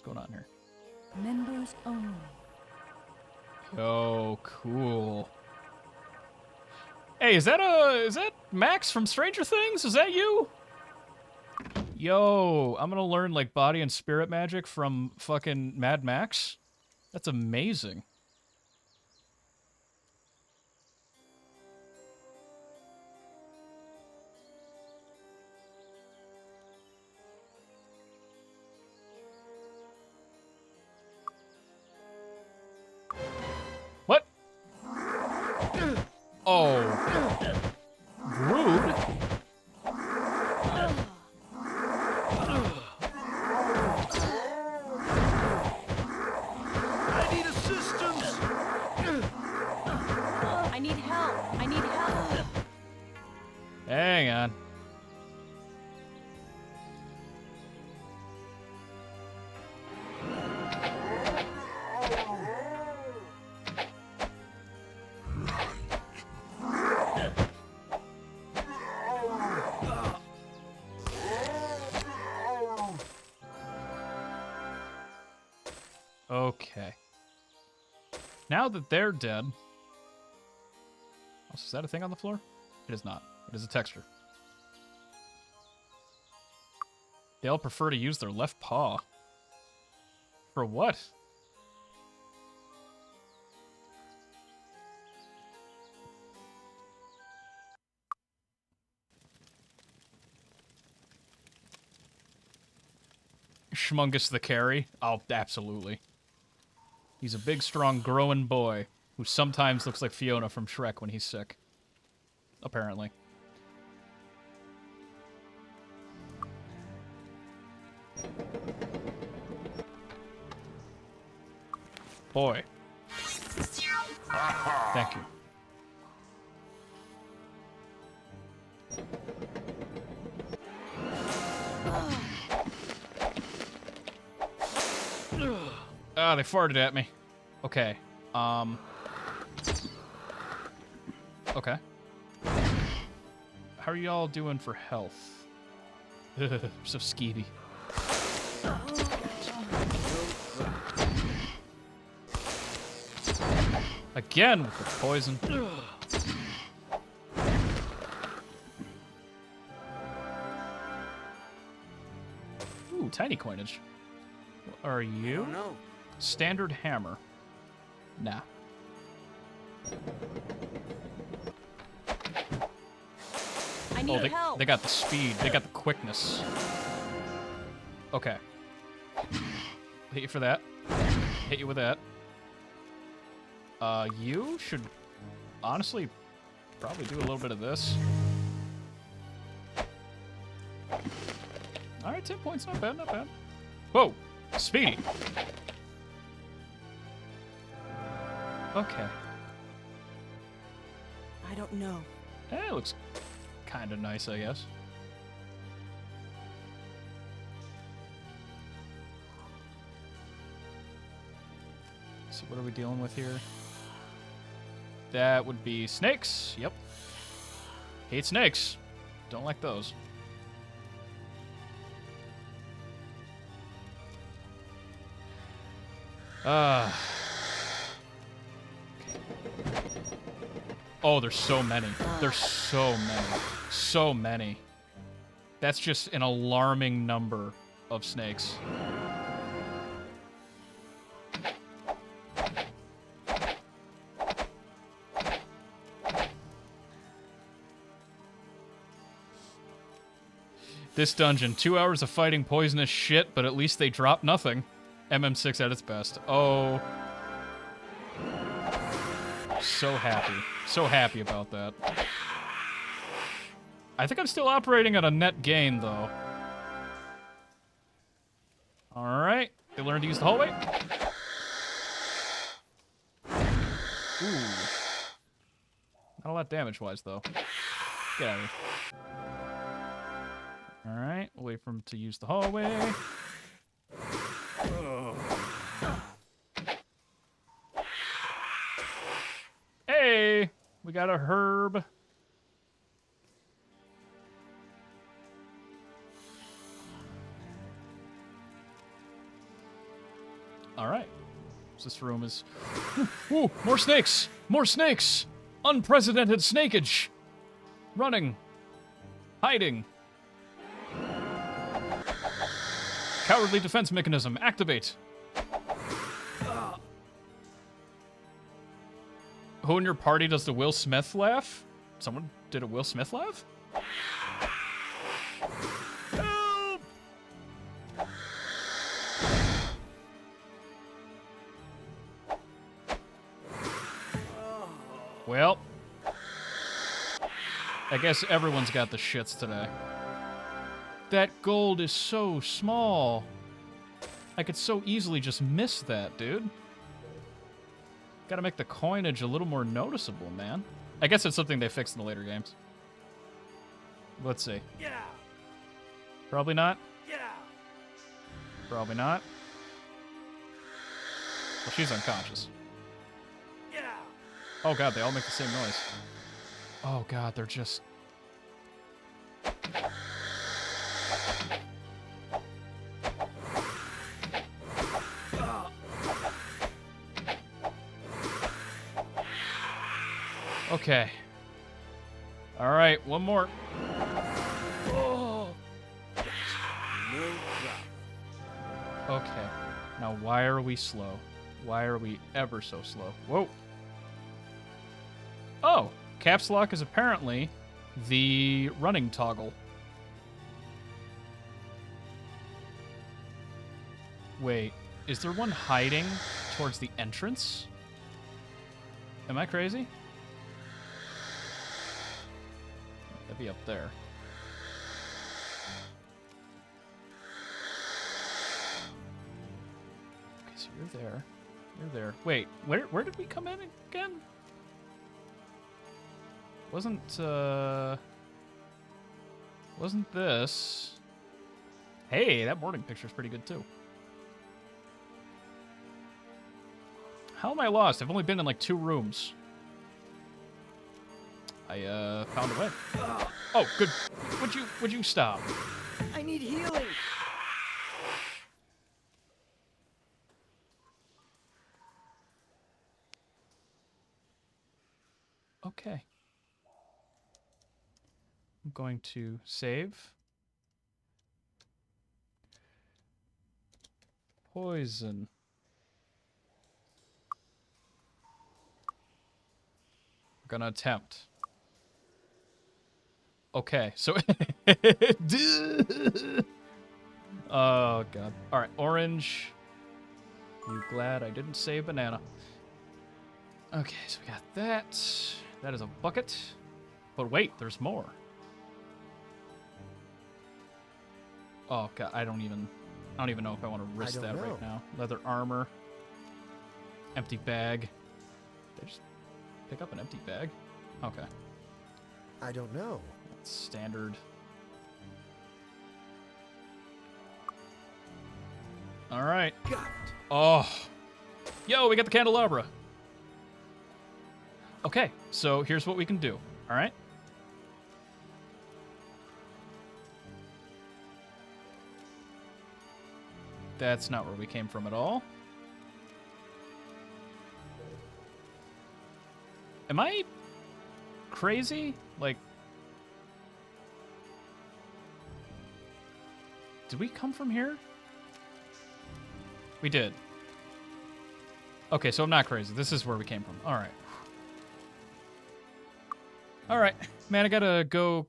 going on here? Members only. Oh, cool. Hey, is that Max from Stranger Things? Is that you? Yo, I'm gonna learn like body and spirit magic from fucking Mad Max. That's amazing. What? Oh. Rude. I need assistance! I need help. I need help. Hang on. Okay. Now that they're dead... Oh, is that a thing on the floor? It is not. It is a texture. They all prefer to use their left paw. For what? Schmungus the carry? Oh, absolutely. He's a big, strong, growing boy who sometimes looks like Fiona from Shrek when he's sick. Apparently. Boy. Thank you. Ah, they farted at me. Okay. Okay. How are y'all doing for health? So skeevy. Again with the poison. Ooh, tiny coinage. What are you? No. Standard hammer. Nah. I need Oh, help. they got the speed. They got the quickness. Okay. Hit you for that. Hit you with that. You should honestly probably do a little bit of this. Alright, 10 points. Not bad, not bad. Whoa! Speedy! Okay. I don't know. It looks kind of nice, I guess. So what are we dealing with here? That would be snakes. Yep. Hate snakes. Don't like those. Oh, there's so many. There's so many. So many. That's just an alarming number of snakes. This dungeon, 2 hours of fighting poisonous shit, but at least they drop nothing. MM6 at its best. Oh. So happy. So happy about that. I think I'm still operating at a net gain, though. Alright. They learned to use the hallway. Ooh. Not a lot damage-wise, though. Get out of here. Alright, we'll wait for him to use the hallway. Hey! We got a herb. All right. So this room is... Ooh, more snakes! More snakes! Unprecedented snakeage! Running. Hiding. Cowardly defense mechanism. Activate. Who in your party does the Will Smith laugh? Someone did a Will Smith laugh? Help! Well, I guess everyone's got the shits today. That gold is so small. I could so easily just miss that, dude. Gotta make the coinage a little more noticeable, man. I guess it's something they fixed in the later games. Let's see. Yeah. Probably not. Yeah. Probably not. Well, she's unconscious. Yeah. Oh god, they all make the same noise. Oh god, they're just... Okay. Alright, one more. Oh. No problem. Okay. Now why are we slow? Why are we ever so slow? Whoa. Oh, caps lock is apparently the running toggle. Wait, is there one hiding towards the entrance? Am I crazy? That'd be up there. Okay, so you're there. You're there. Wait, where did we come in again? Wasn't this? Hey, that morning picture's pretty good too. How am I lost? I've only been in like 2 rooms. I found a way. Oh, good. Would you stop? I need healing. Okay. I'm going to save. Poison. We're gonna attempt. Okay, so... Oh, God. Alright, orange. You glad I didn't say banana. Okay, so we got that. That is a bucket. But wait, there's more. Oh, God, I don't even know if I want to risk that right now. Leather armor. Empty bag. Did I just pick up an empty bag? Okay. I don't know. That's standard. All right. Got it. Oh. Yo, we got the candelabra. Okay, so here's what we can do. All right? That's not where we came from at all. Am I crazy? Like, did we come from here? We did. Okay, so I'm not crazy. This is where we came from. All right. All right, man, I gotta go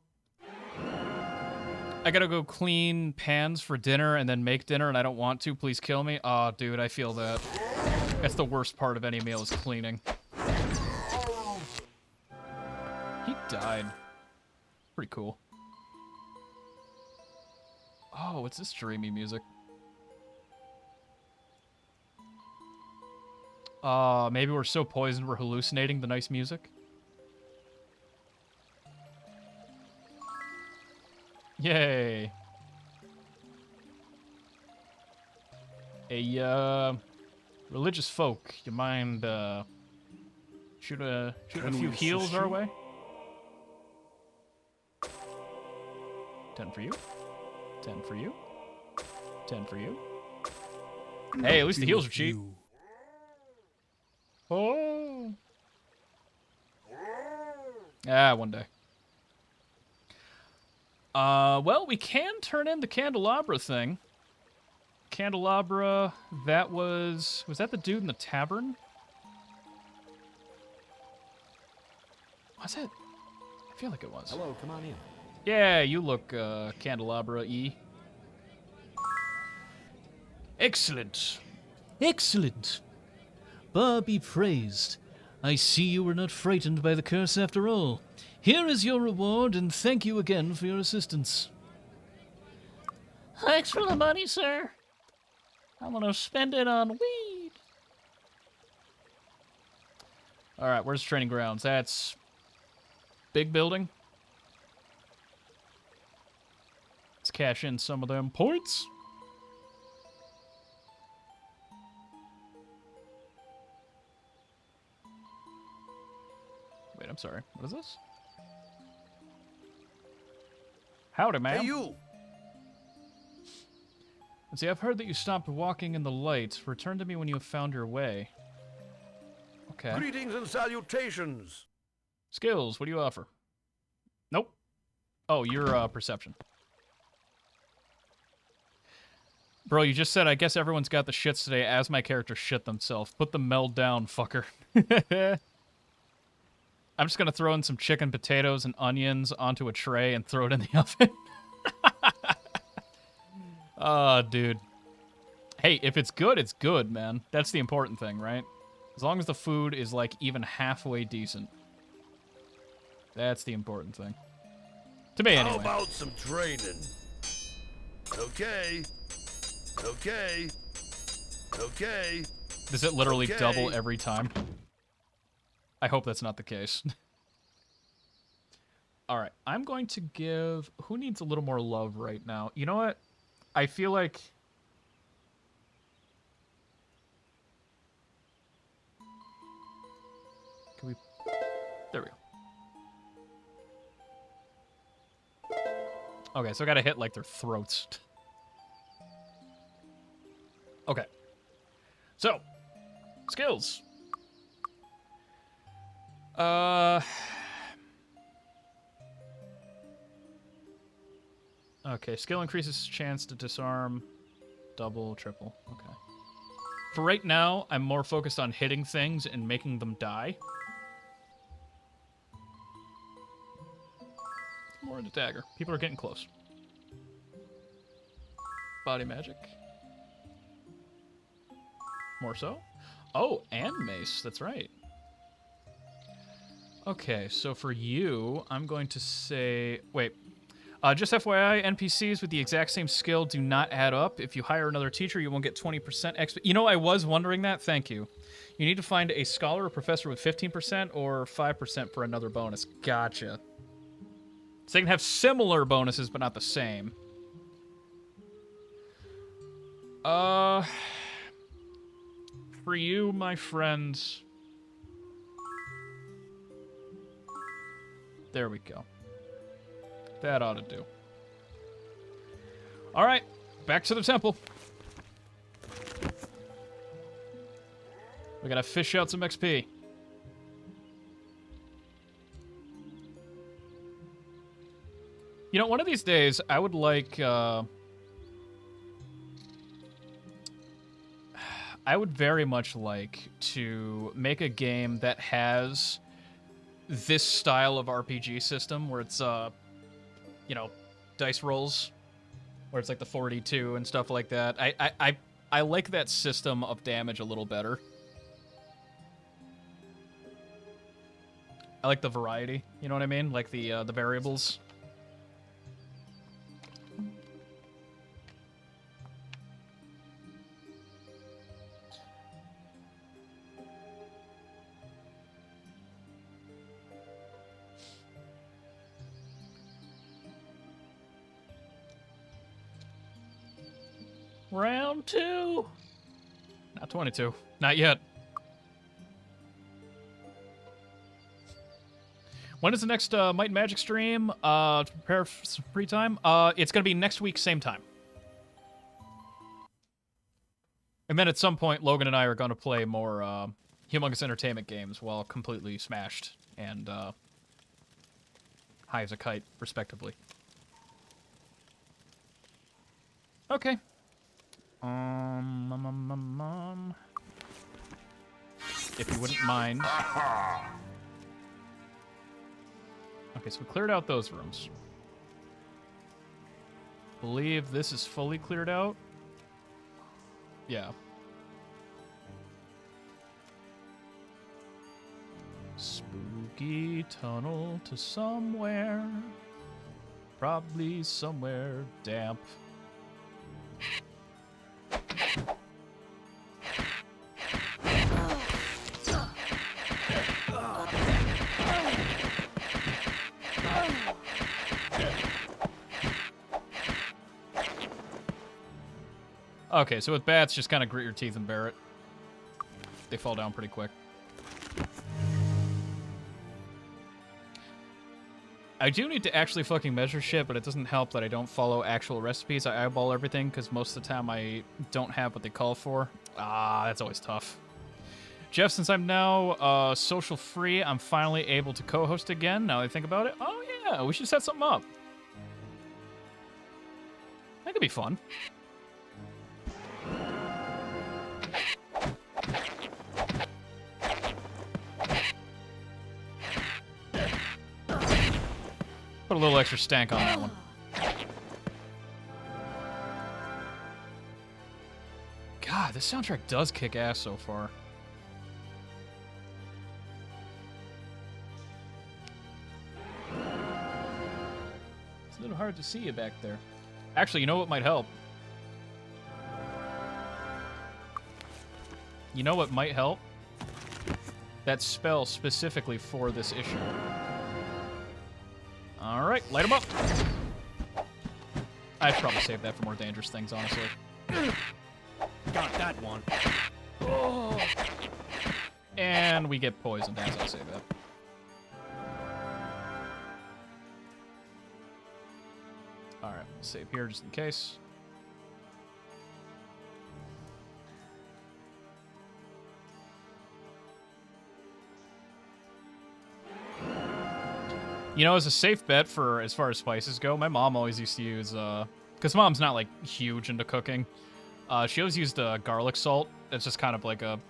clean pans for dinner and then make dinner, and I don't want to. Please kill me. Aw, dude, I feel that. That's the worst part of any meal is cleaning. He died. Pretty cool. Oh, what's this dreamy music? Maybe we're so poisoned we're hallucinating the nice music? Yay. Religious folk, you mind, shoot a few heals our way? 10 for you. 10 for you. 10 for you. Hey, at least the heals are cheap. You. Oh. Ah, one day. Well, we can turn in the candelabra thing. Candelabra, that was that the dude in the tavern? Was it? I feel like it was. Hello, come on in. Yeah, you look, Candelabra-y. Excellent. Excellent. Bar be praised. I see you were not frightened by the curse after all. Here is your reward, and thank you again for your assistance. Thanks for the money, sir. I'm gonna spend it on weed. Alright, where's training grounds? That's... big building? Let's cash in some of them points. Wait, I'm sorry. What is this? Howdy, ma'am. Hey, you! Let's see, I've heard that you stopped walking in the light. Return to me when you have found your way. Okay. Greetings and salutations! Skills, what do you offer? Nope. Oh, your perception. Bro, you just said, I guess everyone's got the shits today as my character shit themselves. Put the meld down, fucker. I'm just gonna throw in some chicken, potatoes, and onions onto a tray and throw it in the oven. Oh, dude. Hey, if it's good, man. That's the important thing, right? As long as the food is, like, even halfway decent. That's the important thing. To me, anyway. How about some training? Okay. Okay. Okay. Does it literally Okay. double every time? I hope that's not the case. Alright, I'm going to give... Who needs a little more love right now? You know what? I feel like... Can we... There we go. Okay, so I gotta hit, like, their throats. Okay. So, skills. Okay, skill increases chance to disarm, double, triple. Okay. For right now, I'm more focused on hitting things and making them die. More into dagger. People are getting close. Body magic. More so? Oh, and mace. That's right. Okay, so for you, I'm going to say... Wait. Just FYI, NPCs with the exact same skill do not add up. If you hire another teacher, you won't get 20% XP. You know, I was wondering that. Thank you. You need to find a scholar or professor with 15% or 5% for another bonus. Gotcha. So they can have similar bonuses, but not the same. For you, my friends... There we go. That ought to do. All right, back to the temple. We gotta fish out some XP. You know, one of these days, I would like... I would very much like to make a game that has this style of RPG system where it's, you know, dice rolls, where it's like the 42 and stuff like that. I like that system of damage a little better. I like the variety, you know what I mean? Like the variables. Round 2. Not 22. Not yet. When is the next Might and Magic stream? To prepare for some free time? It's going to be next week, same time. And then at some point, Logan and I are going to play more Humongous Entertainment games while completely smashed and high as a kite, respectively. Okay. If you wouldn't mind. Okay, so we cleared out those rooms. Believe this is fully cleared out. Yeah. Spooky tunnel to somewhere. Probably somewhere damp. Okay, so with bats, just kind of grit your teeth and bear it. They fall down pretty quick. I do need to actually fucking measure shit, but it doesn't help that I don't follow actual recipes. I eyeball everything, because most of the time I don't have what they call for. Ah, that's always tough. Jeff, since I'm now social free, I'm finally able to co-host again, now that I think about it. Oh yeah, we should set something up. That could be fun. Put a little extra stank on that one. God, this soundtrack does kick ass so far. It's a little hard to see you back there. Actually, you know what might help? You know what might help? That spell specifically for this issue. Alright, light them up. I'd probably save that for more dangerous things, honestly. Got that one. Oh. And we get poisoned as I say that. Alright, save here just in case. You know, as a safe bet for as far as spices go, my mom always used to use, because Mom's not, like, huge into cooking. She always used garlic salt. It's just kind of like a,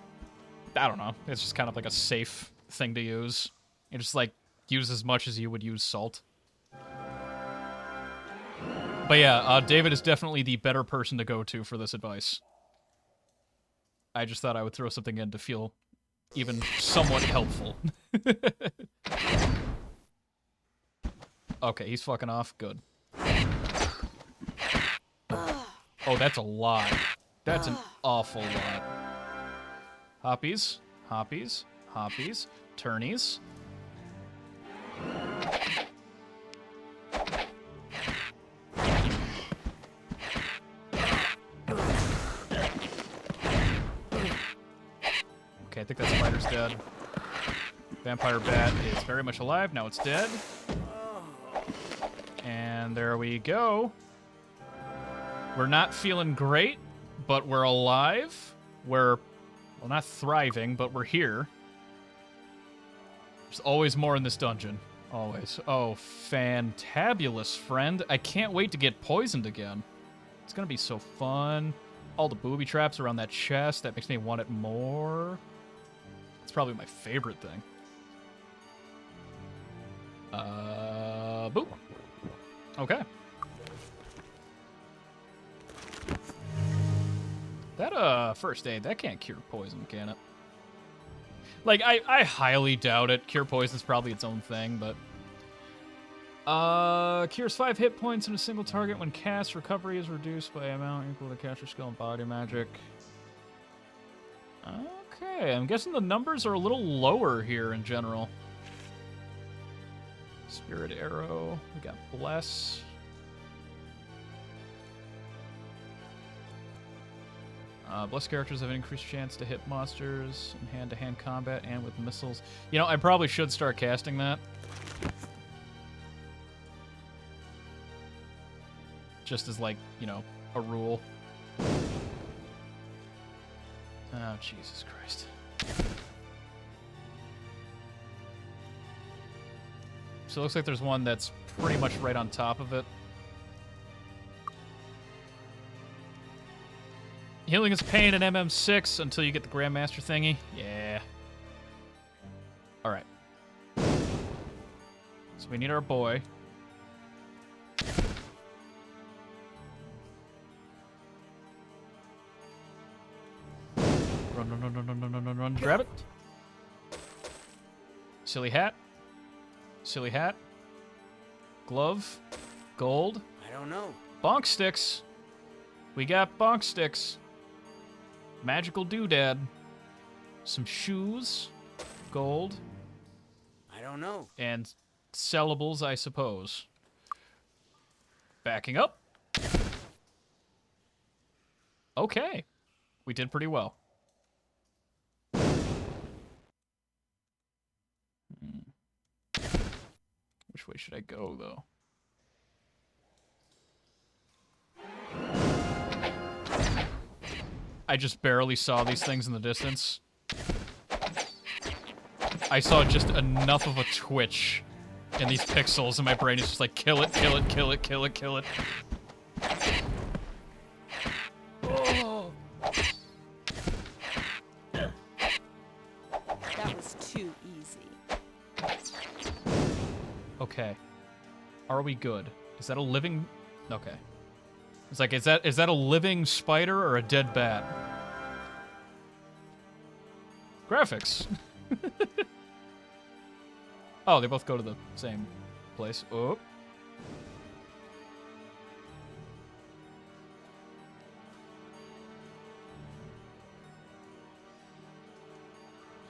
I don't know, it's just kind of like a safe thing to use. You just, like, use as much as you would use salt. But yeah, David is definitely the better person to go to for this advice. I just thought I would throw something in to feel even somewhat helpful. Okay, he's fucking off. Good. Oh, that's a lot. That's an awful lot. Hoppies, hoppies, hoppies, turnies. Okay, I think that spider's dead. Vampire bat is very much alive. Now it's dead. And there we go. We're not feeling great, but we're alive. We're, well, not thriving, but we're here. There's always more in this dungeon. Always. Oh, fantabulous, friend. I can't wait to get poisoned again. It's gonna be so fun. All the booby traps around that chest, that makes me want it more. It's probably my favorite thing. Boop. Okay. That, first aid, that can't cure poison, can it? Like, I highly doubt it. Cure poison's probably its own thing, but... cures 5 hit points in a single target when cast. Recovery is reduced by amount equal to caster skill and body magic. Okay, I'm guessing the numbers are a little lower here in general. Spirit Arrow. We got Bless. Bless characters have an increased chance to hit monsters in hand-to-hand combat and with missiles. You know, I probably should start casting that. Just as, like, you know, a rule. Oh, Jesus Christ. So it looks like there's one that's pretty much right on top of it. Healing is pain in MM6 until you get the Grandmaster thingy. Yeah. Alright. So we need our boy. Run, run, run, run, run, run, run, run, run. Grab it. Silly hat. Silly hat. Glove. Gold. I don't know. Bonk sticks. We got bonk sticks. Magical doodad. Some shoes. Gold. I don't know. And sellables, I suppose. Backing up. Okay. We did pretty well. Which way should I go, though? I just barely saw these things in the distance. I saw just enough of a twitch in these pixels, and my brain is just like, kill it, kill it, kill it, kill it, kill it. Oh. That was too easy. Okay. Are we good? Is that a living... Okay. It's like, is that a living spider or a dead bat? Graphics. Oh, they both go to the same place. Oh. Is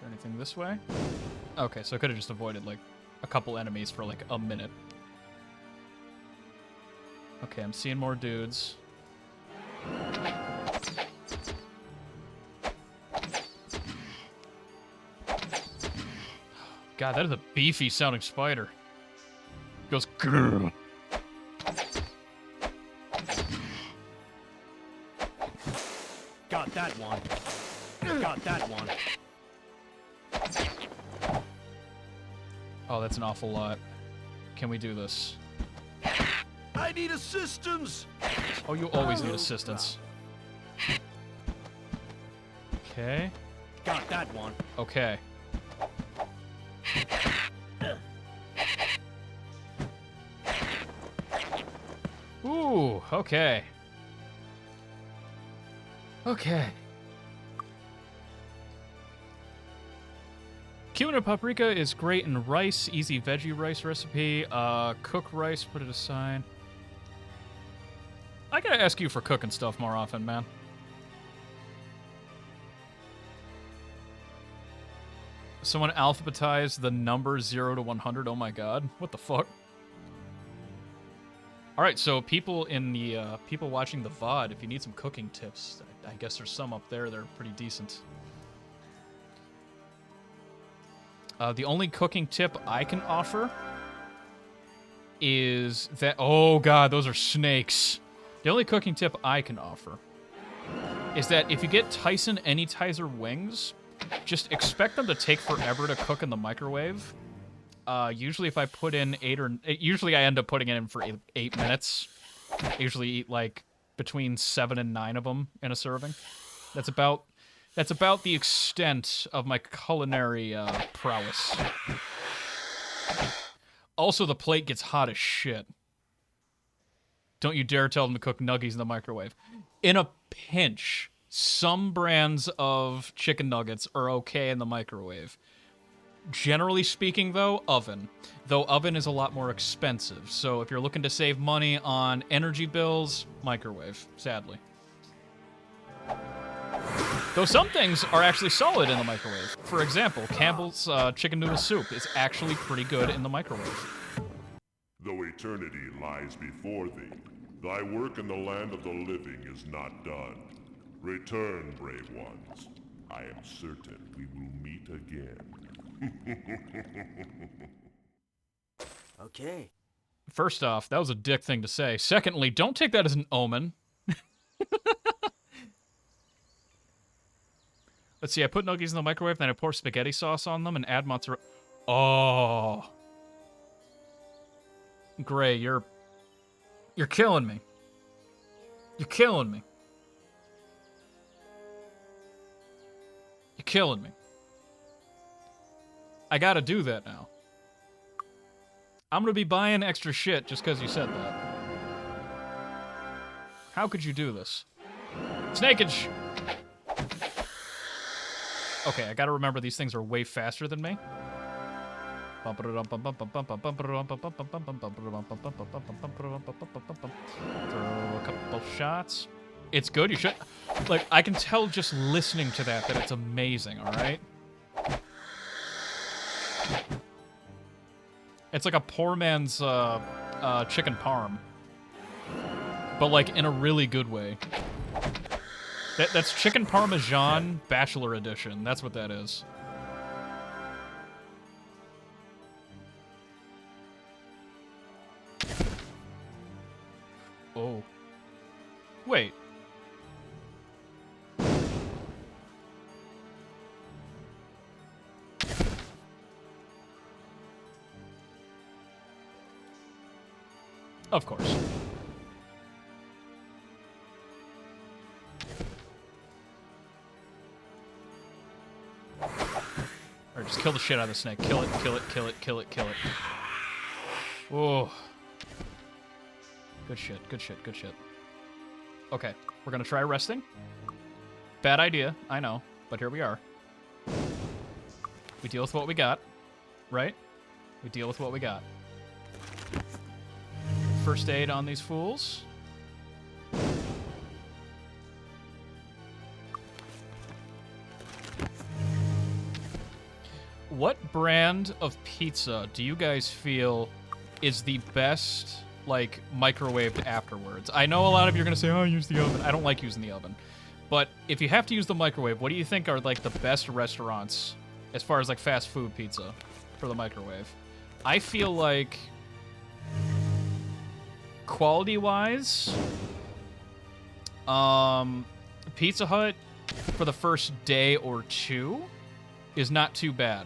there anything this way? Okay, so I could have just avoided, like, a couple enemies for, like, a minute. Okay, I'm seeing more dudes. God, that is a beefy sounding spider. Goes grrr. Got that one. Got that one. Oh, that's an awful lot. Can we do this? I need assistance! Oh, you always need assistance. Okay. Got that one. Okay. Ooh, okay. Okay. Cumin and paprika is great in rice, easy veggie rice recipe. Cook rice, put it aside. I gotta ask you for cooking stuff more often, man. Someone alphabetized the number 0 to 100. Oh my god. What the fuck? Alright, so people in the, people watching the VOD, if you need some cooking tips, I guess there's some up there that are pretty decent. The only cooking tip I can offer is that... Oh god, those are snakes. The only cooking tip I can offer is that if you get Tyson Anytizer wings, just expect them to take forever to cook in the microwave. Usually if I put in usually I end up putting it in for 8 minutes. I usually eat like between 7 and 9 of them in a serving. That's about the extent of my culinary prowess. Also, the plate gets hot as shit. Don't you dare tell them to cook nuggies in the microwave. In a pinch, some brands of chicken nuggets are okay in the microwave. Generally speaking, though, oven. Though oven is a lot more expensive. So if you're looking to save money on energy bills, microwave, sadly. Though some things are actually solid in the microwave. For example, Campbell's chicken noodle soup is actually pretty good in the microwave. Though eternity lies before thee, thy work in the land of the living is not done. Return, brave ones. I am certain we will meet again. Okay. First off, that was a dick thing to say. Secondly, don't take that as an omen. Let's see, I put nuggies in the microwave, then I pour spaghetti sauce on them and add mozzarella. Oh. Gray, you're killing me. You're killing me. You're killing me. I gotta do that now. I'm gonna be buying extra shit just because you said that. How could you do this? Snakeage! Okay, I gotta remember these things are way faster than me. Throw a couple shots. It's good, you should... Like, I can tell just listening to that it's amazing, alright? It's like a poor man's chicken parm. But, like, in a really good way. That's chicken parmesan bachelor edition. That's what that is. Oh. Wait. Of course. Or just kill the shit out of the snake. Kill it, kill it, kill it, kill it, kill it. Oh. Good shit, good shit, good shit. Okay, we're gonna try resting. Bad idea, I know, but here we are. We deal with what we got, right? We deal with what we got. First aid on these fools. What brand of pizza do you guys feel is the best, like, microwaved afterwards? I know a lot of you are going to say, oh, use the oven. I don't like using the oven. But if you have to use the microwave, what do you think are, like, the best restaurants as far as, like, fast food pizza for the microwave? I feel like, quality-wise, Pizza Hut for the first day or two is not too bad.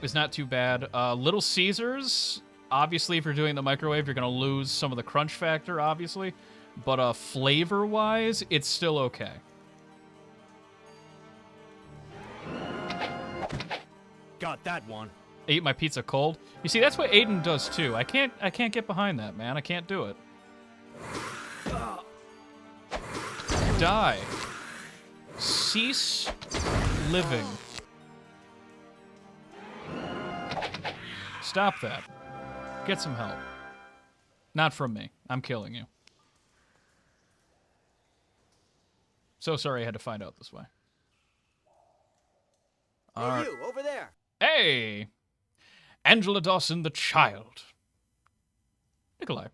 Is not too bad. Little Caesars, obviously, if you're doing the microwave, you're going to lose some of the crunch factor, obviously. But flavor-wise, it's still okay. Got that one. I eat my pizza cold. You see, that's what Aiden does too. I can't get behind that, man. I can't do it. Die. Cease living. Stop that. Get some help. Not from me. I'm killing you. So sorry I had to find out this way. Hey, you, over there. Hey! Angela Dawson, the child. Nikolai.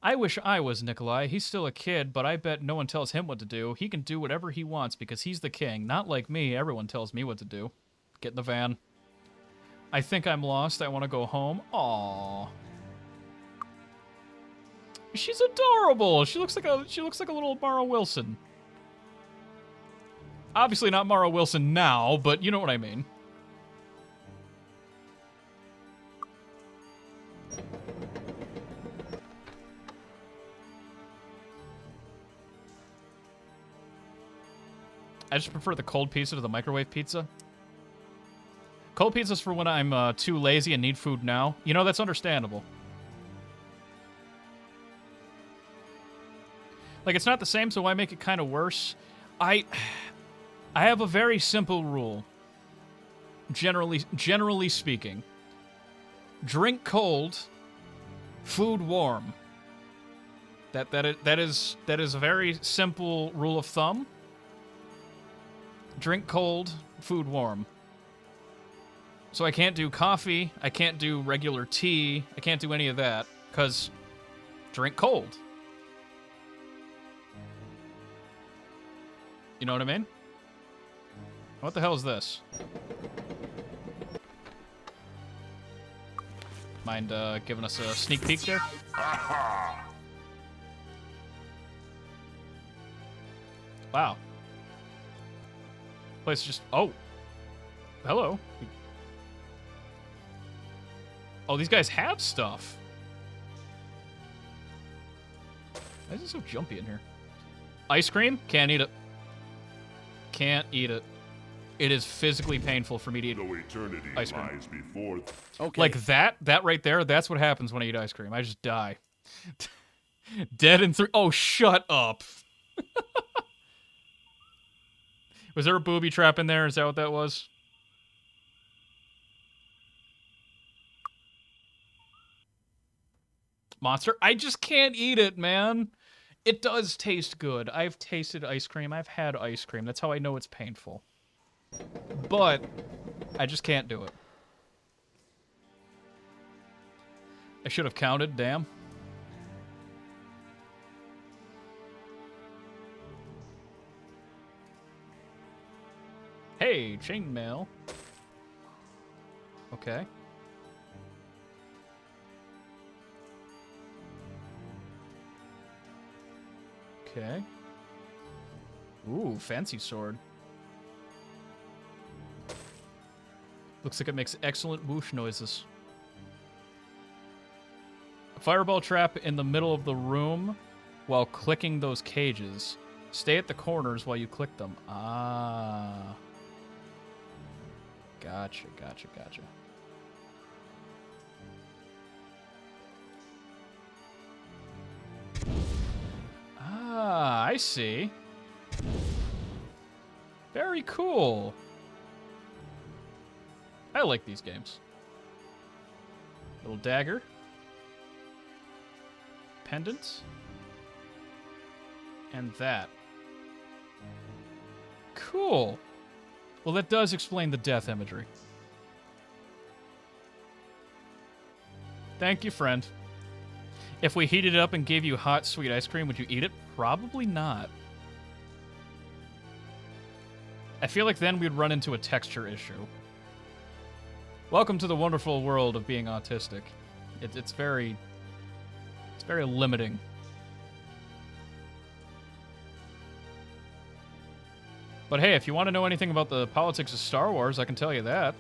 I wish I was Nikolai. He's still a kid, but I bet no one tells him what to do. He can do whatever he wants because he's the king. Not like me. Everyone tells me what to do. Get in the van. I think I'm lost. I want to go home. Aww. She's adorable. She looks like a little Mara Wilson. Obviously not Mara Wilson now, but you know what I mean. I just prefer the cold pizza to the microwave pizza. Cold pizza's for when I'm too lazy and need food now. You know, that's understandable. Like, it's not the same, so why make it kind of worse? I have a very simple rule. Generally speaking. Drink cold, food warm. That is a very simple rule of thumb. Drink cold, food warm. So I can't do coffee, I can't do regular tea, I can't do any of that, because drink cold. You know what I mean? What the hell is this? Mind giving us a sneak peek there? Wow. Place just... Oh. Hello. Oh, these guys have stuff. Why is it so jumpy in here? Ice cream? Can't eat it. Can't eat it. It is physically painful for me to eat Though eternity ice cream. lies before Okay. Like that right there, that's what happens when I eat ice cream. I just die. Dead in 3... Oh, shut up. Was there a booby trap in there? Is that what that was? Monster? I just can't eat it, man. It does taste good. I've tasted ice cream. I've had ice cream. That's how I know it's painful. But I just can't do it. I should have counted, damn. Hey, chainmail. Okay. Okay. Ooh, fancy sword. Looks like it makes excellent whoosh noises. A fireball trap in the middle of the room while clicking those cages. Stay at the corners while you click them. Ah. Gotcha, gotcha, gotcha. Ah, I see. Very cool. I like these games. Little dagger. Pendant. And that. Cool. Well, that does explain the death imagery. Thank you, friend. If we heated it up and gave you hot, sweet ice cream, would you eat it? Probably not. I feel like then we'd run into a texture issue. Welcome to the wonderful world of being autistic. It's very limiting. But hey, if you want to know anything about the politics of Star Wars, I can tell you that.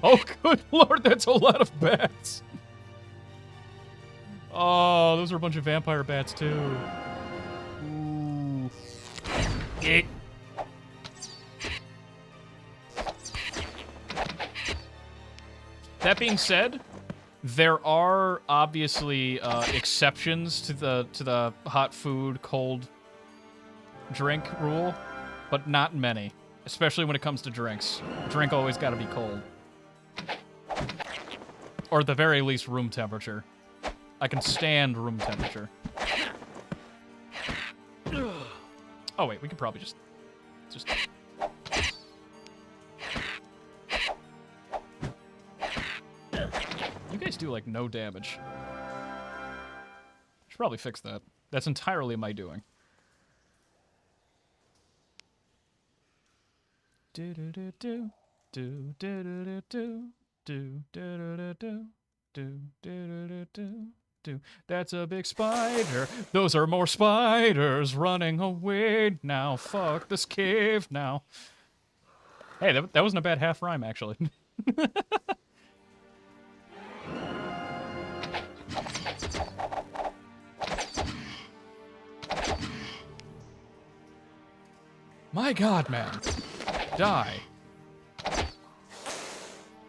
Oh, good lord, that's a lot of bats. Oh, those are a bunch of vampire bats, too. Ooh. Eek. That being said, there are obviously exceptions to the hot food, cold drink rule, but not many, especially when it comes to drinks. Drink always got to be cold. Or at the very least, room temperature. I can stand room temperature. Oh wait, we could probably just... You guys do, like, no damage. Should probably fix that. That's entirely my doing. Do-do-do-do. Do-do-do-do-do. Do-do-do-do-do. That's a big spider. Those are more spiders running away now. Fuck this cave now. Hey, that wasn't a bad half rhyme, actually. My god, man. Die.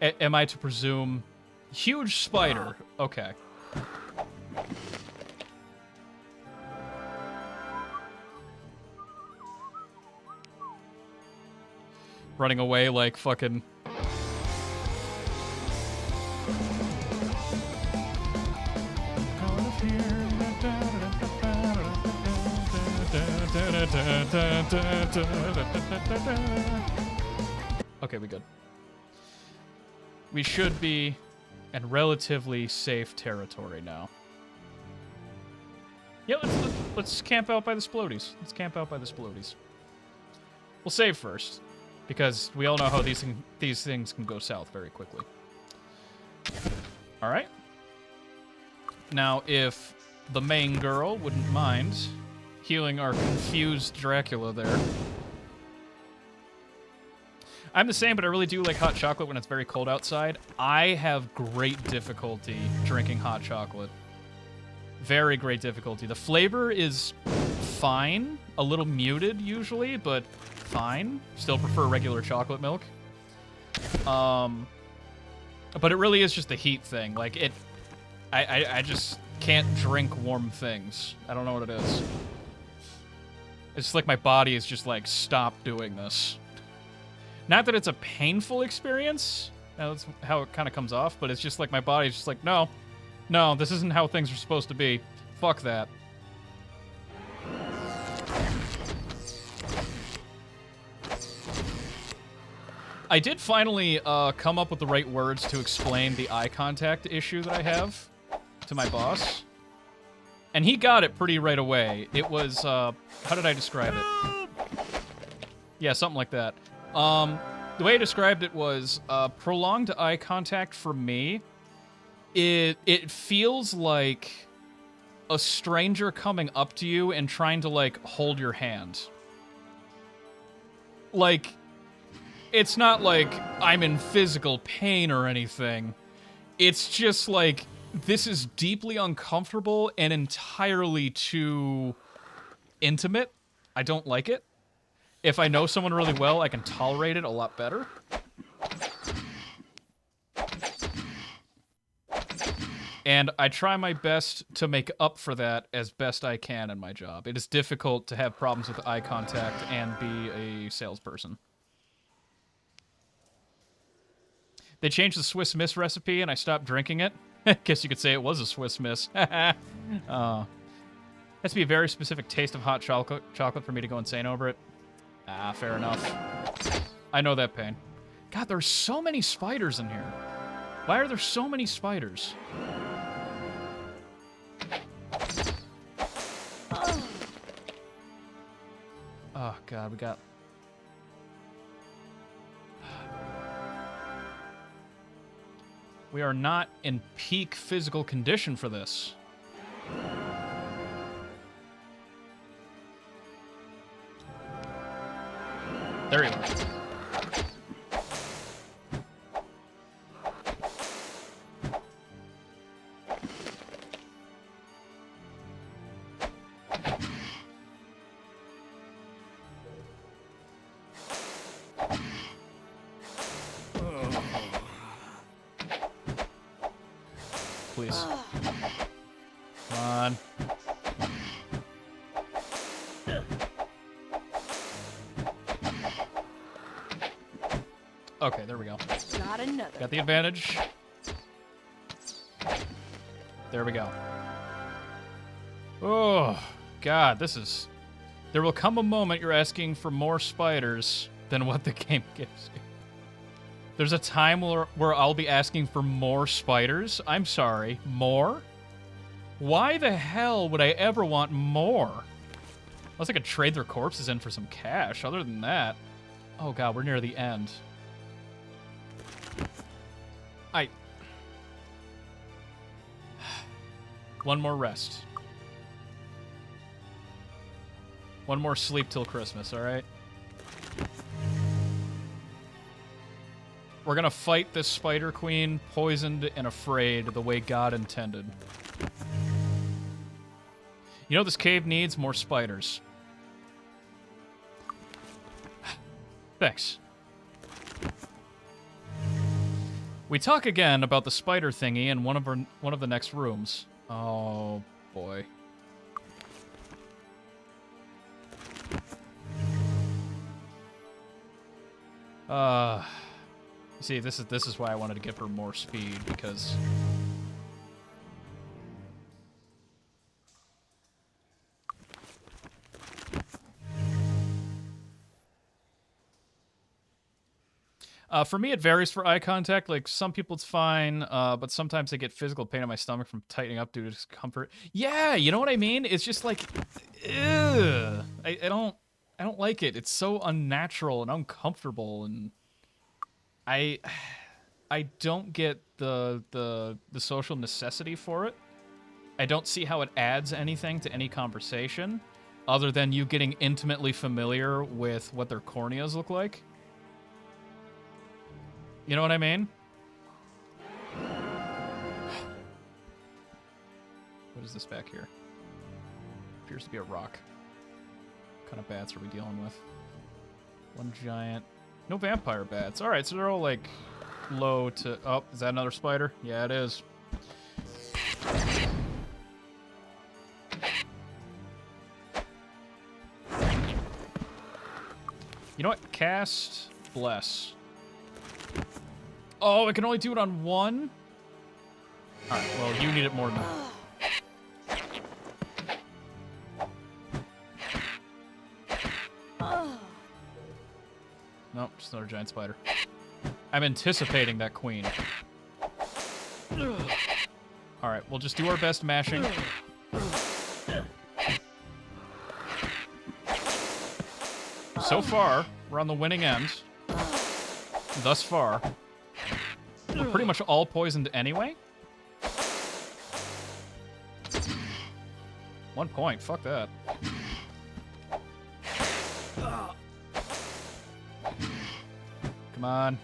Am I to presume... Huge spider. Okay. Running away like fucking... Okay, we good. We should be in relatively safe territory now. Yeah, let's camp out by the Splodies. Let's camp out by the Splodies. We'll save first, because we all know how these things can go south very quickly. All right. Now, if the main girl wouldn't mind, healing our confused Dracula there. I'm the same, but I really do like hot chocolate when it's very cold outside. I have great difficulty drinking hot chocolate. Very great difficulty. The flavor is fine, a little muted usually, but fine. Still prefer regular chocolate milk. But it really is just the heat thing. Like, I just can't drink warm things. I don't know what it is. It's like my body is just like, stop doing this. Not that it's a painful experience. That's how it kind of comes off, but it's just like my body's just like, no, this isn't how things are supposed to be. Fuck that. I did finally come up with the right words to explain the eye contact issue that I have to my boss. And he got it pretty right away. It was, how did I describe it? Yeah, something like that. The way I described it was, prolonged eye contact for me, it feels like a stranger coming up to you and trying to, like, hold your hand. Like, it's not like I'm in physical pain or anything. It's just like, this is deeply uncomfortable and entirely too intimate. I don't like it. If I know someone really well, I can tolerate it a lot better. And I try my best to make up for that as best I can in my job. It is difficult to have problems with eye contact and be a salesperson. They changed the Swiss Miss recipe and I stopped drinking it. Guess you could say it was a Swiss Miss. Has to be a very specific taste of hot chocolate for me to go insane over it. Ah, fair enough. I know that pain. God, there's so many spiders in here. Why are there so many spiders? Oh, God, we got... We are not in peak physical condition for this. There you are. Please. Come on. Okay, there we go. Got another. Got the advantage. There we go. Oh, God, this is... There will come a moment you're asking for more spiders than what the game gives you. There's a time where I'll be asking for more spiders? I'm sorry, more? Why the hell would I ever want more? Unless I could trade their corpses in for some cash. Other than that... Oh, God, we're near the end. One more rest. One more sleep till Christmas, alright? We're gonna fight this Spider Queen, poisoned and afraid the way God intended. You know this cave needs more spiders. Thanks. We talk again about the spider thingy in one of the next rooms. Oh, boy. See, this is why I wanted to give her more speed, because... for me, it varies for eye contact. Like, some people it's fine, but sometimes I get physical pain in my stomach from tightening up due to discomfort. Yeah, you know what I mean? It's just like, ugh. I don't like it. It's so unnatural and uncomfortable, and I don't get the social necessity for it. I don't see how it adds anything to any conversation. other than you getting intimately familiar with what their corneas look like. You know what I mean? What is this back here? Appears to be a rock. What kind of bats are we dealing with? One giant. No vampire bats. Alright, so they're all like low to... Oh, is that another spider? Yeah, it is. You know what? Cast Bless. Oh, I can only do it on one? Alright, well, you need it more than that. Nope, just another giant spider. I'm anticipating that queen. Alright, we'll just do our best mashing. So far, we're on the winning end. Thus far. We're pretty much all poisoned anyway. 1 point, fuck that. Come on.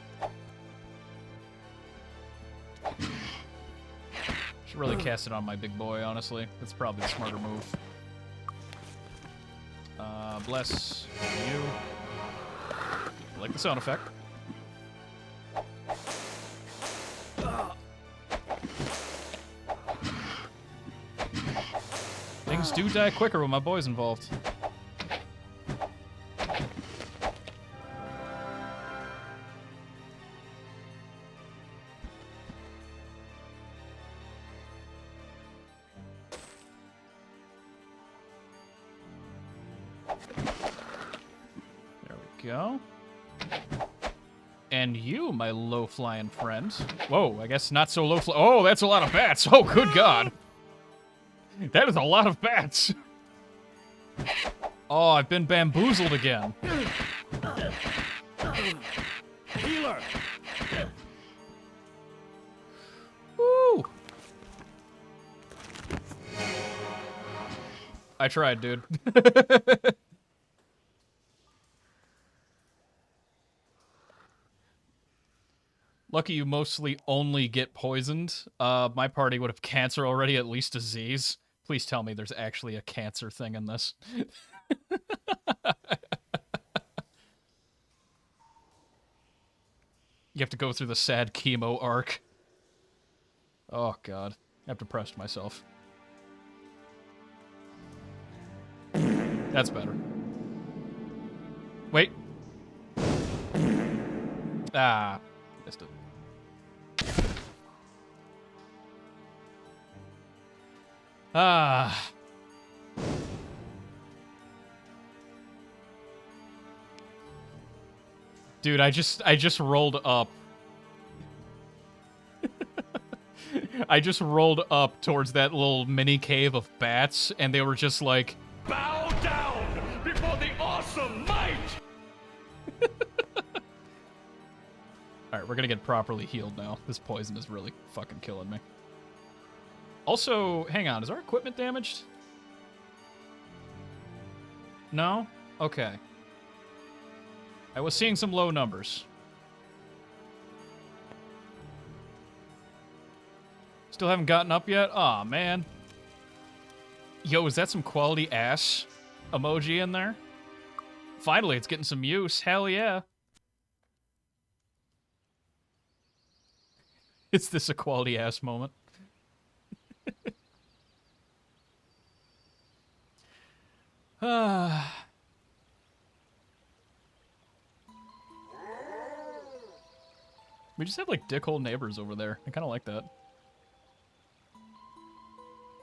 Should really cast it on my big boy, honestly. That's probably the smarter move. Bless you. I like the sound effect. Things do die quicker when my boy's involved. Go. And you, my low-flying friend. Whoa, I guess not so low. Oh, that's a lot of bats. Oh, good God. That is a lot of bats. Oh, I've been bamboozled again. Healer! Woo! I tried, dude. Lucky you mostly only get poisoned. My party would have cancer already, at least disease. Please tell me there's actually a cancer thing in this. You have to go through the sad chemo arc. Oh, God. I've depressed myself. That's better. Wait. Ah. Missed it. Ah. Dude, I just rolled up. I just rolled up towards that little mini cave of bats, and they were just like, Bow down before the awesome might! alright, we're gonna get properly healed now. This poison is really fucking killing me. Also, hang on, is our equipment damaged? No? Okay. I was seeing some low numbers. Still haven't gotten up yet? Aw, man. Yo, is that some quality ass emoji in there? Finally, it's getting some use. Hell yeah. Is this a quality ass moment? We just have like dickhole neighbors over there. I kind of like that.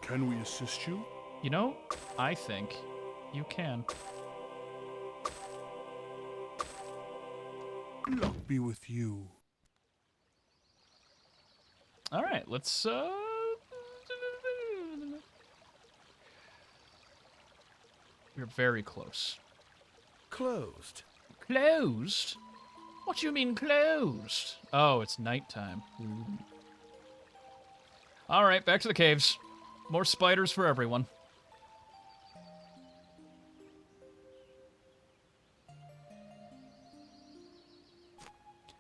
Can we assist you? You know, I think you can. Luck be with you. All right, let's we're very close. Closed. Closed? What do you mean closed? Oh, it's nighttime. Ooh. All right, back to the caves. More spiders for everyone.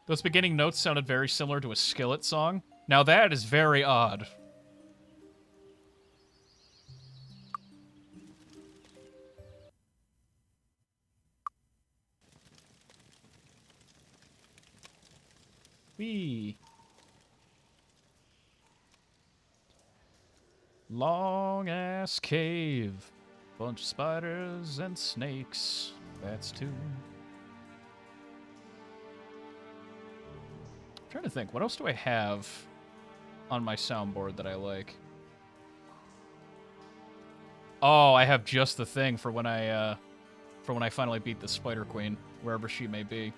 Those beginning notes sounded very similar to a Skillet song. Now that is very odd. Whee! Long ass cave. Bunch of spiders and snakes. Bats too. I'm trying to think, what else do I have on my soundboard that I like? Oh, I have just the thing for when I finally beat the Spider Queen, wherever she may be.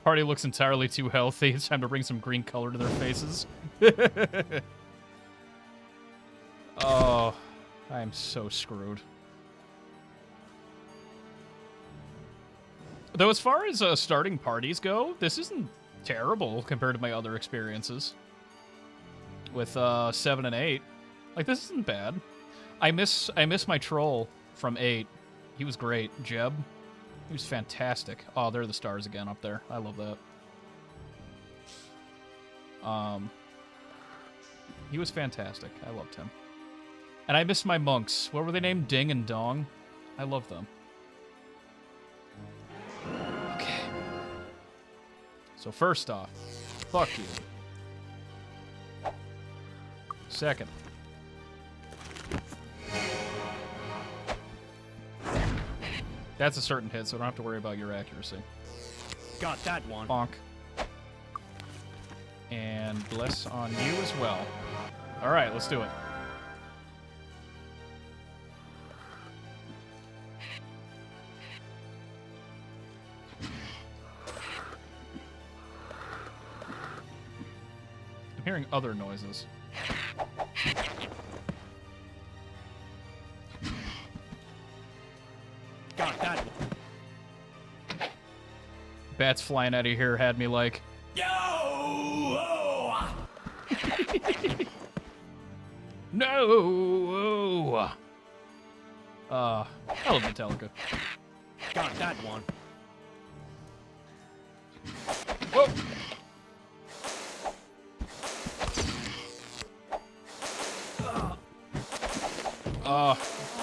Party looks entirely too healthy. It's time to bring some green color to their faces. Oh, I'm so screwed. Though as far as starting parties go, this isn't terrible compared to my other experiences. With 7 and 8. Like, this isn't bad. I miss my troll from 8. He was great. Jeb. He was fantastic. Oh, there are the stars again up there. I love that. He was fantastic. I loved him. And I miss my monks. What were they named? Ding and Dong? I love them. Okay. So first off, fuck you. Second. That's a certain hit, so I don't have to worry about your accuracy. Got that one. Bonk. And bless on you as well. Alright, let's do it. I'm hearing other noises. Got that one. Bats flying out of here had me like... Yo! No! I love Metallica. Got that one. Whoa!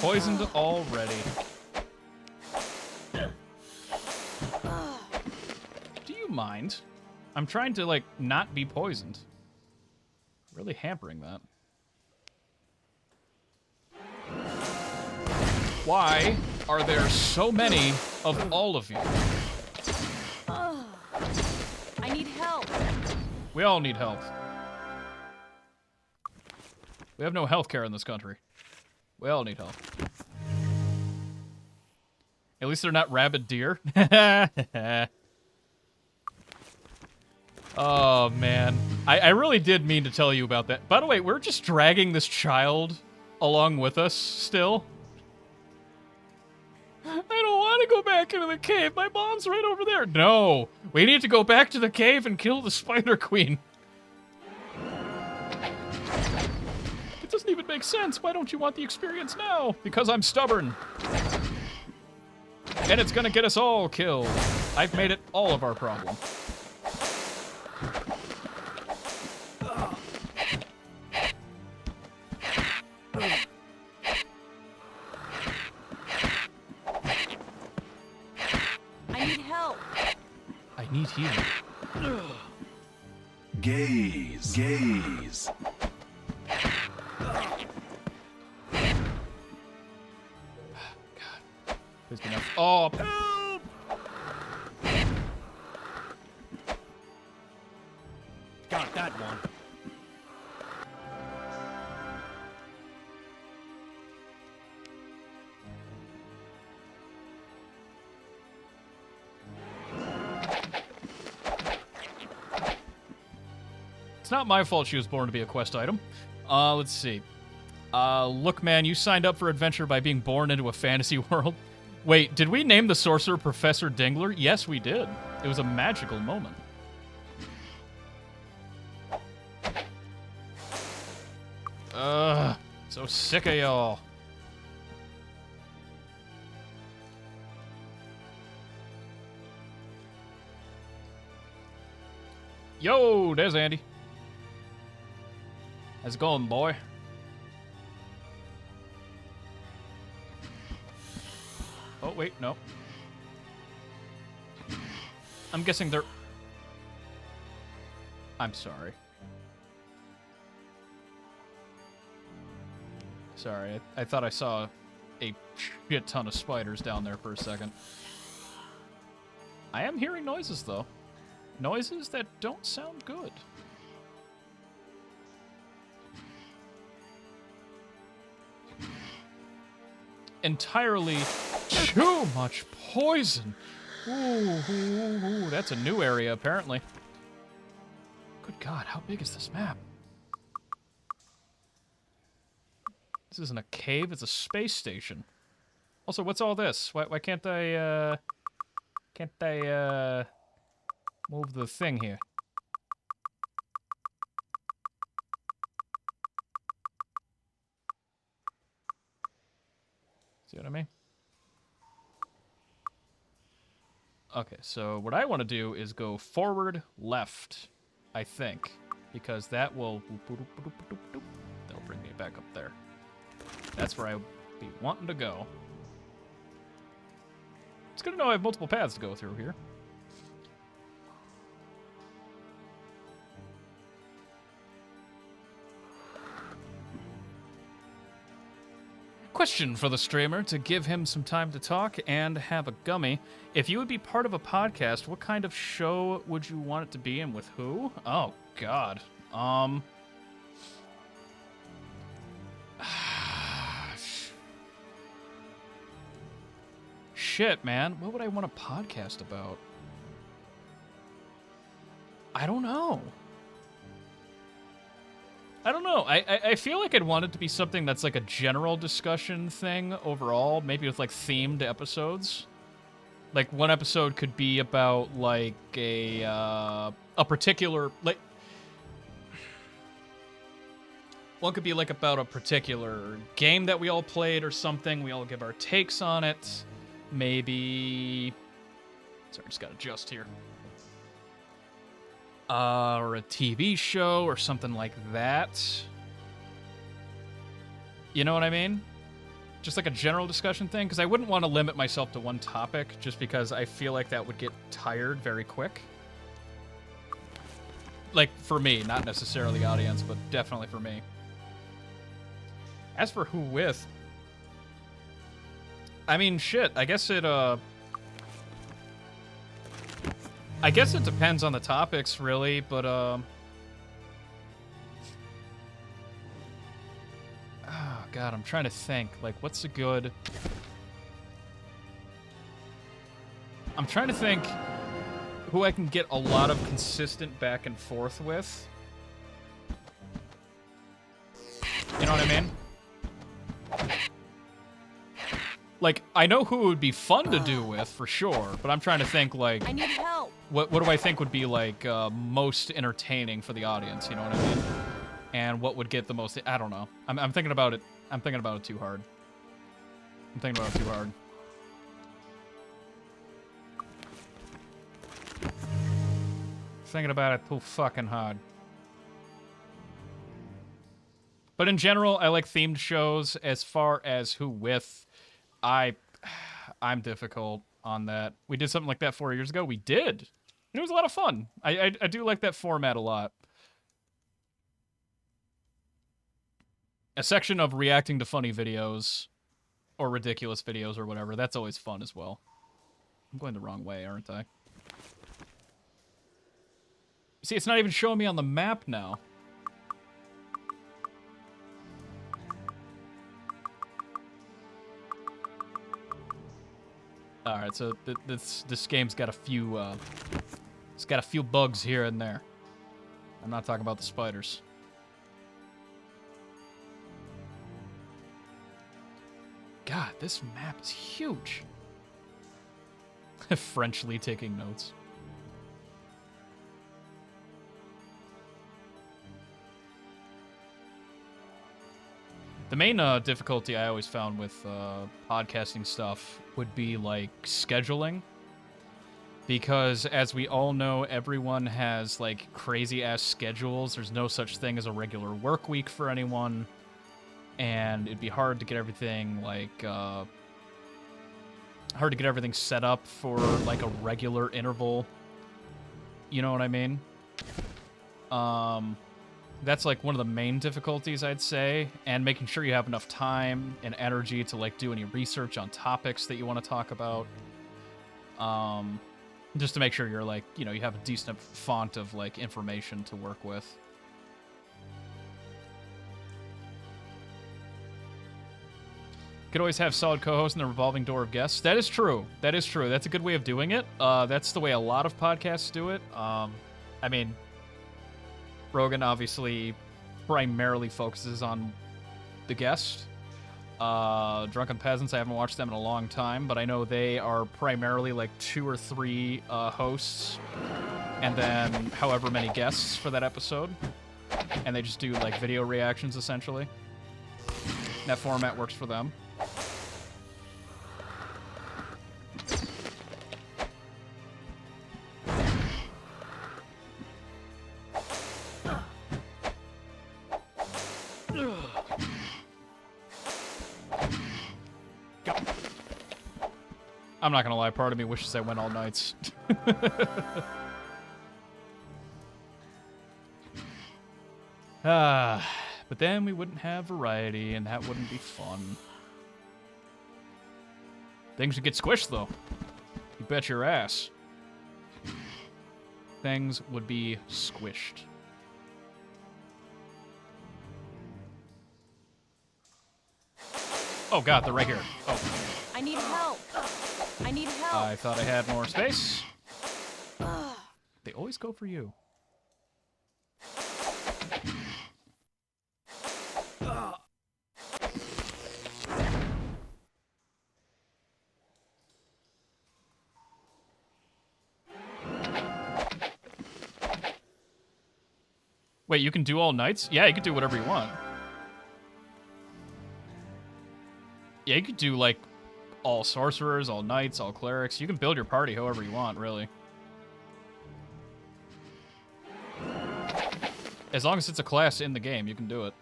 Poisoned already. Do you mind? I'm trying to, like, not be poisoned. Really hampering that. Why are there so many of all of you? I need help. We all need help. We have no health care in this country. We all need help. At least they're not rabid deer. Oh, man. I really did mean to tell you about that. By the way, we're just dragging this child along with us still. I don't want to go back into the cave. My mom's right over there. No, we need to go back to the cave and kill the Spider Queen. It doesn't even make sense. Why don't you want the experience now? Because I'm stubborn. And it's gonna get us all killed. I've made it all of our problem. I need help. I need healing. Gaze, gaze. Please be enough. Oh, help! Got that one. It's not my fault she was born to be a quest item. Let's see. Look, man, you signed up for adventure by being born into a fantasy world. Wait, did we name the sorcerer Professor Dingler? Yes, we did. It was a magical moment. So sick of y'all. Yo, there's Andy. How's it going, boy? Oh, wait, no. I'm guessing they're... I'm sorry. Sorry, I thought I saw a shit ton of spiders down there for a second. I am hearing noises, though. Noises that don't sound good. Entirely too much poison. Ooh, that's a new area, apparently. Good God, how big is this map? This isn't a cave, it's a space station. Also, what's all this? Why can't I, move the thing here? See what I mean? Okay, so what I want to do is go forward left, I think, because that will... That'll bring me back up there. That's where I'll be wanting to go. It's good to know I have multiple paths to go through here. Question for the streamer to give him some time to talk and have a gummy. If you would be part of a podcast, what kind of show would you want it to be and with who? Oh, God. Shit, man. What would I want a podcast about? I don't know. I feel like I'd want it to be something that's like a general discussion thing overall, maybe with like themed episodes. Like one episode could be about like a particular like one could be like about a particular game that we all played or something. We all give our takes on it. Maybe sorry, just gotta adjust here. Or a TV show or something like that. You know what I mean? Just like a general discussion thing, because I wouldn't want to limit myself to one topic just because I feel like that would get tired very quick. Like, for me, not necessarily the audience, but definitely for me. As for who with, I mean, shit, I guess it depends on the topics, really, but, oh, God, I'm trying to think. Like, what's a good... I'm trying to think who I can get a lot of consistent back and forth with. You know what I mean? Like, I know who it would be fun to do with, for sure, but I'm trying to think, like... I need help. What do I think would be, like, most entertaining for the audience, you know what I mean? And what would get the most... I don't know. I'm thinking about it. I'm thinking about it too hard. Thinking about it too fucking hard. But in general, I like themed shows. As far as who with, I'm difficult on that. We did something like that 4 years ago. We did. And it was a lot of fun. I do like that format a lot. A section of reacting to funny videos or ridiculous videos or whatever, that's always fun as well. I'm going the wrong way, aren't I? See, it's not even showing me on the map now. All right, so this game's got a few it's got a few bugs here and there. I'm not talking about the spiders. God, this map is huge. Frenchly taking notes. The main difficulty I always found with podcasting stuff would be like scheduling. Because as we all know, everyone has like crazy ass schedules. There's no such thing as a regular work week for anyone. And it'd be hard to get everything like set up for like a regular interval. You know what I mean? That's like one of the main difficulties, I'd say, and making sure you have enough time and energy to like do any research on topics that you want to talk about. Just to make sure you're like, you know, you have a decent font of like information to work with. Could always have solid co-hosts in the revolving door of guests. That is true. That is true. That's a good way of doing it. That's the way a lot of podcasts do it. I mean, Rogan obviously primarily focuses on the guest. Drunken Peasants, I haven't watched them in a long time, but I know they are primarily like 2 or 3 hosts, and then however many guests for that episode. And they just do like video reactions, essentially. That format works for them. I'm not gonna lie, part of me wishes I went all nights. But then we wouldn't have variety, and that wouldn't be fun. Things would get squished, though. You bet your ass. Things would be squished. Oh god, they're right here. Oh. I need help. I need help. I thought I had more space. They always go for you. Wait, you can do all knights? Yeah, you can do whatever you want. Yeah, you could do, like, all sorcerers, all knights, all clerics. You can build your party however you want, really. As long as it's a class in the game, you can do it.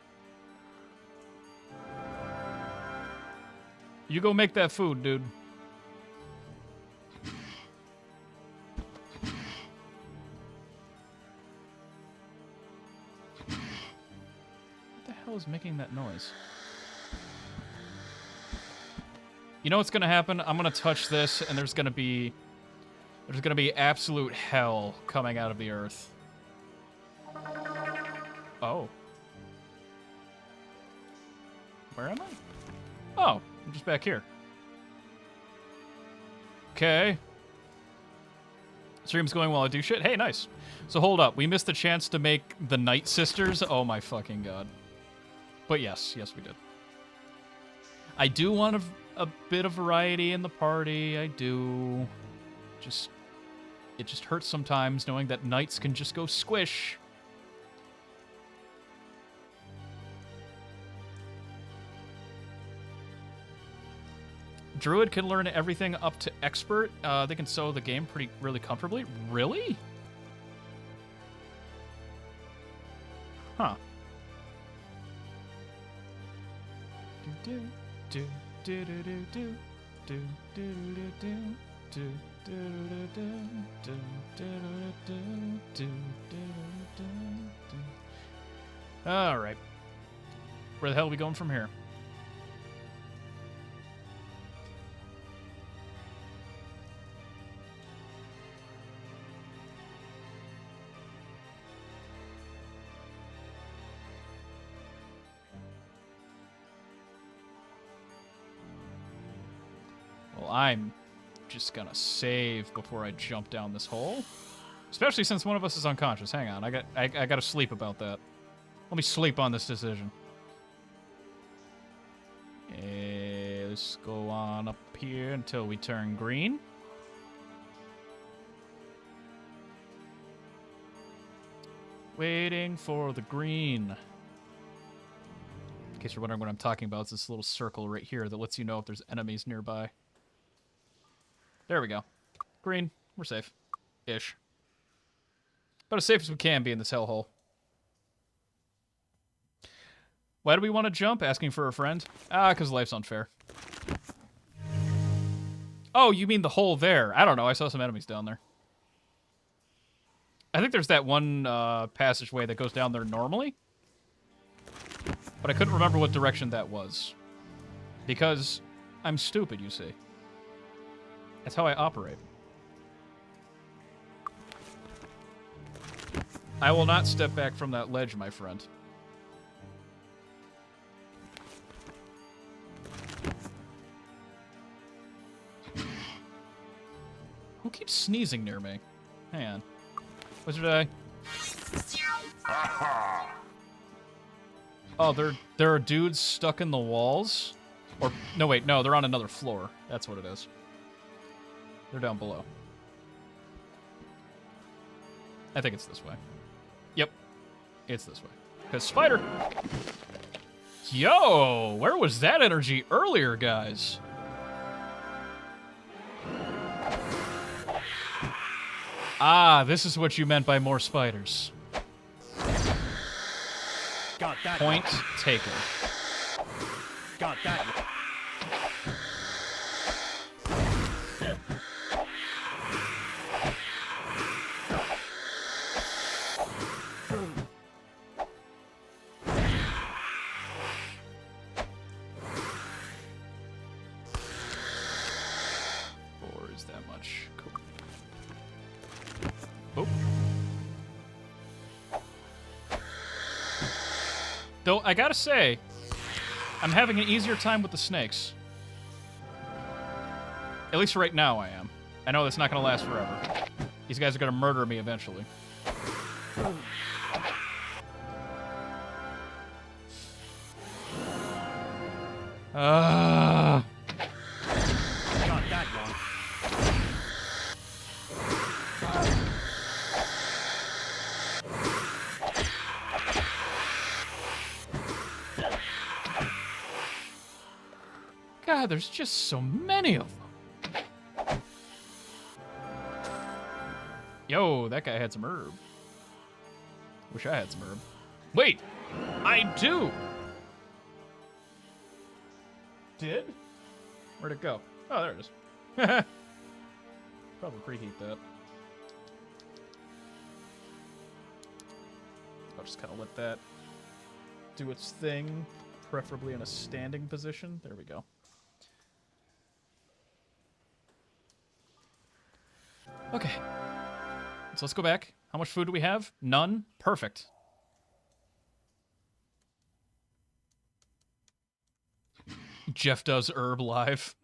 You go make that food, dude. What the hell is making that noise? You know what's gonna happen? I'm gonna touch this, and there's gonna be absolute hell coming out of the earth. Oh. Where am I? Oh, I'm just back here. Okay. Stream's going while I do shit. Hey, nice. So hold up. We missed the chance to make the Night Sisters. Oh my fucking god. But yes, we did. I do want a bit of variety in the party. I do. It just hurts sometimes knowing that knights can just go squish. Druid can learn everything up to expert. They can solo the game really comfortably. Really? Huh. All right. Where the hell are we going from here? I'm just gonna save before I jump down this hole. Especially since one of us is unconscious. Hang on, I gotta sleep about that. Let me sleep on this decision. Let's go on up here until we turn green. Waiting for the green. In case you're wondering what I'm talking about, it's this little circle right here that lets you know if there's enemies nearby. There we go. Green. We're safe. Ish. About as safe as we can be in this hellhole. Why do we want to jump? Asking for a friend? Ah, because life's unfair. Oh, you mean the hole there. I don't know. I saw some enemies down there. I think there's that one passageway that goes down there normally. But I couldn't remember what direction that was. Because I'm stupid, you see. That's how I operate. I will not step back from that ledge, my friend. Who keeps sneezing near me? Hang on. Wizard Eye. Oh, there are dudes stuck in the walls? Or, no wait, no, they're on another floor. That's what it is. They're down below. I think it's this way. Yep. It's this way. Because spider! Yo! Where was that energy earlier, guys? Ah, this is what you meant by more spiders. Got that. Point taken. Got that. Or is that much? Cool. Oh. Though, I gotta say, I'm having an easier time with the snakes. At least right now I am. I know that's not gonna last forever. These guys are gonna murder me eventually. Got that one. God, there's just so many of them. Yo, that guy had some herb. Wish I had some herb. Wait, I do. Did? Where'd it go? Oh, there it is. Probably preheat that. I'll just kind of let that do its thing, preferably in a standing position. There we go. Okay. So let's go back. How much food do we have? None? Perfect. Jeff does herb live.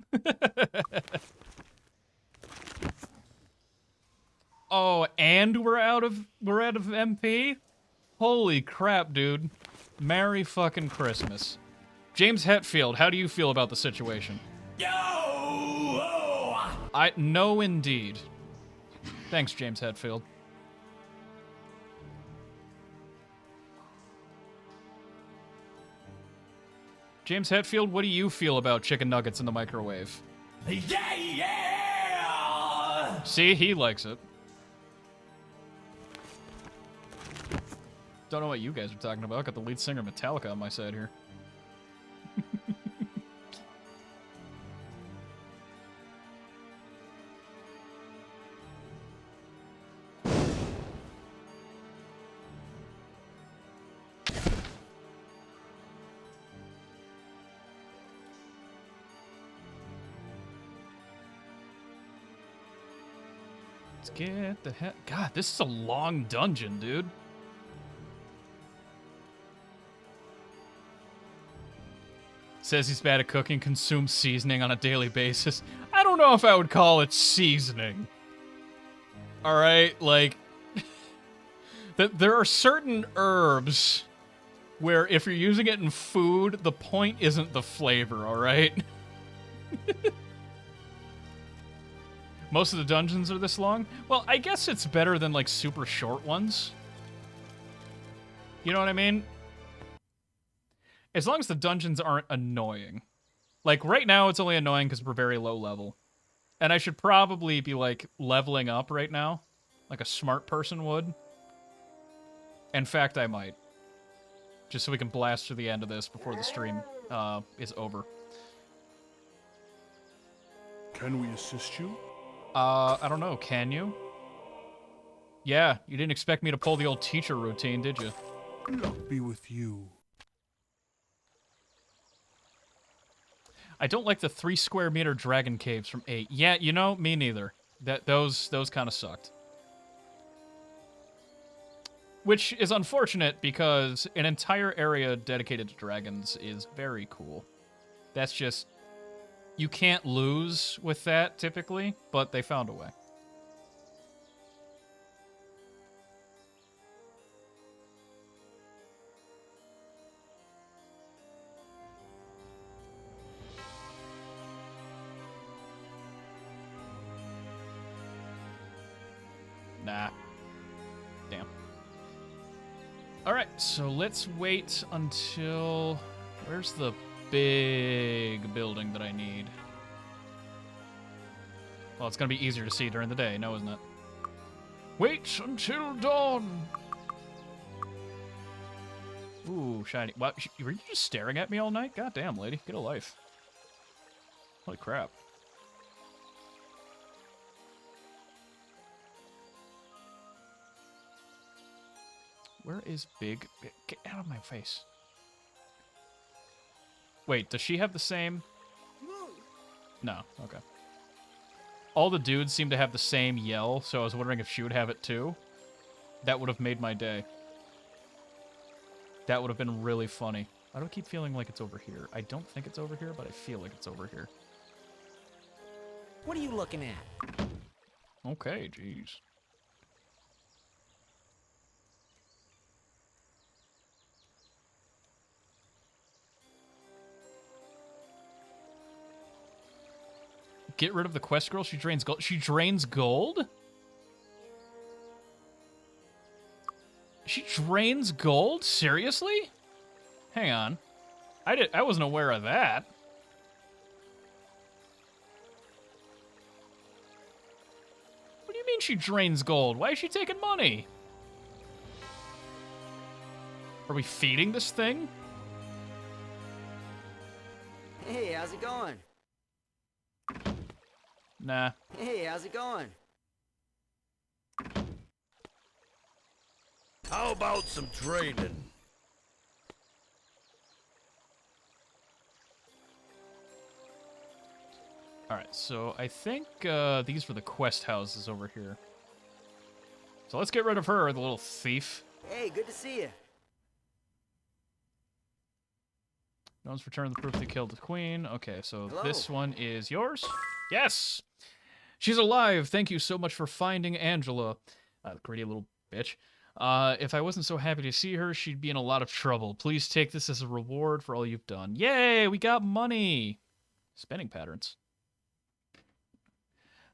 Oh, and we're out of MP? Holy crap, dude. Merry fucking Christmas. James Hetfield, how do you feel about the situation? No, indeed. Thanks, James Hetfield. James Hetfield, what do you feel about chicken nuggets in the microwave? Yeah! See, he likes it. Don't know what you guys are talking about. Got the lead singer of Metallica on my side here. Let's get the heck. God, this is a long dungeon, dude. Says he's bad at cooking, consumes seasoning on a daily basis. I don't know if I would call it seasoning. Alright, like... there are certain herbs where if you're using it in food, the point isn't the flavor, alright? Most of the dungeons are this long? Well, I guess it's better than, like, super short ones. You know what I mean? As long as the dungeons aren't annoying. Like, right now, it's only annoying because we're very low level. And I should probably be, like, leveling up right now. Like a smart person would. In fact, I might. Just so we can blast to the end of this before the stream is over. Can we assist you? I don't know. Can you? Yeah, you didn't expect me to pull the old teacher routine, did you? Luck be with you. I don't like the 3 square meter dragon caves from 8. Yeah, you know, me neither. Those kind of sucked. Which is unfortunate because an entire area dedicated to dragons is very cool. That's just... You can't lose with that, typically, but they found a way. Nah. Damn. Alright, so let's wait until... Where's the big building that I need? Well, it's gonna be easier to see during the day, no, isn't it? Wait until dawn! Ooh, shiny. What? Were you just staring at me all night? God damn, lady. Get a life. Holy crap. Where is Big? Get out of my face. Wait, does she have the same? No, okay. All the dudes seem to have the same yell, so I was wondering if she would have it too. That would have made my day. That would have been really funny. I don't keep feeling like it's over here. I don't think it's over here, but I feel like it's over here. What are you looking at? Okay, jeez. Get rid of the quest girl. She drains gold. She drains gold? She drains gold? Seriously? Hang on. I wasn't aware of that. What do you mean she drains gold? Why is she taking money? Are we feeding this thing? Hey, how's it going? Nah. Hey, how's it going? How about some training? Alright, so I think these were the quest houses over here. So let's get rid of her, the little thief. Hey, good to see you. No one's returned the proof they killed the queen. Okay, so Hello. this one is yours? Yes! She's alive! Thank you so much for finding Angela. Greedy little bitch. If I wasn't so happy to see her, she'd be in a lot of trouble. Please take this as a reward for all you've done. Yay! We got money! Spending patterns.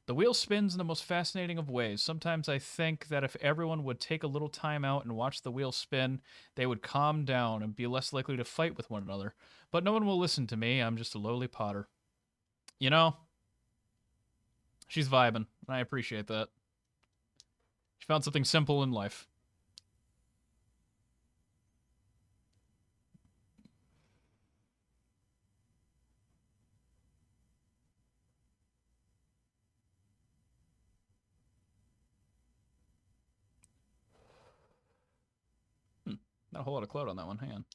The wheel spins in the most fascinating of ways. Sometimes I think that if everyone would take a little time out and watch the wheel spin, they would calm down and be less likely to fight with one another. But no one will listen to me. I'm just a lowly potter. You know, she's vibing, and I appreciate that. She found something simple in life. Not a whole lot of cloud on that one. Hang on.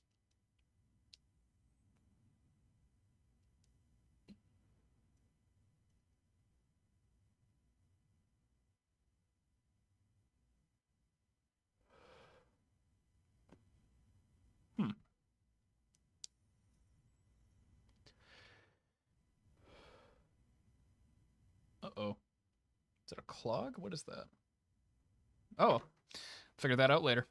Uh-oh. Is it a clog? What is that? Oh. Figure that out later.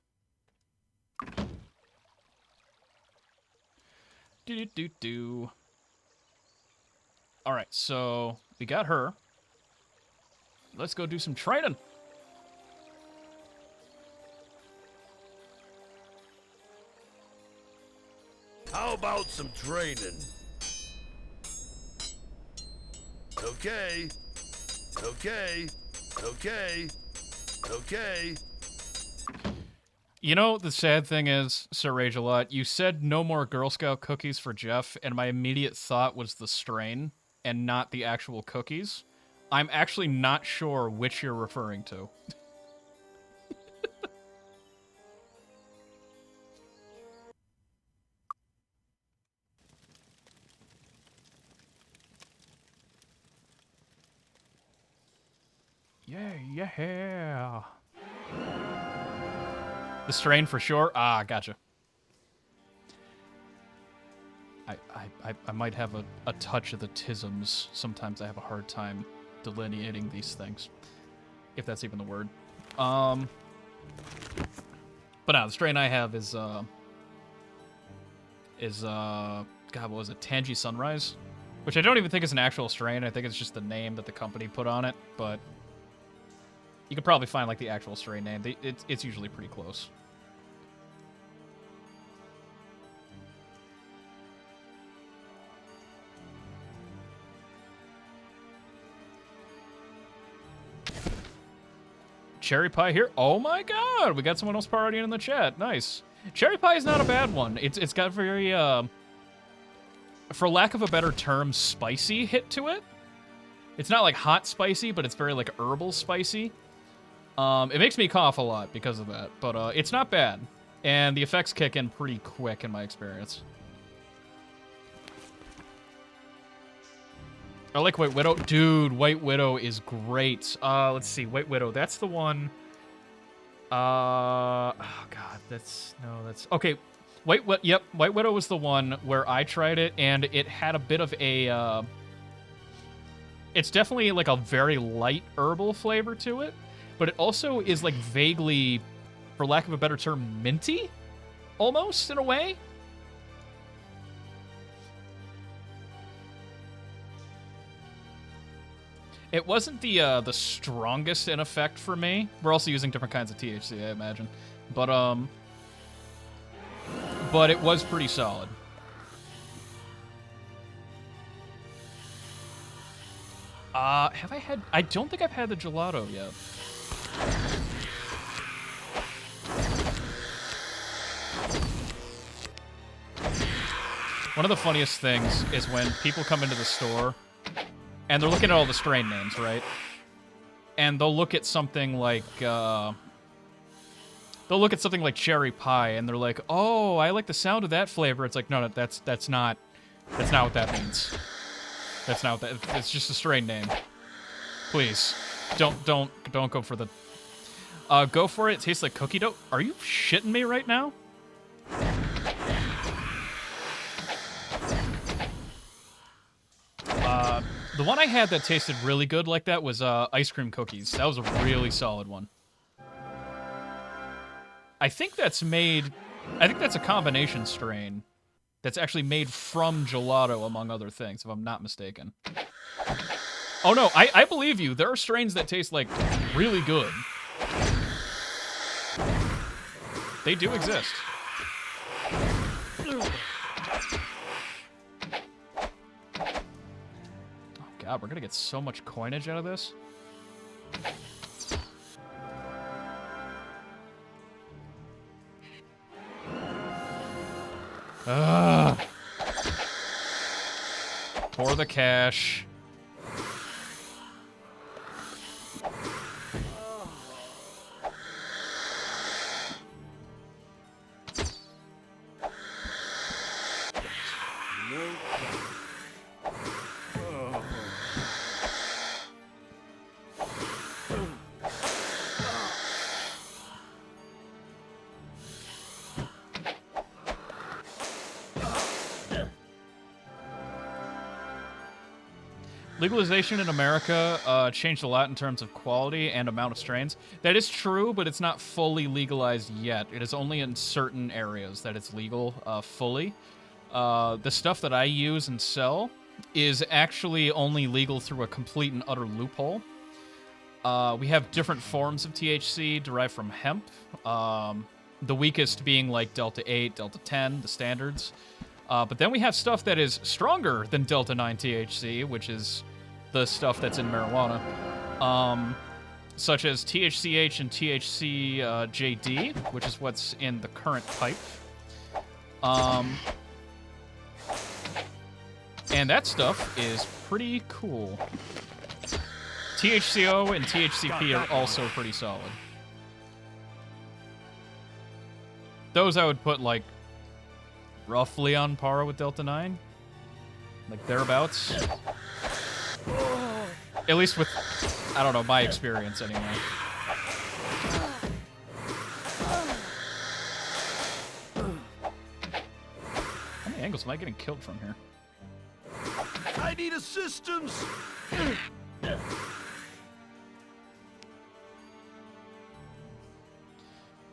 Do-do-do-do. Alright, so we got her. Let's go do some training. How about some training? Okay. Okay. Okay. Okay. You know, the sad thing is, Sir Rage-A-Lot, you said no more Girl Scout cookies for Jeff, and my immediate thought was the strain and not the actual cookies. I'm actually not sure which you're referring to. Yeah. The strain for sure? Ah, gotcha. I might have a touch of the tisms. Sometimes I have a hard time delineating these things. If that's even the word. But no, the strain I have is God, what was it? Tangy Sunrise? Which I don't even think is an actual strain. I think it's just the name that the company put on it, but you could probably find like the actual strain name. It's usually pretty close. Cherry pie here. Oh my god, we got someone else partying in the chat. Nice. Cherry pie is not a bad one. It's got very for lack of a better term, spicy hit to it. It's not like hot spicy, but it's very like herbal spicy. It makes me cough a lot because of that, but it's not bad. And the effects kick in pretty quick in my experience. I like White Widow. Dude, White Widow is great. Let's see. White Widow. That's the one. Oh, God. That's... Okay. White Widow was the one where I tried it, and it had a bit of a... It's definitely like a very light herbal flavor to it, but it also is like vaguely, for lack of a better term, minty? Almost, in a way? It wasn't the strongest in effect for me. We're also using different kinds of THC, I imagine. But it was pretty solid. Have I had... I don't think I've had the gelato yet. One of the funniest things is when people come into the store and they're looking at all the strain names, right? And they'll look at something like, cherry pie, and they're like, "Oh, I like the sound of that flavor." It's like, no, that's not what that means. That's not what that. It's just a strain name. Please, don't go for the. Go for it. It tastes like cookie dough. Are you shitting me right now? The one I had that tasted really good like that was ice cream cookies. That was a really solid one. I think that's a combination strain that's actually made from gelato, among other things, if I'm not mistaken. Oh no, I believe you. There are strains that taste like really good. They do exist. God, we're gonna get so much coinage out of this. Ugh. Pour the cash. Legalization in America changed a lot in terms of quality and amount of strains. That is true, but it's not fully legalized yet. It is only in certain areas that it's legal fully. The stuff that I use and sell is actually only legal through a complete and utter loophole. We have different forms of THC derived from hemp. The weakest being like Delta 8, Delta 10, the standards. But then we have stuff that is stronger than Delta 9 THC, which is the stuff that's in marijuana, such as THCH and THC JD, which is what's in the current pipe. And that stuff is pretty cool. THCO and THCP are also pretty solid. Those I would put, like, roughly on par with Delta 9. Like, thereabouts. At least with, I don't know, my experience anyway. How many angles am I getting killed from here? I need assistance!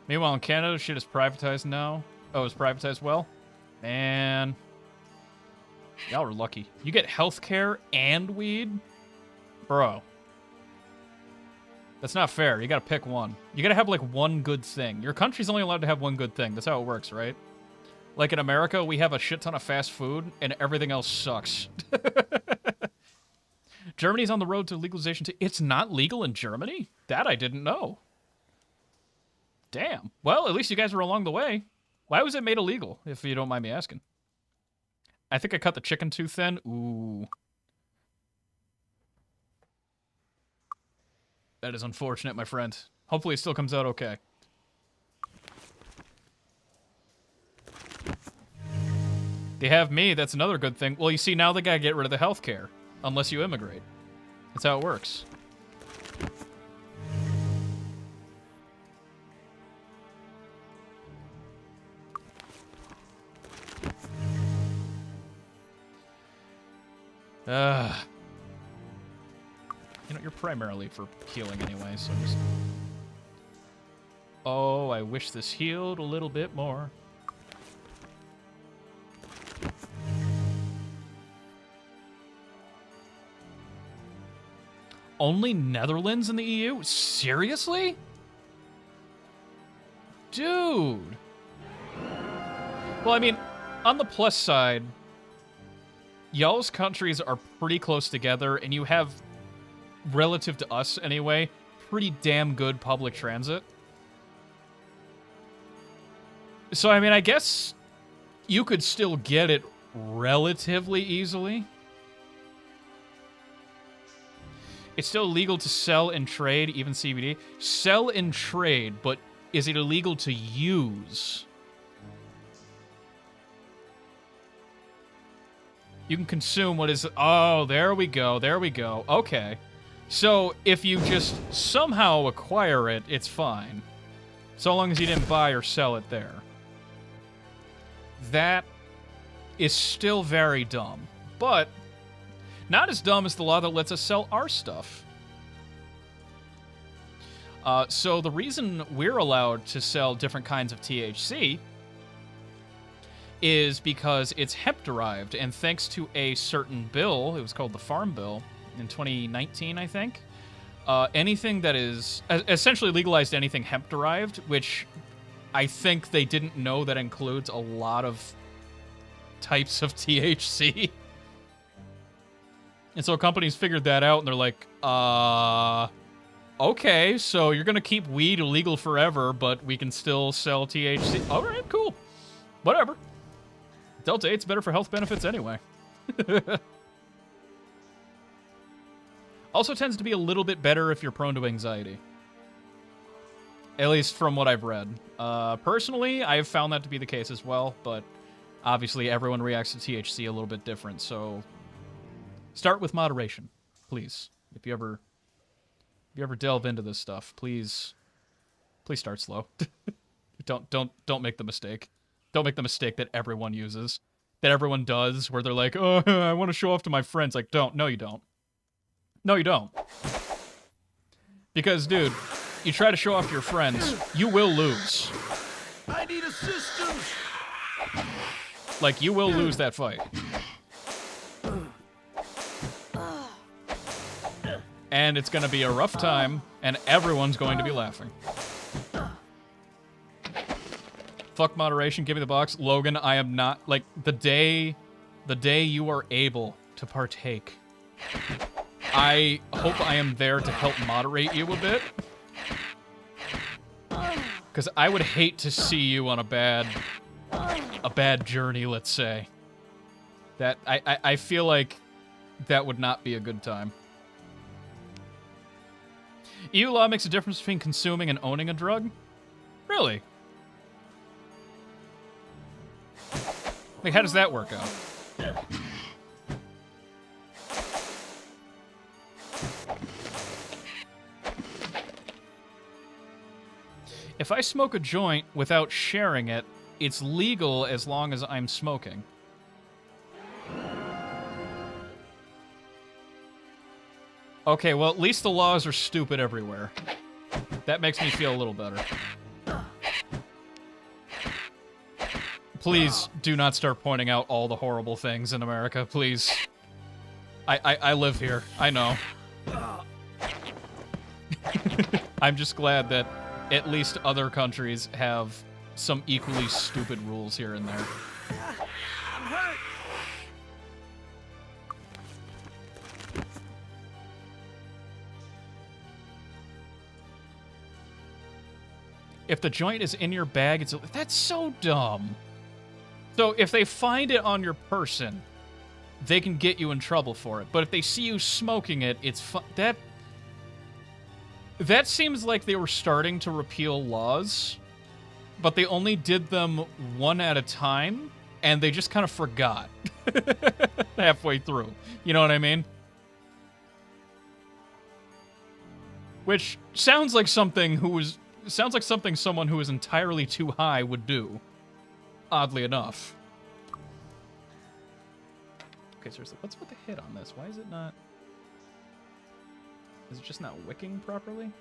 Meanwhile, in Canada, shit is privatized now. Oh, it's privatized well? Man. Y'all are lucky. You get healthcare and weed? Bro. That's not fair. You gotta pick one. You gotta have, like, one good thing. Your country's only allowed to have one good thing. That's how it works, right? Like, in America, we have a shit ton of fast food, and everything else sucks. Germany's on the road to legalization. It's not legal in Germany? That I didn't know. Damn. Well, at least you guys were along the way. Why was it made illegal, if you don't mind me asking? I think I cut the chicken too thin. Ooh. That is unfortunate, my friend. Hopefully it still comes out okay. They have me, that's another good thing. Well, you see, now they gotta get rid of the healthcare. Unless you immigrate. That's how it works. You know, you're primarily for healing anyway, so just... Oh, I wish this healed a little bit more. Only Netherlands in the EU? Seriously? Dude. Well, I mean, on the plus side, y'all's countries are pretty close together, and you have, relative to us anyway, pretty damn good public transit. So, I mean, I guess you could still get it relatively easily. It's still legal to sell and trade, even CBD. Sell and trade, but is it illegal to use? You can consume what is... Oh, there we go, there we go. Okay. So, if you just somehow acquire it, it's fine. So long as you didn't buy or sell it there. That is still very dumb. But... not as dumb as the law that lets us sell our stuff. So the reason we're allowed to sell different kinds of THC is because it's hemp-derived, and thanks to a certain bill, it was called the Farm Bill, in 2019, I think, anything that is... essentially legalized anything hemp-derived, which I think they didn't know that includes a lot of types of THC. And so companies figured that out, and they're like, okay, so you're going to keep weed illegal forever, but we can still sell THC. All right, cool. Whatever. Delta 8's better for health benefits anyway. Also tends to be a little bit better if you're prone to anxiety. At least from what I've read. Personally, I've found that to be the case as well, but obviously everyone reacts to THC a little bit different, so... start with moderation, please. If you ever delve into this stuff, please start slow. Don't make the mistake. Don't make the mistake that everyone uses, that everyone does, where they're like, "Oh, I want to show off to my friends." Like, don't. No, you don't. No, you don't. Because, dude, you try to show off to your friends, you will lose. I need assistance. Like, you will lose that fight. And it's going to be a rough time, and everyone's going to be laughing. Fuck moderation, give me the box. Logan, I am not, like, the day you are able to partake, I hope I am there to help moderate you a bit. Because I would hate to see you on a bad journey, let's say. That, I feel like that would not be a good time. EU law makes a difference between consuming and owning a drug? Really? Like, how does that work out? If I smoke a joint without sharing it, it's legal as long as I'm smoking. Okay, well, at least the laws are stupid everywhere. That makes me feel a little better. Please do not start pointing out all the horrible things in America, please. I live here. I know. I'm just glad that at least other countries have some equally stupid rules here and there. I'm hurt. If the joint is in your bag, it's... That's so dumb. So if they find it on your person, they can get you in trouble for it. But if they see you smoking it, it's that seems like they were starting to repeal laws, but they only did them one at a time, and they just kind of forgot halfway through. You know what I mean? Which sounds like something someone who is entirely too high would do. Oddly enough. Okay, seriously, what's with the hit on this? Why is it not... Is it just not wicking properly?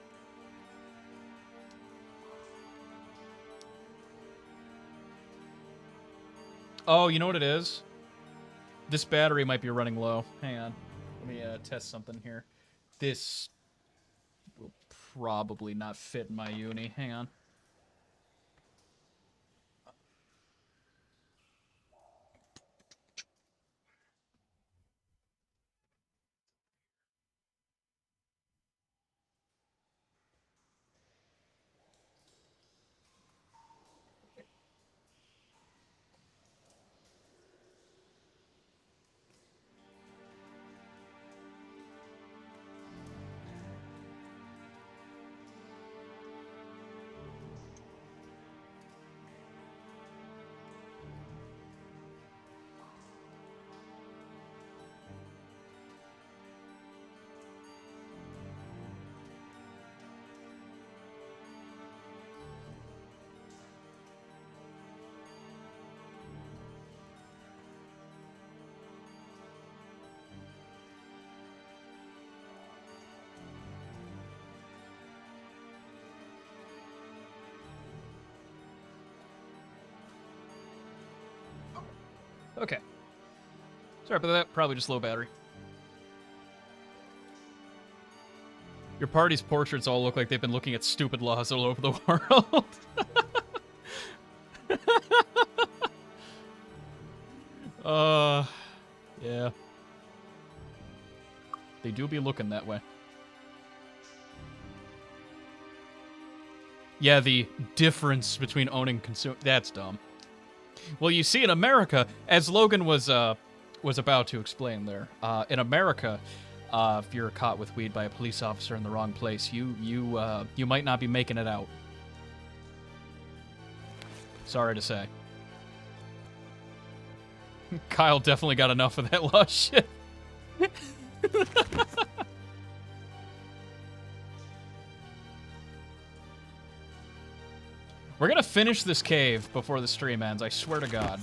Oh, you know what it is? This battery might be running low. Hang on. Let me test something here. This will probably not fit in my uni. Hang on. Okay. Sorry about that. Probably just low battery. Your party's portraits all look like they've been looking at stupid laws all over the world. Yeah. They do be looking that way. Yeah, the difference between owning and consuming. That's dumb. Well, you see, in America, as Logan was about to explain there, in America, if you're caught with weed by a police officer in the wrong place, you might not be making it out. Sorry to say. Kyle definitely got enough of that law shit. We're gonna finish this cave before the stream ends, I swear to God.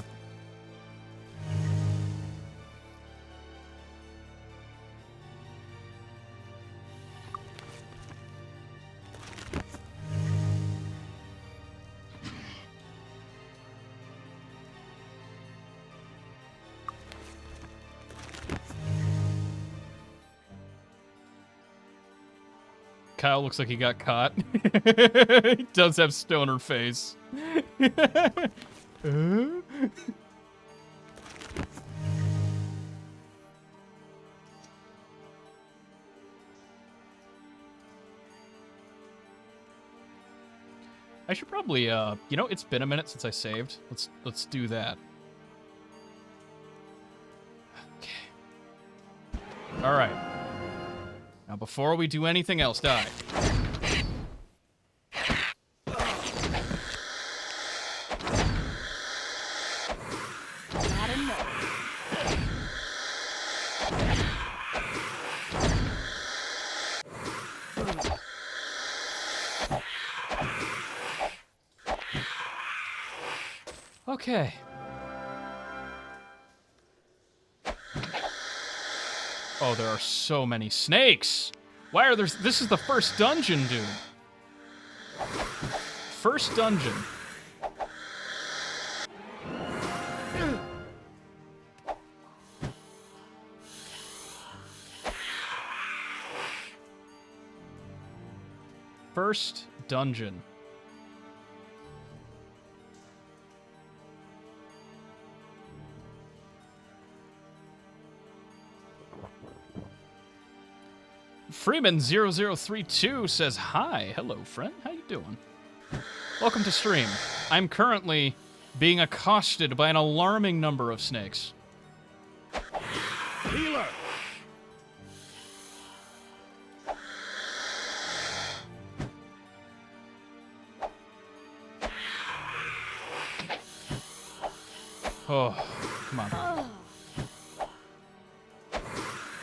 Kyle looks like he got caught. He does have stoner face. I should probably, you know, it's been a minute since I saved. Let's do that. Okay. All right. Now, before we do anything else, die. Not enough. Okay. Oh, there are so many snakes. Why are there? This is the first dungeon, dude. First dungeon. First dungeon. Freeman0032 says, hi. Hello, friend. How you doing? Welcome to stream. I'm currently being accosted by an alarming number of snakes. Healer! Oh, come on.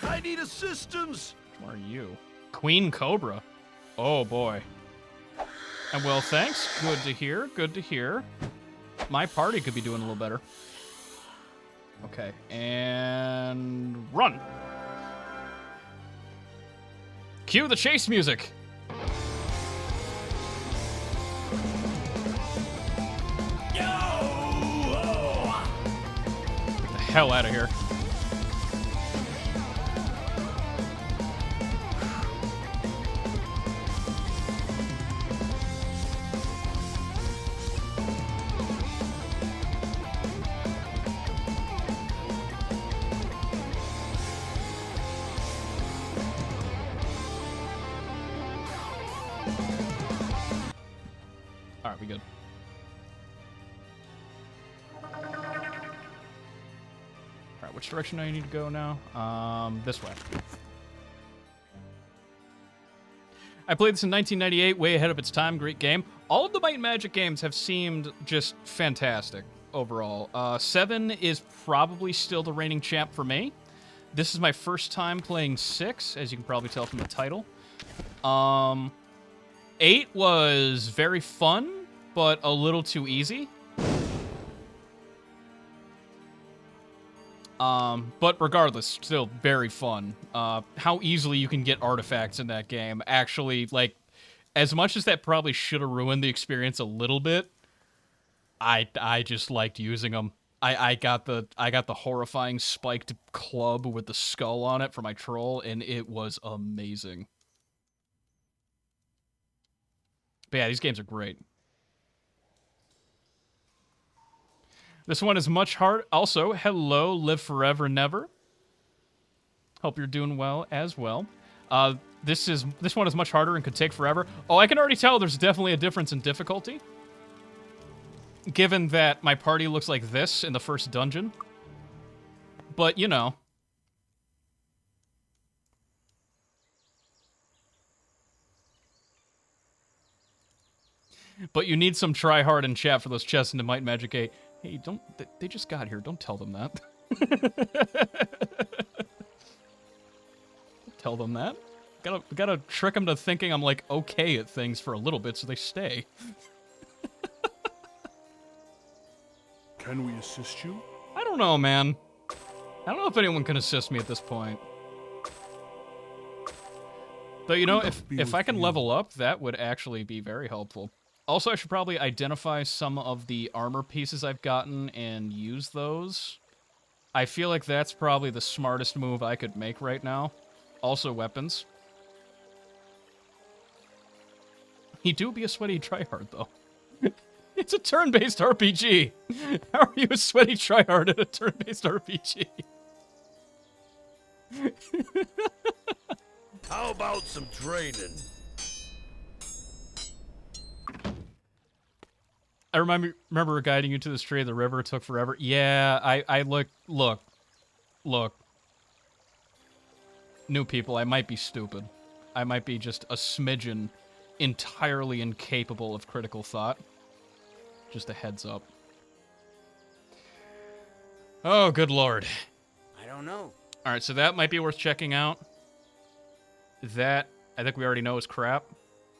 I need assistance! Where are you? Queen Cobra. Oh, boy. And well, thanks. Good to hear. Good to hear. My party could be doing a little better. Okay. And run. Cue the chase music. Get the hell out of here. Alright, we good. Alright, which direction do I need to go now? This way. I played this in 1998, way ahead of its time, great game. All of the Might and Magic games have seemed just fantastic overall. 7 is probably still the reigning champ for me. This is my first time playing 6, as you can probably tell from the title. 8 was very fun, but a little too easy. But regardless, still very fun. How easily you can get artifacts in that game. Actually, like, as much as that probably should have ruined the experience a little bit, I just liked using them. I got the horrifying spiked club with the skull on it for my troll, and it was amazing. But yeah, these games are great. This one is much hard. Also, hello, Live Forever Never. Hope you're doing well as well. This one is much harder and could take forever. Oh, I can already tell there's definitely a difference in difficulty. Given that my party looks like this in the first dungeon. But, you know. But you need some try hard in chat for those chests into Might and Magic 8. Hey, don't... They just got here. Don't tell them that. Tell them that. Gotta trick them to thinking I'm, like, okay at things for a little bit so they stay. Can we assist you? I don't know, man. I don't know if anyone can assist me at this point. Though, you know, if I can level up, that would actually be very helpful. Also, I should probably identify some of the armor pieces I've gotten and use those. I feel like that's probably the smartest move I could make right now. Also, weapons. You do be a sweaty tryhard, though. It's a turn-based RPG. How are you a sweaty tryhard at a turn-based RPG? How about some training? I remember guiding you to this tree in the river. It took forever. Yeah, I look. New people, I might be stupid. I might be just a smidgen entirely incapable of critical thought. Just a heads up. Oh, good lord. I don't know. All right, so that might be worth checking out. That, I think we already know is crap,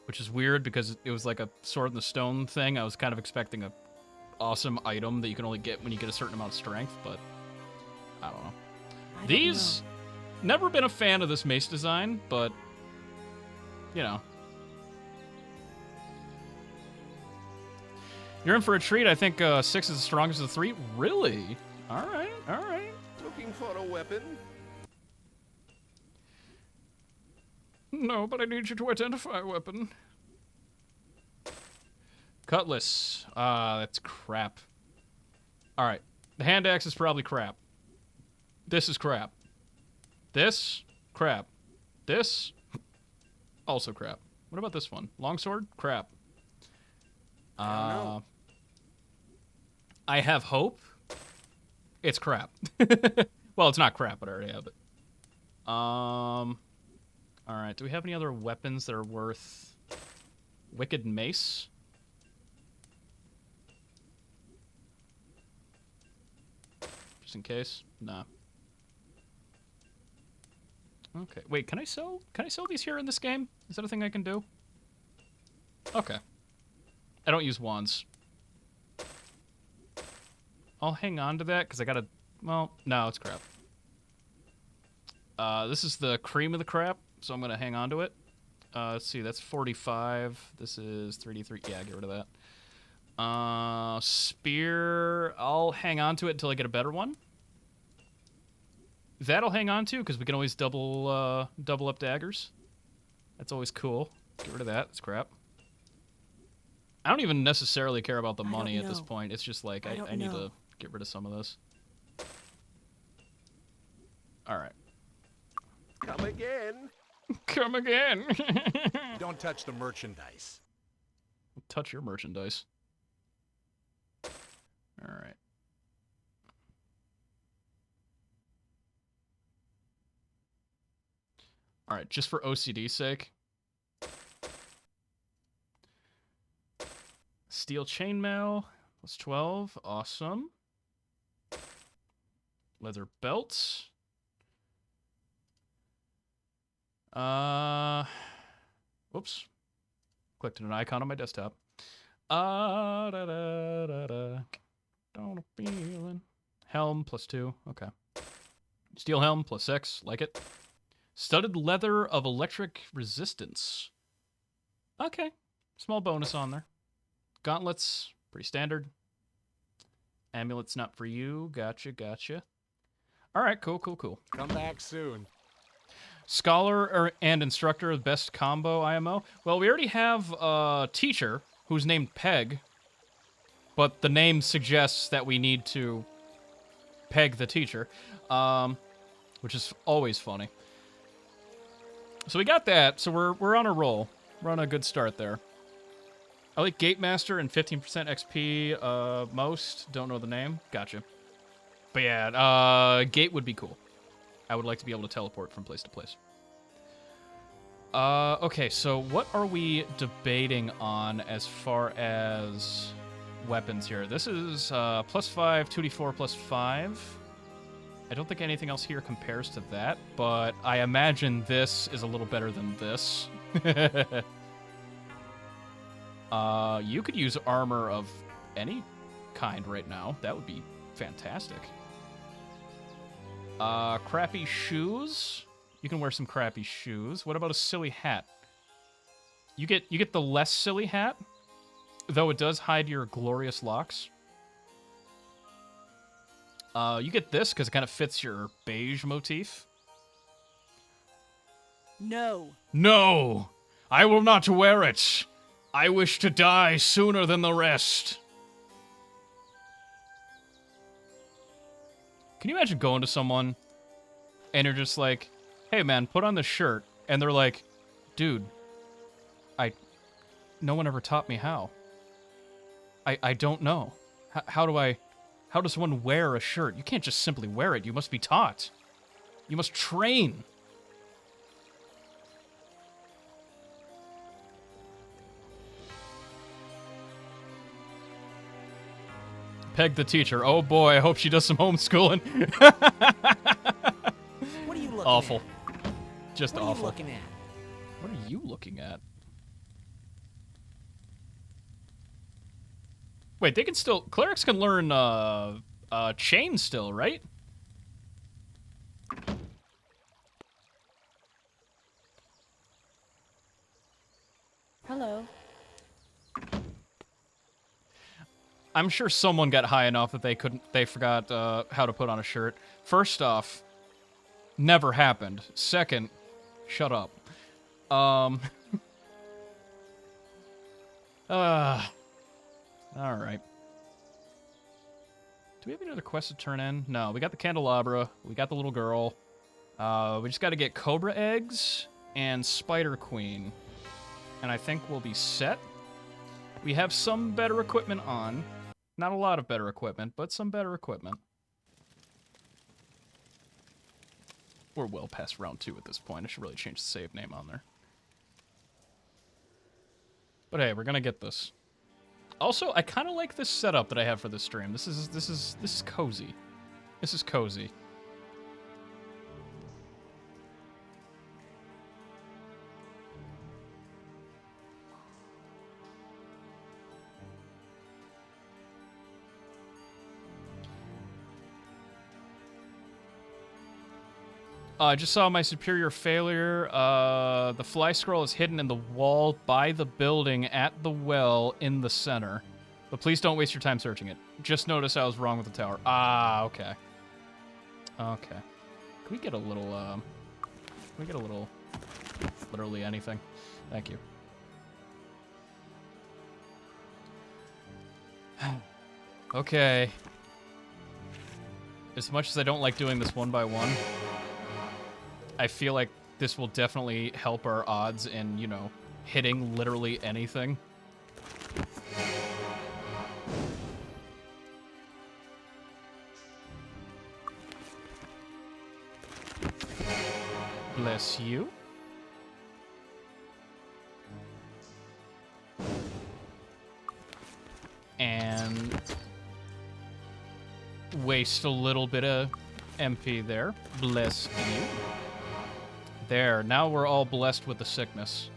which is weird because it was like a sword in the stone thing. I was kind of expecting a awesome item that you can only get when you get a certain amount of strength, but I don't know. These, never been a fan of this mace design, but, you know. You're in for a treat. I think 6 is the strongest of the 3. Really? All right, all right. Looking for a weapon? No, but I need you to identify a weapon. Cutlass. That's crap. All right. The hand axe is probably crap. This is crap. This? Crap. This? Also crap. What about this one? Longsword? Crap. I have hope. It's crap. Well, it's not crap, but I already have it. All right. Do we have any other weapons that are worth? Wicked Mace. Just in case. Nah. Okay. Wait. Can I sell? Can I sell these here in this game? Is that a thing I can do? Okay. I don't use wands. I'll hang on to that because I gotta. Well, no, it's crap. This is the cream of the crap, so I'm gonna hang on to it. Let's see, that's 45. This is 33. Yeah, get rid of that. Spear. I'll hang on to it until I get a better one. That'll hang on to because we can always double up daggers. That's always cool. Get rid of that. It's crap. I don't even necessarily care about the money at this point. It's just like I need to get rid of some of this. All right. Come again. Come again. Don't touch the merchandise. Touch your merchandise. All right. All right, just for OCD's sake. Steel chainmail, plus 12. Awesome. Leather belts. Whoops. Clicked on an icon on my desktop. Da, da, da, da. Don't feeling. Helm, plus 2. Okay. Steel helm, plus 6. Like it. Studded leather of electric resistance. Okay. Small bonus on there. Gauntlets, pretty standard. Amulet's not for you. Gotcha, gotcha. All right, cool. Come back soon. Scholar and instructor, best combo IMO. Well, we already have a teacher who's named Peg, but the name suggests that we need to peg the teacher, which is always funny. So we got that. So we're on a roll. We're on a good start there. I like Gatemaster and 15% XP most. Don't know the name. Gotcha. But yeah, Gate would be cool. I would like to be able to teleport from place to place. Okay, so what are we debating on as far as weapons here? This is plus 5, 2d4 plus 5. I don't think anything else here compares to that, but I imagine this is a little better than this. You could use armor of any kind right now. That would be fantastic. Crappy shoes. You can wear some crappy shoes. What about a silly hat? You get the less silly hat, though it does hide your glorious locks. You get this because it kind of fits your beige motif. No. No! I will not wear it! I wish to die sooner than the rest. Can you imagine going to someone and you're just like, hey man, put on this shirt. And they're like, dude, no one ever taught me how. I don't know. How does one wear a shirt? You can't just simply wear it. You must be taught. You must train. Peg the teacher. Oh boy, I hope she does some homeschooling. What are you looking Awful. at? Just What are awful. you looking at? What are you looking at? Wait, they can still... Clerics can learn, chain still, right? Hello. I'm sure someone got high enough that they forgot, how to put on a shirt. First off, never happened. Second, shut up. Alright. Do we have any other quests to turn in? No, we got the candelabra, we got the little girl. We just gotta get Cobra Eggs and Spider Queen. And I think we'll be set. We have some better equipment on. Not a lot of better equipment, but some better equipment. We're well past round 2 at this point. I should really change the save name on there. But hey, we're gonna get this. Also, I kind of like this setup that I have for this stream. This is cozy. This is cozy. I just saw my superior failure. The fly scroll is hidden in the wall by the building at the well in the center. But please don't waste your time searching it. Just notice I was wrong with the tower. Ah, okay. Okay. Can we get a little, literally anything? Thank you. Okay. As much as I don't like doing this one by one, I feel like this will definitely help our odds in, you know, hitting literally anything. Bless you. And waste a little bit of MP there. Bless you. There, now we're all blessed with the sickness.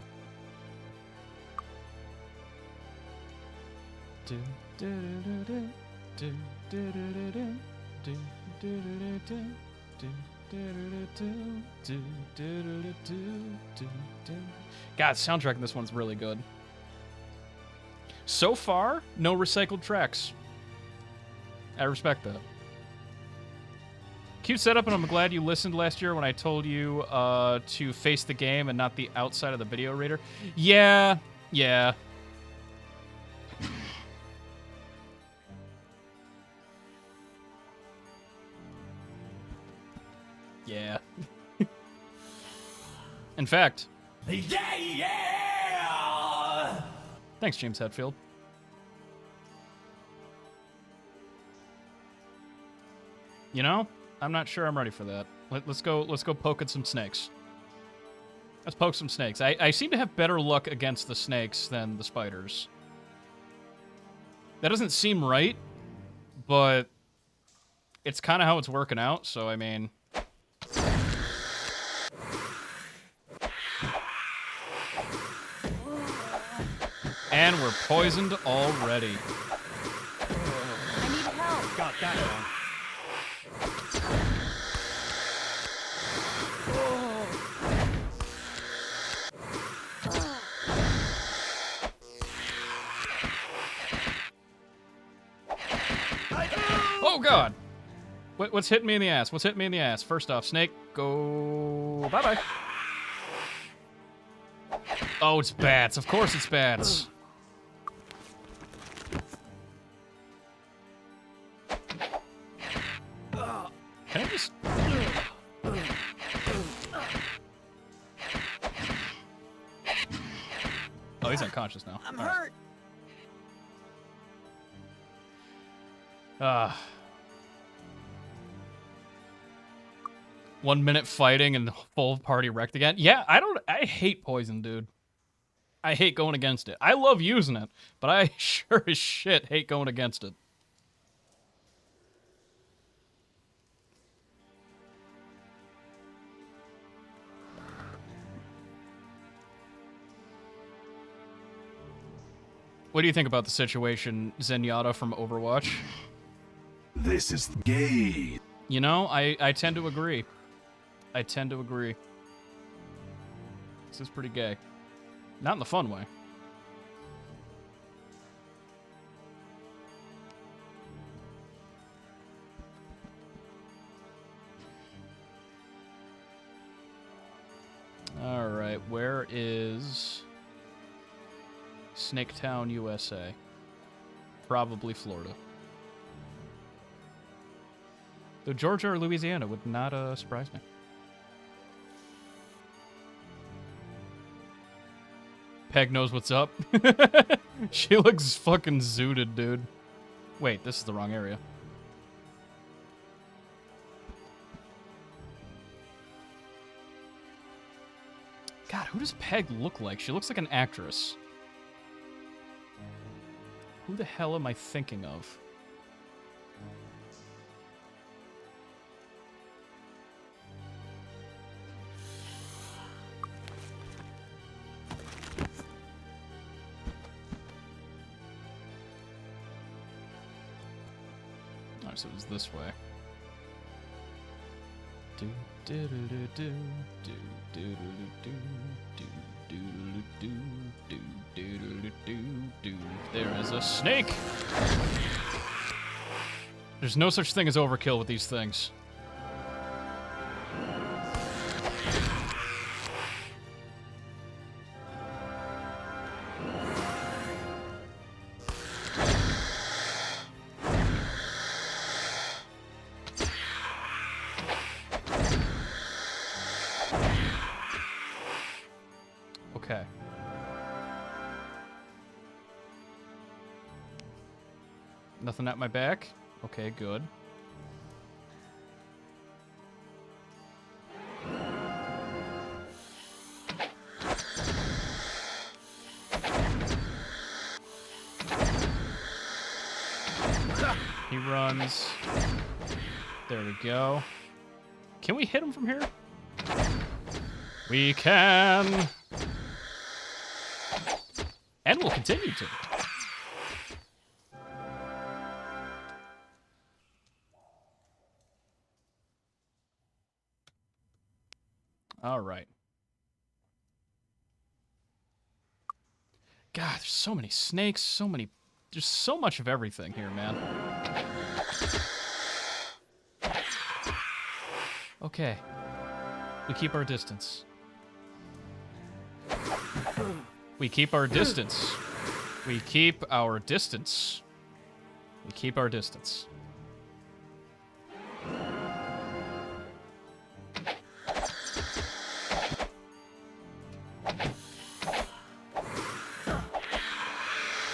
God, soundtrack in this one's really good. So far, no recycled tracks. I respect that. Cute setup, and I'm glad you listened last year when I told you to face the game and not the outside of the video reader. Yeah, yeah. Yeah. In fact. Yeah! Thanks, James Hetfield. You know? I'm not sure I'm ready for that. Let's go poke at some snakes. Let's poke some snakes. I seem to have better luck against the snakes than the spiders. That doesn't seem right, but it's kind of how it's working out, so I mean... And we're poisoned already. I need help. Got that one. Oh, God! What's hitting me in the ass? What's hitting me in the ass? First off, snake, go... Bye-bye. Oh, it's bats. Of course it's bats. Can I just... Oh, he's unconscious now. I'm hurt. Ah. 1 minute fighting and the full party wrecked again. Yeah, I hate poison, dude. I hate going against it. I love using it, but I sure as shit hate going against it. What do you think about the situation, Zenyatta from Overwatch? This is gay. You know, I tend to agree. I tend to agree. This is pretty gay. Not in the fun way. Alright, where is Snaketown, USA? Probably Florida. Though Georgia or Louisiana would not surprise me. Peg knows what's up. She looks fucking zooted, dude. Wait, this is the wrong area. God, who does Peg look like? She looks like an actress. Who the hell am I thinking of? Alright, so it was this way. Do do do do do do do do do do do do do do do do. There is a snake. There's no such thing as overkill with these things. Okay. Nothing at my back? Okay, good. He runs. There we go. Can we hit him from here? We can! And we'll continue to. All right. God, there's so many snakes, so many... There's so much of everything here, man. Okay. We keep our distance. We keep our distance. We keep our distance. We keep our distance.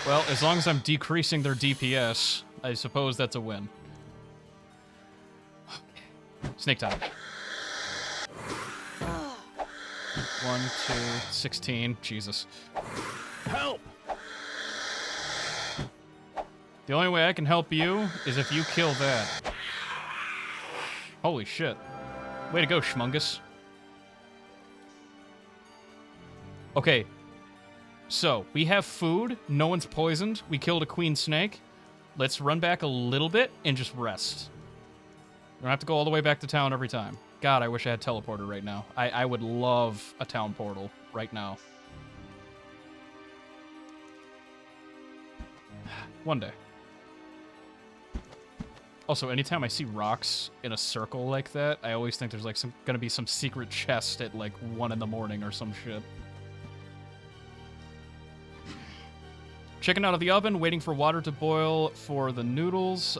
Well, as long as I'm decreasing their DPS, I suppose that's a win. Snake time. 1, 2, 16. Jesus. Help! The only way I can help you is if you kill that. Holy shit. Way to go, Schmungus. Okay. So, we have food. No one's poisoned. We killed a queen snake. Let's run back a little bit and just rest. We don't have to go all the way back to town every time. God, I wish I had teleporter right now. I would love a town portal right now. One day. Also, anytime I see rocks in a circle like that, I always think there's like gonna be some secret chest at like 1 in the morning or some shit. Chicken out of the oven, waiting for water to boil for the noodles.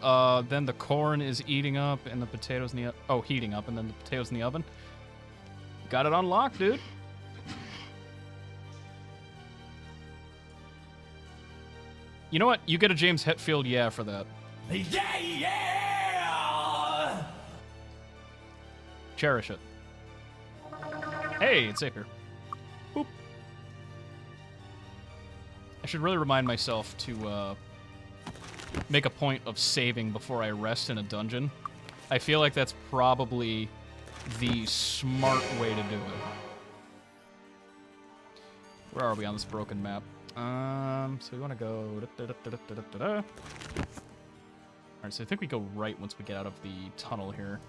Then the corn is eating up and the potatoes in the heating up, and then the potatoes in the oven. Got it on lock, dude. You know what? You get a James Hetfield yeah for that. Yeah! Cherish it. Hey, it's Iker. Boop. I should really remind myself to make a point of saving before I rest in a dungeon. I feel like that's probably the smart way to do it. Where are we on this broken map? So we want to go... Alright, so I think we go right once we get out of the tunnel here.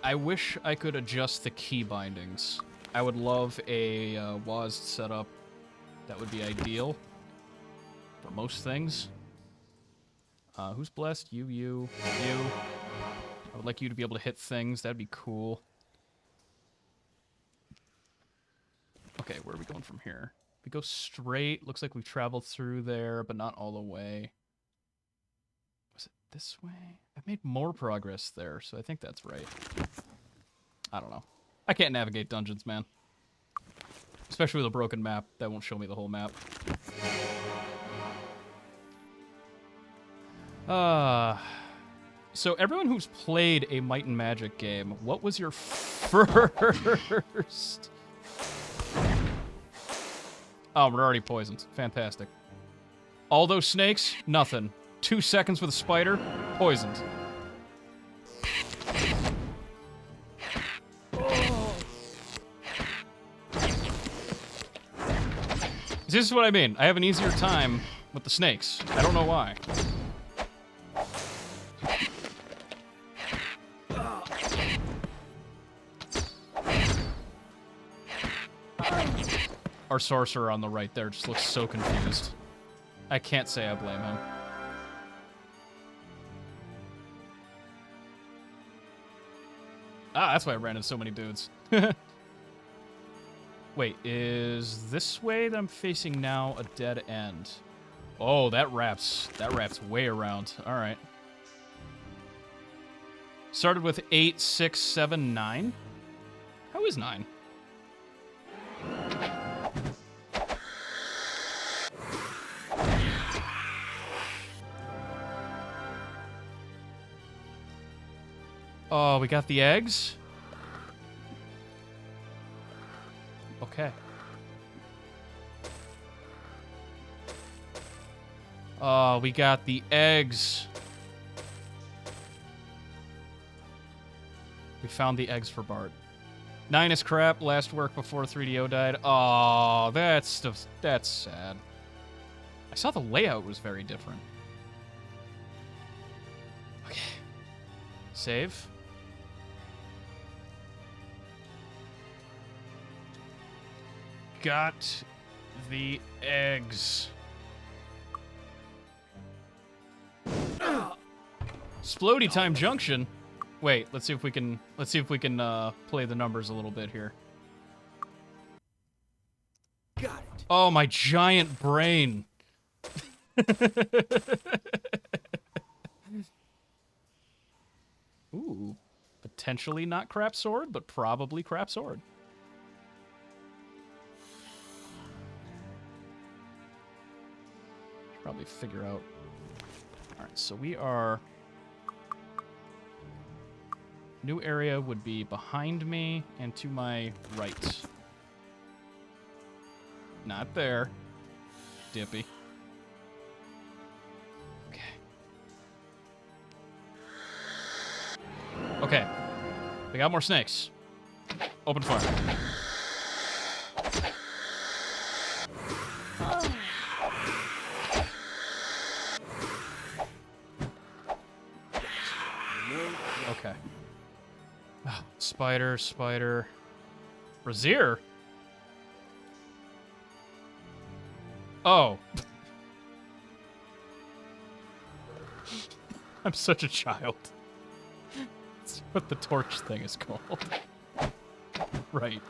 I wish I could adjust the key bindings. I would love a WASD setup. That would be ideal for most things. Who's blessed? You. I would like you to be able to hit things. That'd be cool. Okay, where are we going from here? We go straight. Looks like we've traveled through there, but not all the way. Was it this way? I've made more progress there, so I think that's right. I don't know. I can't navigate dungeons, man. Especially with a broken map. That won't show me the whole map. So everyone who's played a Might and Magic game, what was your first... Oh, we're already poisoned. Fantastic. All those snakes? Nothing. 2 seconds with a spider? Poisoned. This is what I mean. I have an easier time with the snakes. I don't know why. Our sorcerer on the right there just looks so confused. I can't say I blame him. Ah, that's why I ran into so many dudes. Wait, is this way that I'm facing now a dead end? Oh, that wraps way around. All right. Started with 8, 6, 7, 9. How is 9? Oh, we got the eggs? Okay. Oh, we got the eggs. We found the eggs for Bart. 9 is crap. Last work before 3DO died. Oh, that's sad. I saw the layout was very different. Okay. Save. Got the eggs. Splody Time Junction. Wait, let's see if we can play the numbers a little bit here. Got it. Oh, my giant brain. Ooh, potentially not crap sword, but probably crap sword. Should probably figure out. All right, so we are. New area would be behind me and to my right. Not there. Dippy. Okay. Okay. We got more snakes. Open fire. Okay. Oh, spider. Brazier? Oh. I'm such a child. That's what the torch thing is called. Right.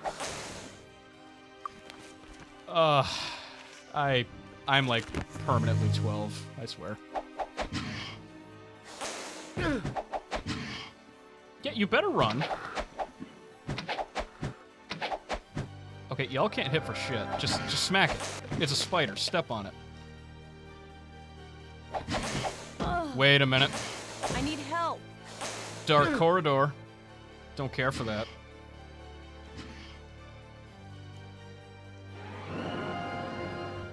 I'm like permanently 12, I swear. Yeah, you better run. Okay, y'all can't hit for shit. Just smack it. It's a spider. Step on it. Wait a minute. I need help. Dark corridor. Don't care for that.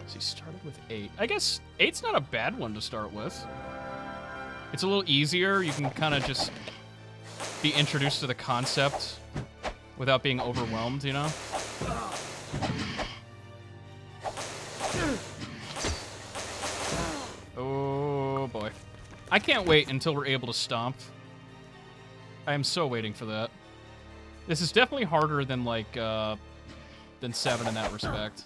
So he started with 8. I guess 8's not a bad one to start with. It's a little easier. You can kind of just be introduced to the concept without being overwhelmed, you know? Oh boy. I can't wait until we're able to stomp. I am so waiting for that. This is definitely harder than like than 7 in that respect.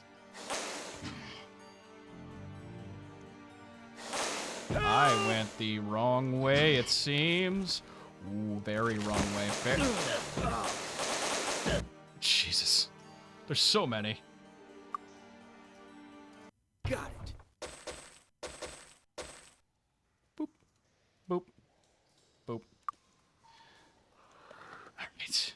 I went the wrong way, it seems. Ooh, very wrong way. Jesus. There's so many. Got it. Boop. Boop. Boop. Alright.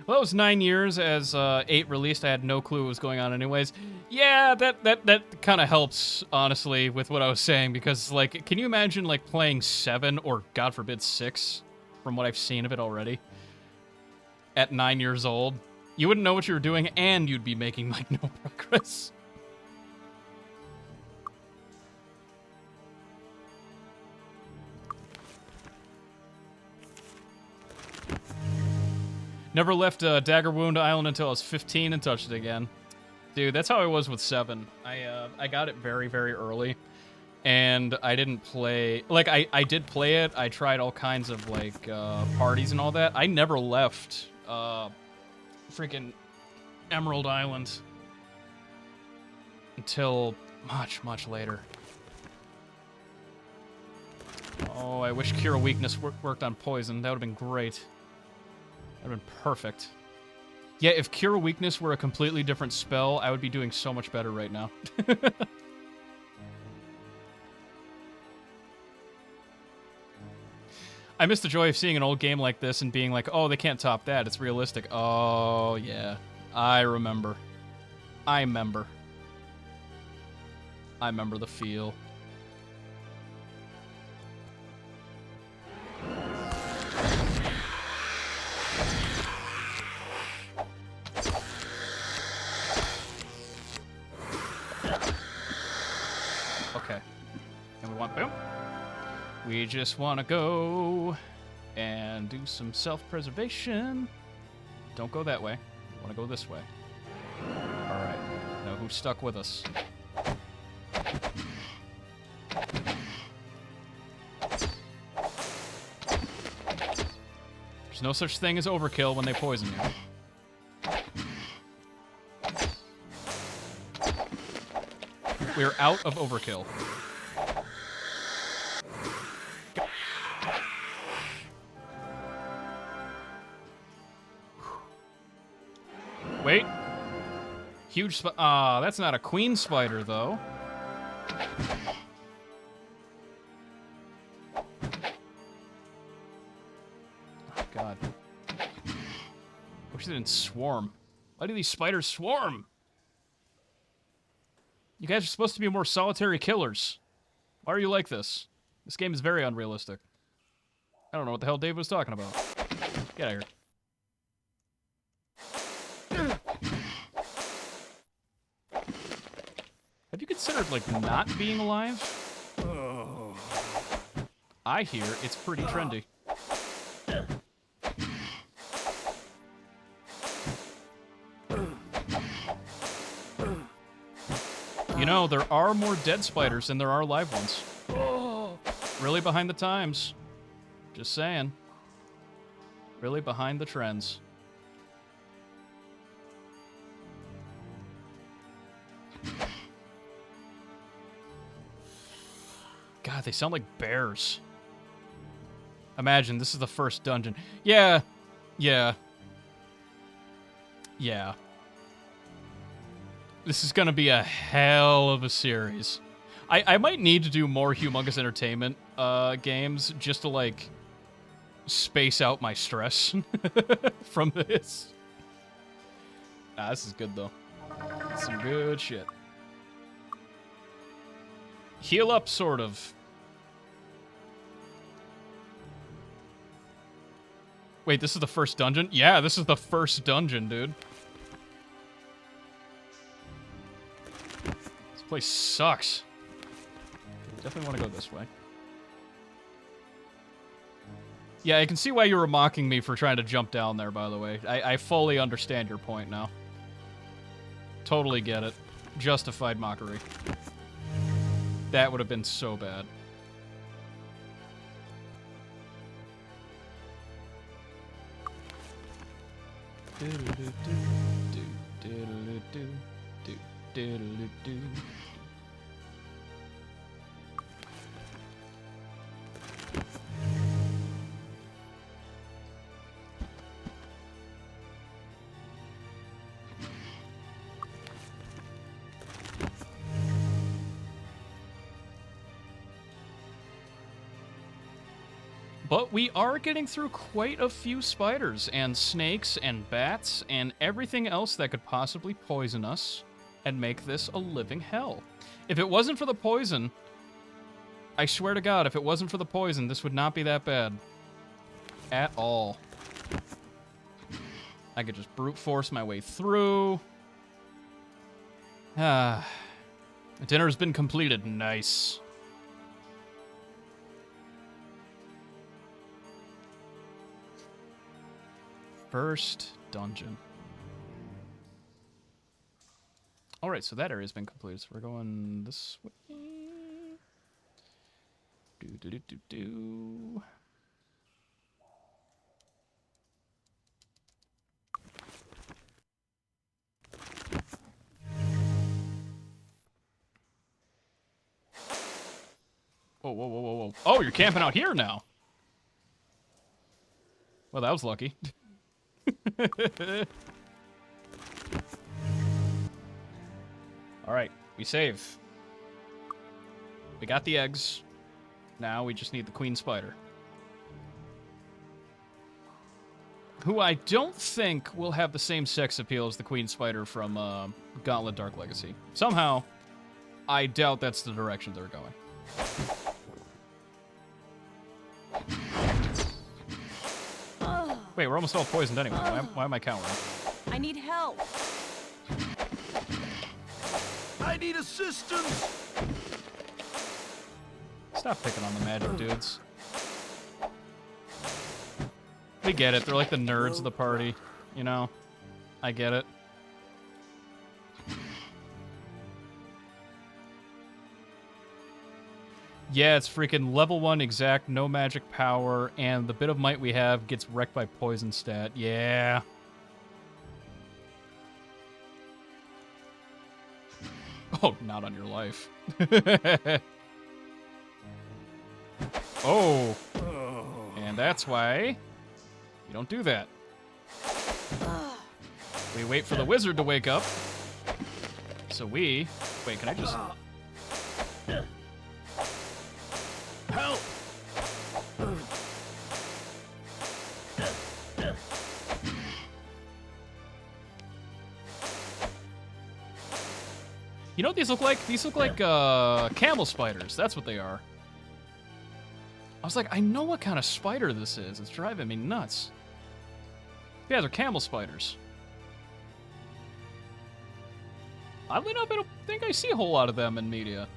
Well, that was 9 years as 8 released. I had no clue what was going on anyways. Yeah, that kind of helps, honestly, with what I was saying, because, like, can you imagine, like, playing 7 or, God forbid, 6, from what I've seen of it already, at 9 years old? You wouldn't know what you were doing, and you'd be making, like, no progress. Never left Dagger Wound Island until I was 15 and touched it again. Dude, that's how I was with 7. I got it very, very early. And I didn't play... Like, I did play it. I tried all kinds of, like, parties and all that. I never left freaking Emerald Island until much, much later. Oh, I wish Cure Weakness worked on Poison. That would have been great. That would have been perfect. Yeah, if Cure Weakness were a completely different spell, I would be doing so much better right now. I miss the joy of seeing an old game like this and being like, oh, they can't top that. It's realistic. Oh, yeah. I remember. I remember the feel. Okay. And we want boom. We just want to go and do some self-preservation. Don't go that way. I want to go this way. All right. Now who's stuck with us? There's no such thing as overkill when they poison you. We're out of overkill. Wait. Huge that's not a queen spider, though. Oh, God. Wish they didn't swarm. Why do these spiders swarm? You guys are supposed to be more solitary killers. Why are you like this? This game is very unrealistic. I don't know what the hell Dave was talking about. Get out of here. Have you considered, like, not being alive? I hear it's pretty trendy. You know, there are more dead spiders than there are live ones. Really behind the times. Just saying. Really behind the trends. God, they sound like bears. Imagine, this is the first dungeon. Yeah. Yeah. Yeah. This is gonna be a hell of a series. I might need to do more Humongous Entertainment games just to, like, space out my stress from this. Nah, this is good, though. Some good shit. Heal up, sort of. Wait, this is the first dungeon? Yeah, this is the first dungeon, dude. This place sucks. Definitely want to go this way. Yeah, I can see why you were mocking me for trying to jump down there, by the way. I fully understand your point now. Totally get it. Justified mockery. That would have been so bad. But we are getting through quite a few spiders and snakes and bats and everything else that could possibly poison us and make this a living hell. If it wasn't for the poison, I swear to God, if it wasn't for the poison, this would not be that bad. At all. I could just brute force my way through. Dinner has been completed. Nice. First dungeon. Alright, so that area's been completed. So we're going this way. Do. Whoa. Oh, you're camping out here now. Well, that was lucky. Alright, we save. We got the eggs. Now we just need the queen spider. Who I don't think will have the same sex appeal as the queen spider from Gauntlet Dark Legacy. Somehow, I doubt that's the direction they're going. Wait, we're almost all poisoned anyway. Why am I countering? I need help. I need assistance! Stop picking on the magic dudes. We get it. They're like the nerds of the party. You know? I get it. Yeah, it's freaking level 1 exact, no magic power, and the bit of might we have gets wrecked by poison stat. Yeah. Oh, not on your life. Oh. And that's why you don't do that. We wait for the wizard to wake up. So we... Wait, can I just... Help! You know what these look like? These look like camel spiders. That's what they are. I was like, I know what kind of spider this is. It's driving me nuts. Yeah, they're camel spiders. Oddly enough, I don't think I see a whole lot of them in media.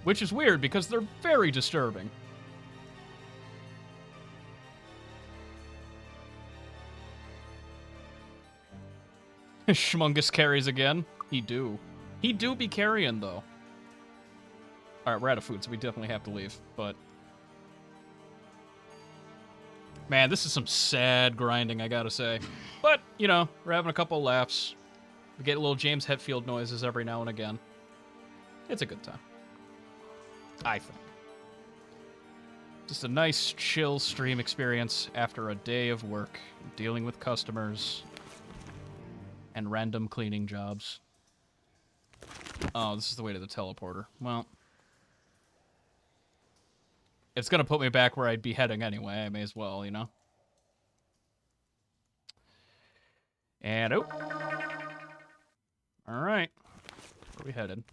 Which is weird, because they're very disturbing. Schmungus carries again. He do be carrying, though. Alright, we're out of food, so we definitely have to leave, but... Man, this is some sad grinding, I gotta say. But, you know, we're having a couple of laughs. We get little James Hetfield noises every now and again. It's a good time. I think. Just a nice, chill stream experience after a day of work, dealing with customers, and random cleaning jobs. Oh, this is the way to the teleporter. Well, it's gonna put me back where I'd be heading anyway. I may as well, you know? And, oh. Alright. Where are we headed?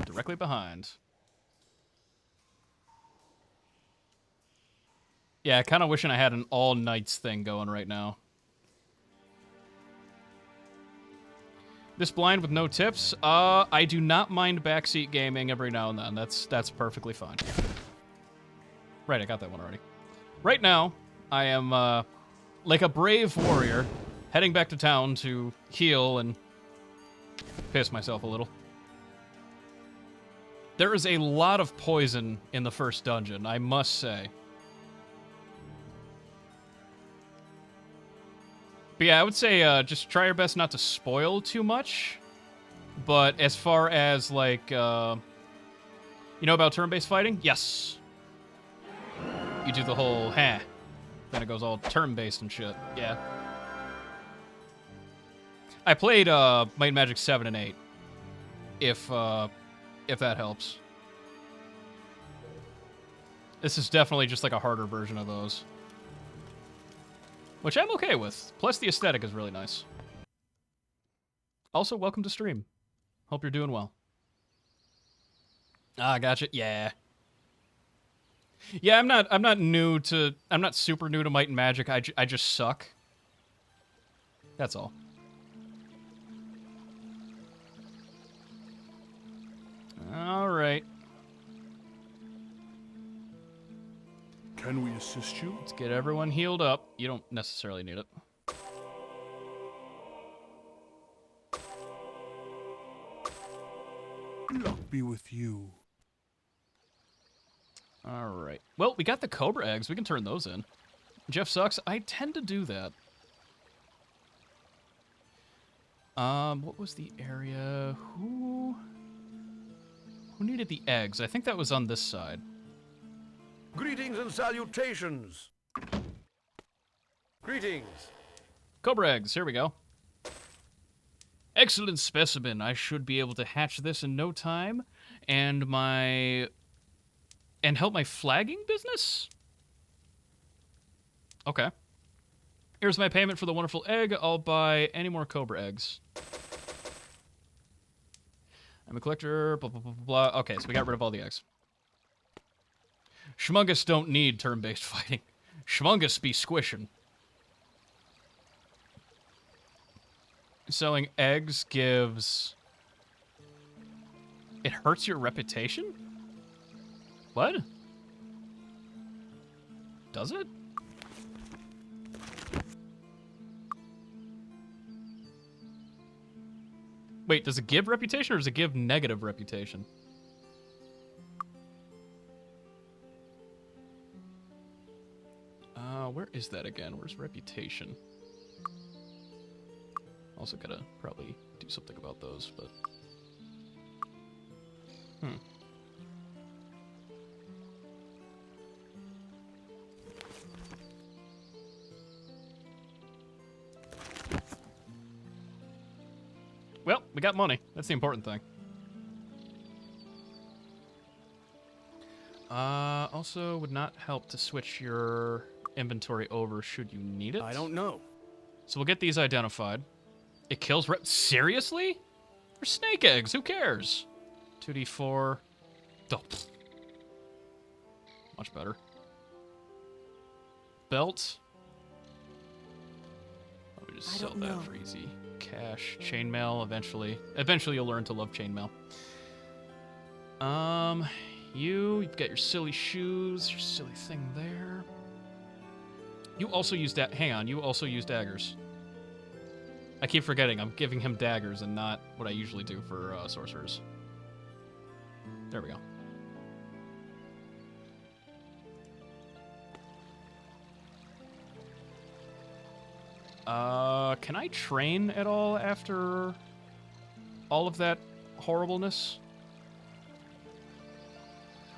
Directly behind. Yeah, kind of wishing I had an all nights thing going right now. This blind with no tips? I do not mind backseat gaming every now and then. That's perfectly fine. Right, I got that one already. Right now, I am like a brave warrior heading back to town to heal and piss myself a little. There is a lot of poison in the first dungeon, I must say. But yeah, I would say just try your best not to spoil too much. But as far as, like, you know about turn-based fighting? Yes. You do the whole, then it goes all turn-based and shit. Yeah. I played Might and Magic 7 and 8. If that helps. This is definitely just like a harder version of those. Which I'm okay with. Plus, the aesthetic is really nice. Also, welcome to stream. Hope you're doing well. Ah, gotcha. Yeah. Yeah, I'm not super new to Might and Magic. I just suck. That's all. All right. Can we assist you? Let's get everyone healed up. You don't necessarily need it. Luck be with you. All right. Well, we got the Cobra eggs. We can turn those in. Jeff sucks. I tend to do that. What was the area? Who needed the eggs? I think that was on this side. Greetings and salutations. Greetings. Cobra eggs. Here we go. Excellent specimen. I should be able to hatch this in no time. And help my flagging business? Okay. Here's my payment for the wonderful egg. I'll buy any more Cobra eggs. I'm a collector, blah, blah, blah, blah. Okay, so we got rid of all the eggs. Schmungus don't need turn-based fighting. Schmungus be squishing. Selling eggs gives... It hurts your reputation? What? Does it? Wait, does it give reputation or does it give negative reputation? Where is that again? Where's reputation? Also gotta probably do something about those, but... Well, we got money. That's the important thing. Also, would not help to switch your inventory over should you need it. I don't know. So we'll get these identified. It kills seriously? They're snake eggs. Who cares? 2d4. Oh, much better. Belt. Let me just sell that for easy cash. Chainmail, eventually. Eventually you'll learn to love chainmail. You've got your silly shoes, your silly thing there. You also use hang on, you also use daggers. I keep forgetting I'm giving him daggers and not what I usually do for sorcerers. There we go. Can I train at all after all of that horribleness?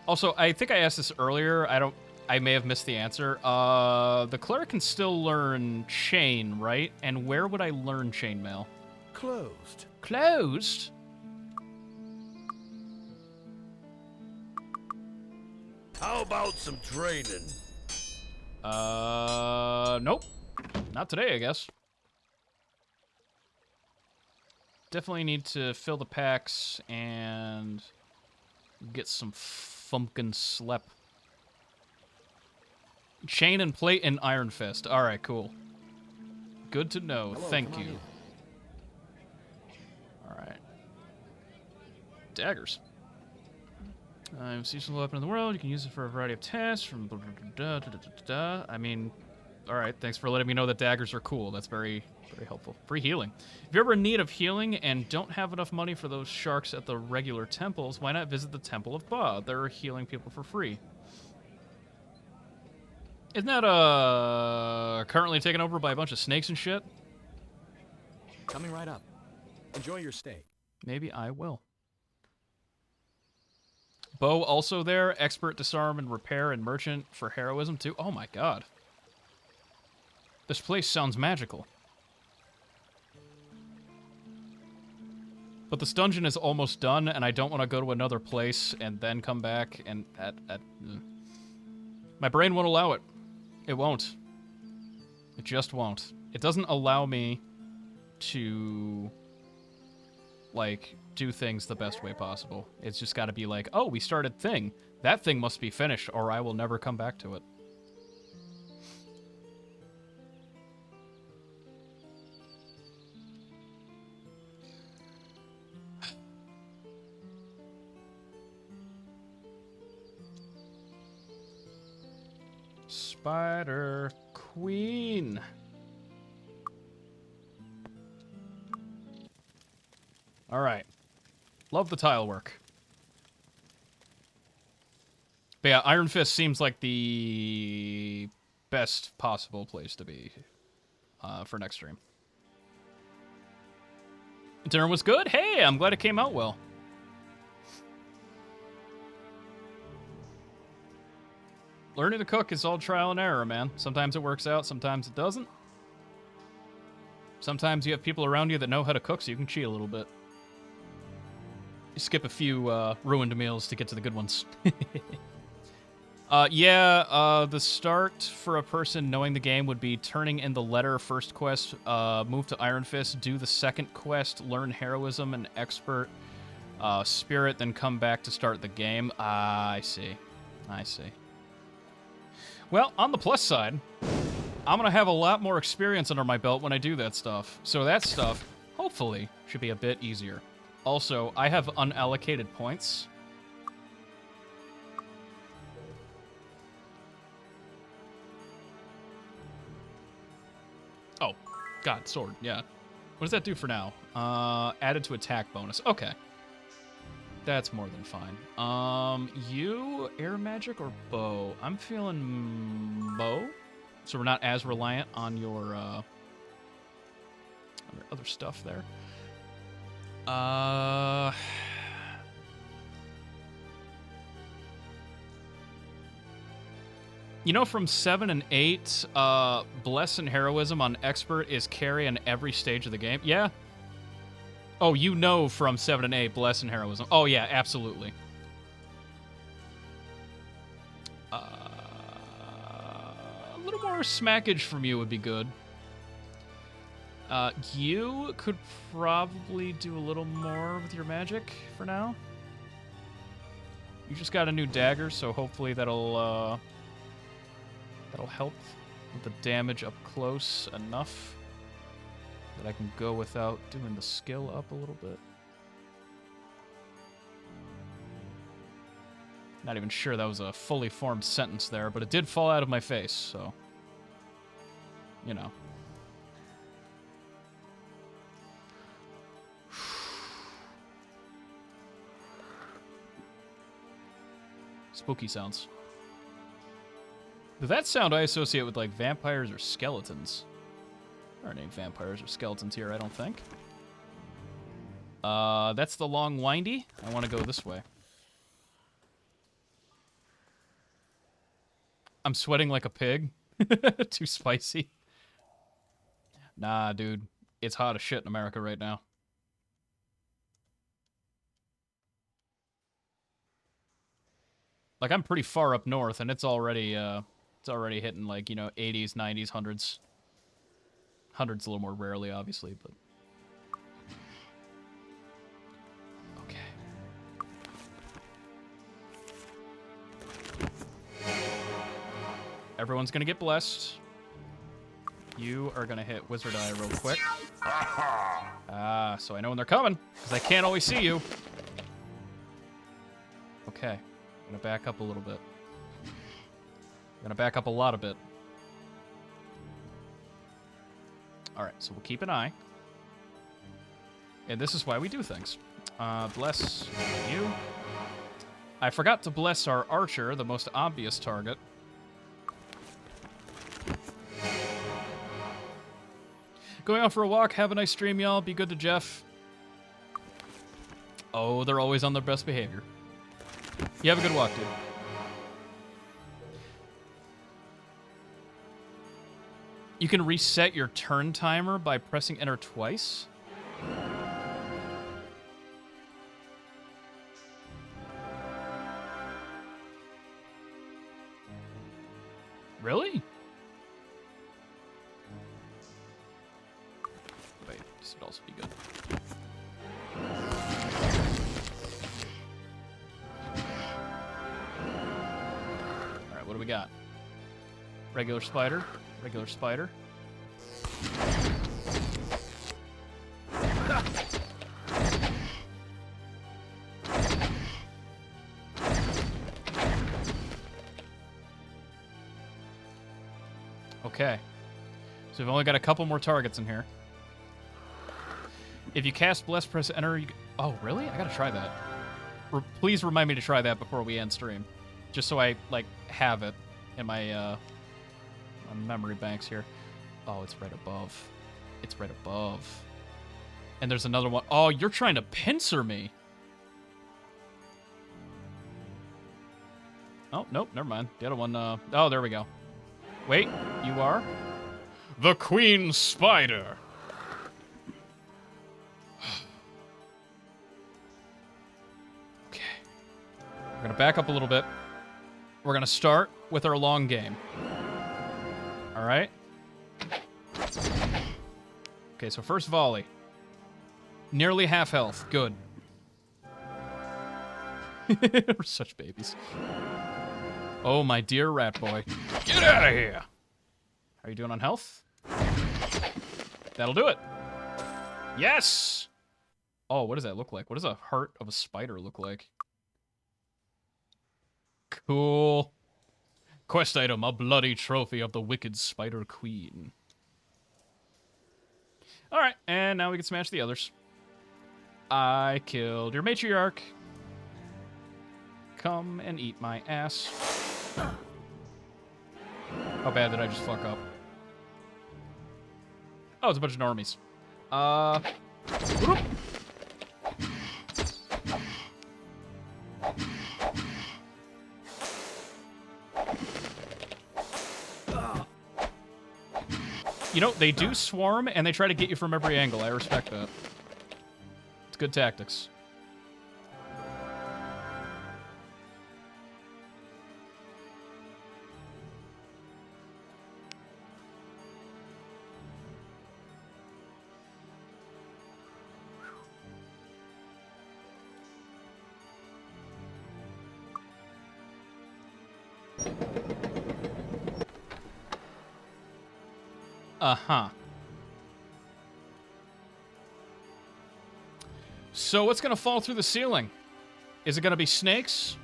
Also, I think I asked this earlier. I may have missed the answer. The cleric can still learn chain, right? And where would I learn chainmail? Closed. Closed? How about some training? Nope. Not today, I guess. Definitely need to fill the packs and get some fumpkin slep. Chain and plate and iron fist. All right, cool. Good to know. Hello, Thank come on you. in. All right. Daggers. Seasonal weapon in the world. You can use it for a variety of tasks. From I mean, all right. Thanks for letting me know that daggers are cool. That's very, very helpful. Free healing. If you're ever in need of healing and don't have enough money for those sharks at the regular temples, why not visit the Temple of Ba? They're healing people for free. Isn't that currently taken over by a bunch of snakes and shit? Coming right up. Enjoy your stay. Maybe I will. Bo also there. Expert disarm and repair and merchant for heroism too. Oh my god. This place sounds magical. But this dungeon is almost done, and I don't want to go to another place and then come back and my brain won't allow it. It won't. It just won't. It doesn't allow me to, like, do things the best way possible. It's just got to be like, oh, we started thing. That thing must be finished, or I will never come back to it. Spider Queen. All right. Love the tile work. But yeah, Iron Fist seems like the best possible place to be for next stream. Dinner was good? Hey, I'm glad it came out well. Learning to cook is all trial and error, man. Sometimes it works out, sometimes it doesn't. Sometimes you have people around you that know how to cook, so you can cheat a little bit. You skip a few ruined meals to get to the good ones. The start for a person knowing the game would be turning in the letter first quest, move to Iron Fist, do the second quest, learn heroism and expert spirit, then come back to start the game. I see. Well, on the plus side, I'm going to have a lot more experience under my belt when I do that stuff. So that stuff, hopefully, should be a bit easier. Also, I have unallocated points. Oh, God, sword, yeah. What does that do for now? Added to attack bonus. Okay. That's more than fine. You, air magic or bow? I'm feeling bow. So we're not as reliant on your other stuff there. You know, from 7 and 8, Bless and Heroism on Expert is carry on every stage of the game. Yeah. Oh, you know from 7 and 8, Bless and Heroism. Oh, yeah, absolutely. A little more smackage from you would be good. You could probably do a little more with your magic for now. You just got a new dagger, so hopefully that'll help with the damage up close enough that I can go without doing the skill up a little bit. Not even sure that was a fully formed sentence there, but it did fall out of my face, so, you know. Spooky sounds. That sound I associate with, like, vampires or skeletons. There aren't any vampires or skeletons here, I don't think. That's the long windy. I want to go this way. I'm sweating like a pig. Too spicy. Nah, dude. It's hot as shit in America right now. Like, I'm pretty far up north, and it's already hitting, like, you know, 80s, 90s, 100s. 100s a little more rarely, obviously, but... Okay. Everyone's gonna get blessed. You are gonna hit Wizard Eye real quick. Ah, so I know when they're coming, because I can't always see you. Okay. I'm gonna back up a little bit. I'm gonna back up a lot of bit. Alright, so we'll keep an eye. And this is why we do things. Bless you. I forgot to bless our archer, the most obvious target. Going out for a walk. Have a nice stream, y'all. Be good to Jeff. Oh, they're always on their best behavior. You have a good walk, dude. You can reset your turn timer by pressing enter twice. Really? Wait, this would also be good. Alright, what do we got? Regular spider. Regular spider. Okay. So we've only got a couple more targets in here. If you cast Bless, press enter. Oh, really? I gotta try that. Please remind me to try that before we end stream. Just so I, like, have it in my, my memory banks here. Oh, it's right above. It's right above. And there's another one. Oh, you're trying to pincer me. Oh, nope, never mind. The other one, oh, there we go. Wait, you are? The Queen Spider. Okay. We're gonna back up a little bit. We're gonna start with our long game. All right. Okay, so first volley. Nearly half health. Good. We're such babies. Oh, my dear rat boy. Get out of here! How are you doing on health? That'll do it. Yes! Oh, what does that look like? What does a heart of a spider look like? Cool. Quest item, a bloody trophy of the wicked spider queen. Alright, and now we can smash the others. I killed your matriarch. Come and eat my ass. How bad did I just fuck up? Oh, it's a bunch of normies. Whoop. You know, they do swarm, and they try to get you from every angle. I respect that. It's good tactics. Uh-huh. So what's gonna fall through the ceiling? Is it gonna be snakes?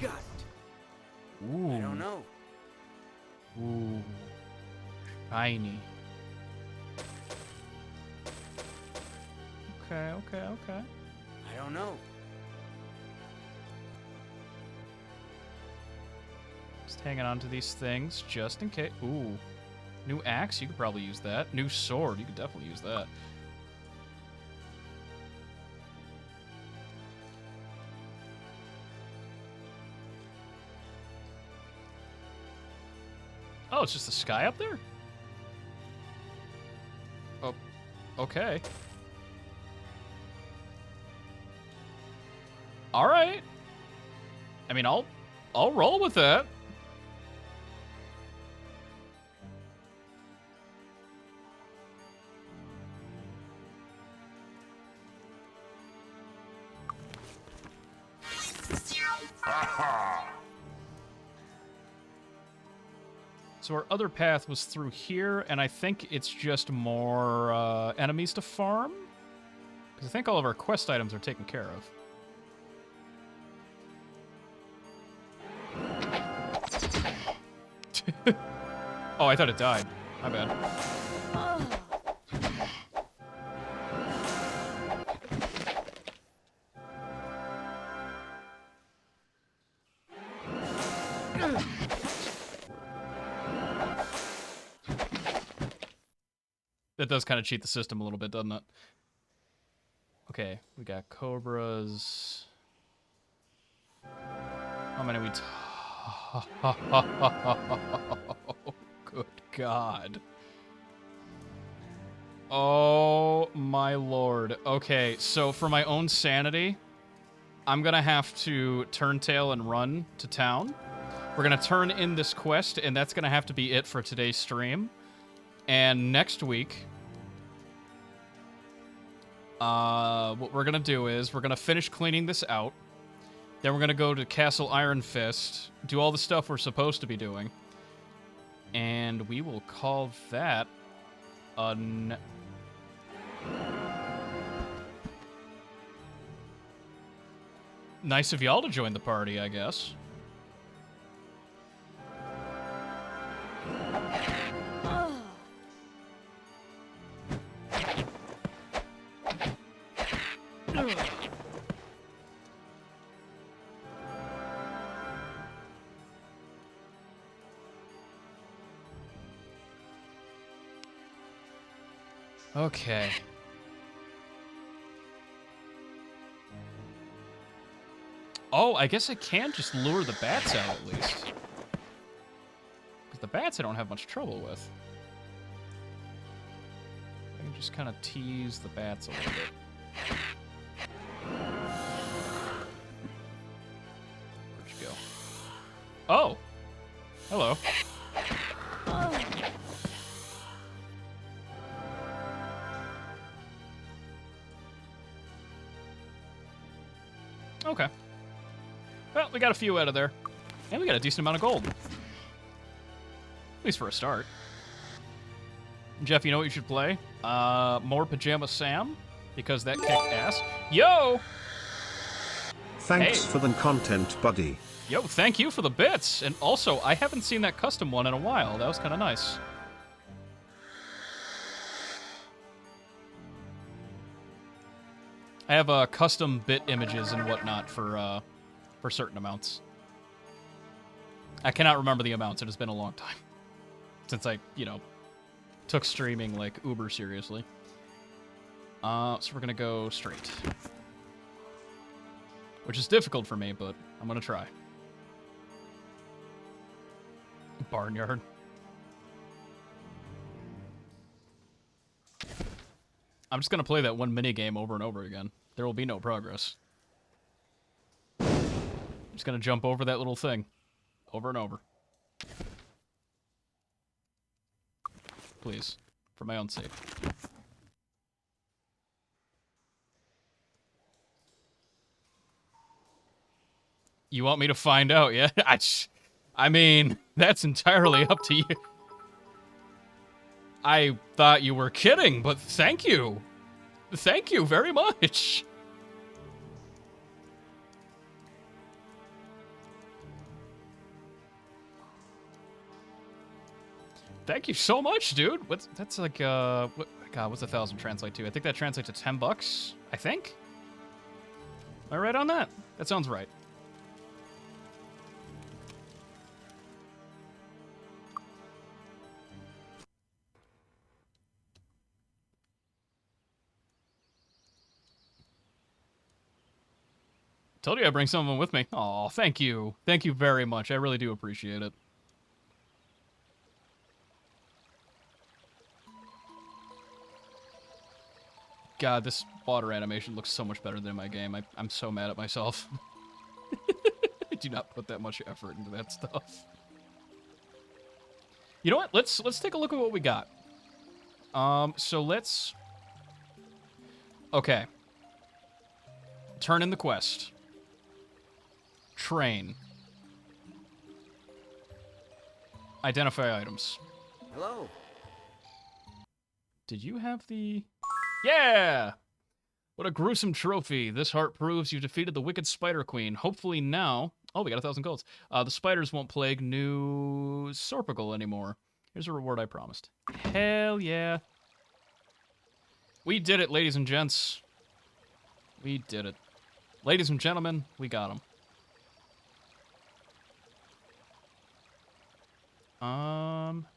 Got it. Ooh. I don't know. Ooh. Shiny. Okay, okay, okay. I don't know. Just hanging on to these things just in case. Ooh. New axe, you could probably use that. New sword, you could definitely use that. Oh, it's just the sky up there? Oh, okay. All right. I mean, I'll roll with that. So our other path was through here, and I think it's just more enemies to farm? Because I think all of our quest items are taken care of. Oh, I thought it died. My bad. That does kind of cheat the system a little bit, doesn't it? Okay, we got cobras. How many we... Good God. Oh, my lord. Okay, so for my own sanity, I'm gonna have to turn tail and run to town. We're gonna turn in this quest, and that's gonna have to be it for today's stream. And next week, what we're going to do is we're going to finish cleaning this out. Then we're going to go to Castle Iron Fist, do all the stuff we're supposed to be doing. And we will call that a... Nice of y'all to join the party, I guess. Okay. Oh, I guess I can just lure the bats out at least. Because the bats I don't have much trouble with. I can just kind of tease the bats a little bit. Where'd you go? Oh! Hello. Okay. Well, we got a few out of there. And we got a decent amount of gold. At least for a start. Jeff, you know what you should play? More Pajama Sam, because that kicked ass. Yo! Thanks for the content, buddy. Yo, thank you for the bits. And also, I haven't seen that custom one in a while. That was kind of nice. I have custom bit images and whatnot for certain amounts. I cannot remember the amounts. It has been a long time since I, took streaming like uber seriously. So we're gonna go straight, which is difficult for me, but I'm gonna try. Barnyard. I'm just gonna play that one minigame over and over again. There will be no progress. I'm just gonna jump over that little thing. Over and over. Please. For my own sake. You want me to find out, yeah? I mean, that's entirely up to you. I thought you were kidding, but thank you. Thank you very much. Thank you so much, dude. That's like God, what's 1,000 translate to? I think that translates to $10, I think. Am I right on that? That sounds right. Told you I'd bring someone with me. Aw, thank you. Thank you very much. I really do appreciate it. God, this water animation looks so much better than in my game. I'm so mad at myself. I do not put that much effort into that stuff. You know what? Let's take a look at what we got. So let's... Okay. Turn in the quest. Train. Identify items. Hello. Did you have the... Yeah! What a gruesome trophy. This heart proves you defeated the wicked Spider Queen. Hopefully now... Oh, we got 1,000 golds. The spiders won't plague New Sorpigal anymore. Here's a reward I promised. Hell yeah. We did it, ladies and gents. We did it. Ladies and gentlemen, we got him.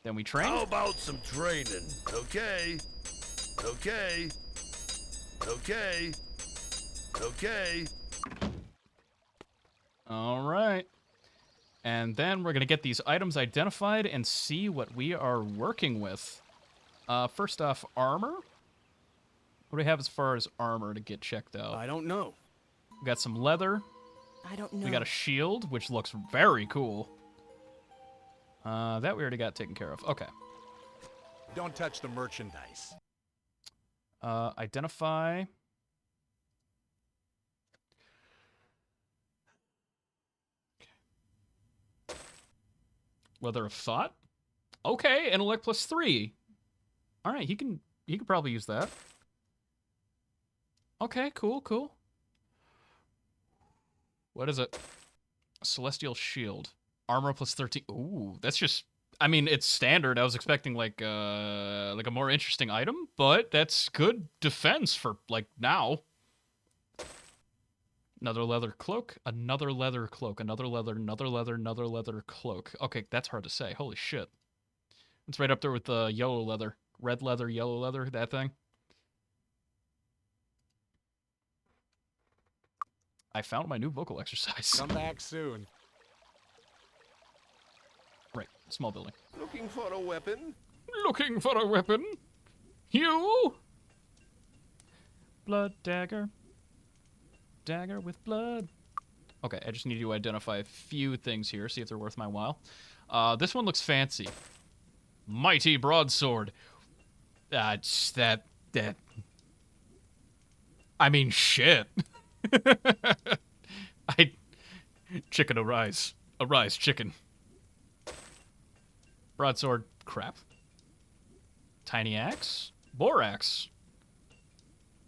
Then we train. How about some training? Okay. Okay. Okay. Okay. All right. And then we're going to get these items identified and see what we are working with. First off, armor. What do we have as far as armor to get checked out? I don't know. We got some leather. I don't know. We got a shield, which looks very cool. That we already got taken care of. Okay. Don't touch the merchandise. Identify. Okay. Leather of Thought. Okay, intellect +3. All right, he can probably use that. Okay, cool, cool. What is it? Celestial Shield. Armor +13. Ooh, that's just... I mean, it's standard. I was expecting like a more interesting item, but that's good defense for like now. Another leather cloak, another leather cloak, another leather, another leather, another leather cloak. Okay, that's hard to say. Holy shit. It's right up there with the yellow leather. Red leather, yellow leather, that thing. I found my new vocal exercise. Come back soon. Right, small building. Looking for a weapon? Looking for a weapon? You? Blood dagger. Dagger with blood. Okay, I just need to identify a few things here, see if they're worth my while. This one looks fancy. Mighty broadsword. That. I mean, shit. Chicken arise. Arise, chicken. Broadsword, crap. Tiny axe? War axe.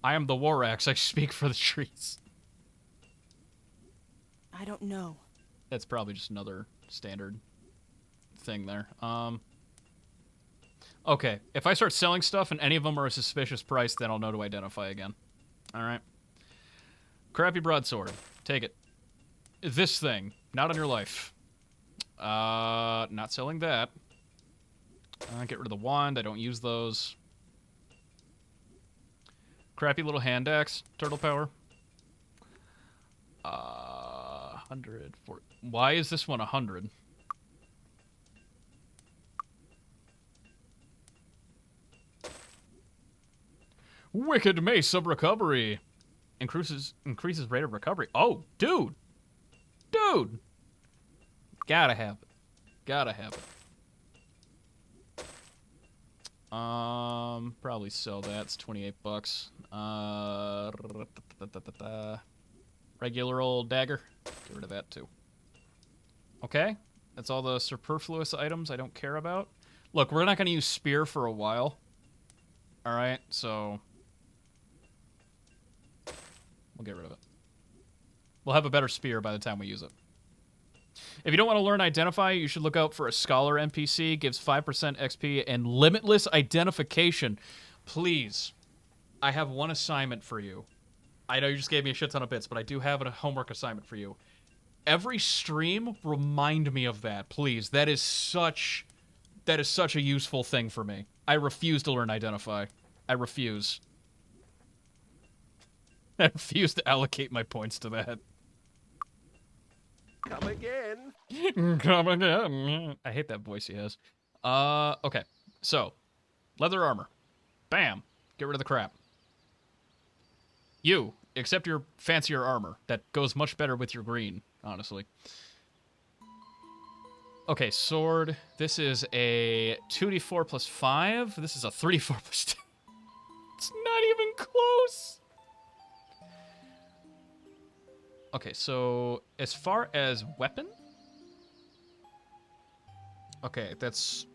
I am the war axe. I speak for the trees. I don't know. That's probably just another standard thing there. Okay, if I start selling stuff and any of them are a suspicious price, then I'll know to identify again. All right. Crappy broadsword. Take it. This thing. Not on your life. Not selling that. Get rid of the wand. I don't use those. Crappy little hand axe. Turtle power. 140. Why is this one 100? Wicked Mace of Recovery. Increases rate of recovery. Oh, dude. Dude. Gotta have it. Gotta have it. Probably sell that. It's 28 bucks. Regular old dagger. Get rid of that too. Okay. That's all the superfluous items I don't care about. Look, we're not going to use spear for a while. Alright, so... we'll get rid of it. We'll have a better spear by the time we use it. If you don't want to learn Identify, you should look out for a Scholar NPC. Gives 5% XP and limitless identification. Please, I have one assignment for you. I know you just gave me a shit ton of bits, but I do have a homework assignment for you. Every stream, remind me of that, please. That is such a useful thing for me. I refuse to learn Identify. I refuse. I refuse to allocate my points to that. Come again. Come again. I hate that voice he has. Okay. So, leather armor. Bam. Get rid of the crap. You, except your fancier armor. That goes much better with your green, honestly. Okay, sword. This is a 2d4 plus 5. This is a 3d4 plus 2. It's not even close. Okay, so as far as weapon... Okay, that's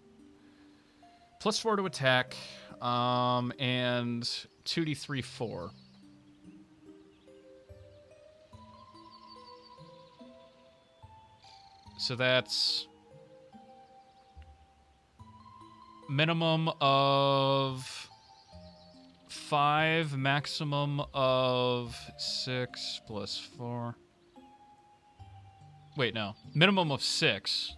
plus 4 to attack, and 2d3 4. So that's minimum of 5, maximum of 6 plus 4. Wait, no. Minimum of 6.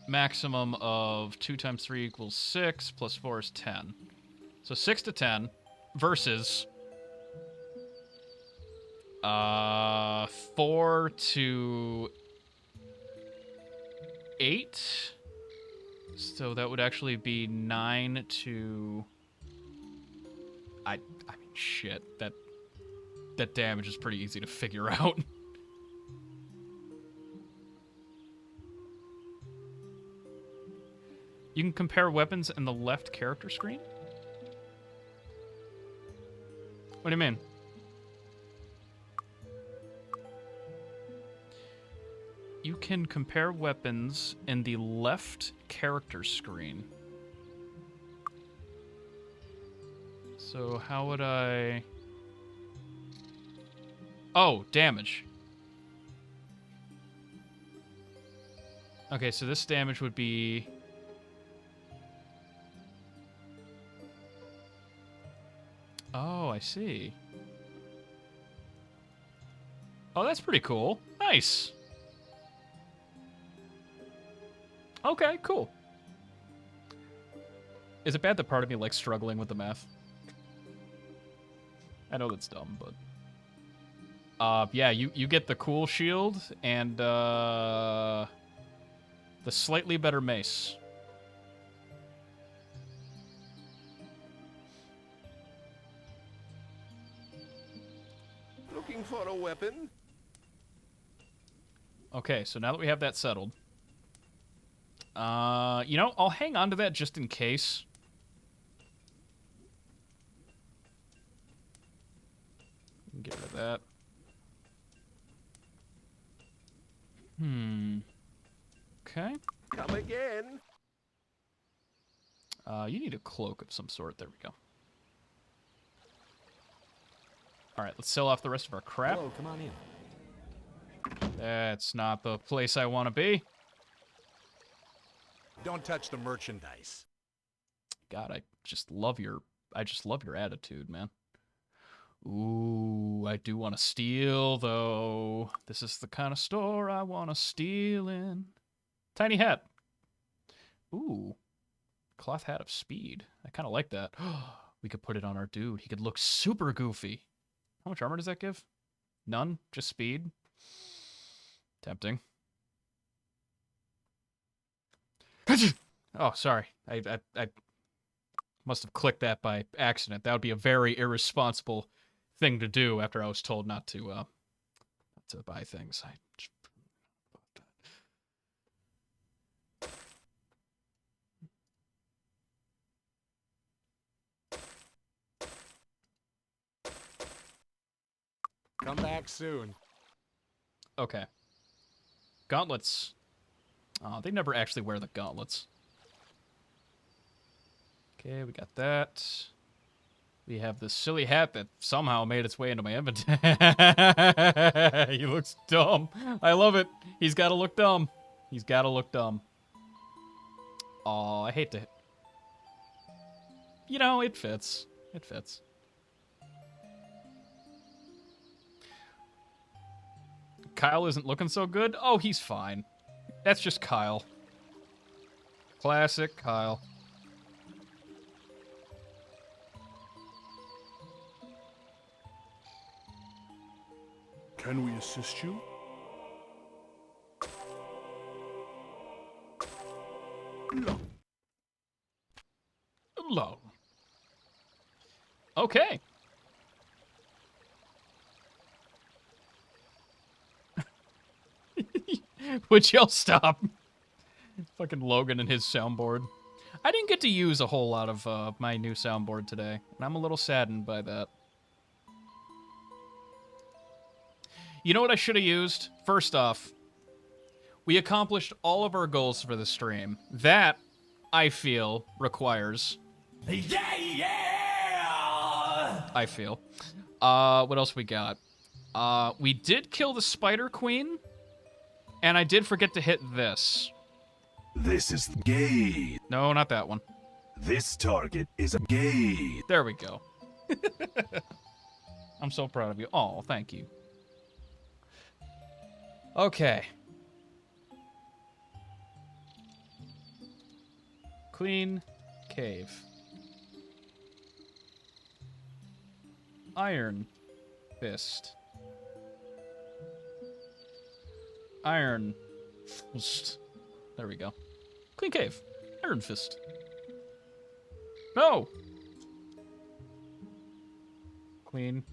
Maximum of 2 times 3 equals 6, plus 4 is 10. So 6 to 10 versus 4 to 8. So that would actually be 9 to... I mean, shit. That damage is pretty easy to figure out. You can compare weapons in the left character screen? What do you mean? You can compare weapons in the left character screen. So how would I... Oh, damage. Okay, so this damage would be... Oh, I see. Oh, that's pretty cool. Nice. Okay, cool. Is it bad that part of me likes struggling with the math? I know that's dumb, but... yeah, you get the cool shield and, the slightly better mace. Looking for a weapon? Okay, so now that we have that settled... you know, I'll hang on to that just in case. Get rid of that. Okay. Come again. You need a cloak of some sort. There we go. Alright, let's sell off the rest of our crap. Hello, come on in. That's not the place I want to be. Don't touch the merchandise. God, I just love your attitude, man. Ooh, I do want to steal, though. This is the kind of store I want to steal in. Tiny hat. Ooh. Cloth hat of speed. I kind of like that. We could put it on our dude. He could look super goofy. How much armor does that give? None? Just speed? Tempting. Oh, sorry. I must have clicked that by accident. That would be a very irresponsible thing to do after I was told not to buy things. Come back soon. Okay. Gauntlets. Oh, they never actually wear the gauntlets. Okay, we got that. We have this silly hat that somehow made its way into my inventory. He looks dumb. I love it. He's got to look dumb. He's got to look dumb. Oh, I hate to... You know, it fits. It fits. Kyle isn't looking so good? Oh, he's fine. That's just Kyle. Classic Kyle. Can we assist you? Low. Okay. Would y'all stop? Fucking Logan and his soundboard. I didn't get to use a whole lot of my new soundboard today, and I'm a little saddened by that. You know what I should have used? First off, we accomplished all of our goals for the stream. That, I feel, requires... I feel. What else we got? We did kill the Spider Queen, and I did forget to hit this. This is gay. No, not that one. This target is a gay. There we go. I'm so proud of you. Oh, thank you. Okay. Queen Cave. Iron Fist. Iron Fist. There we go. Queen Cave. Iron Fist. No! Queen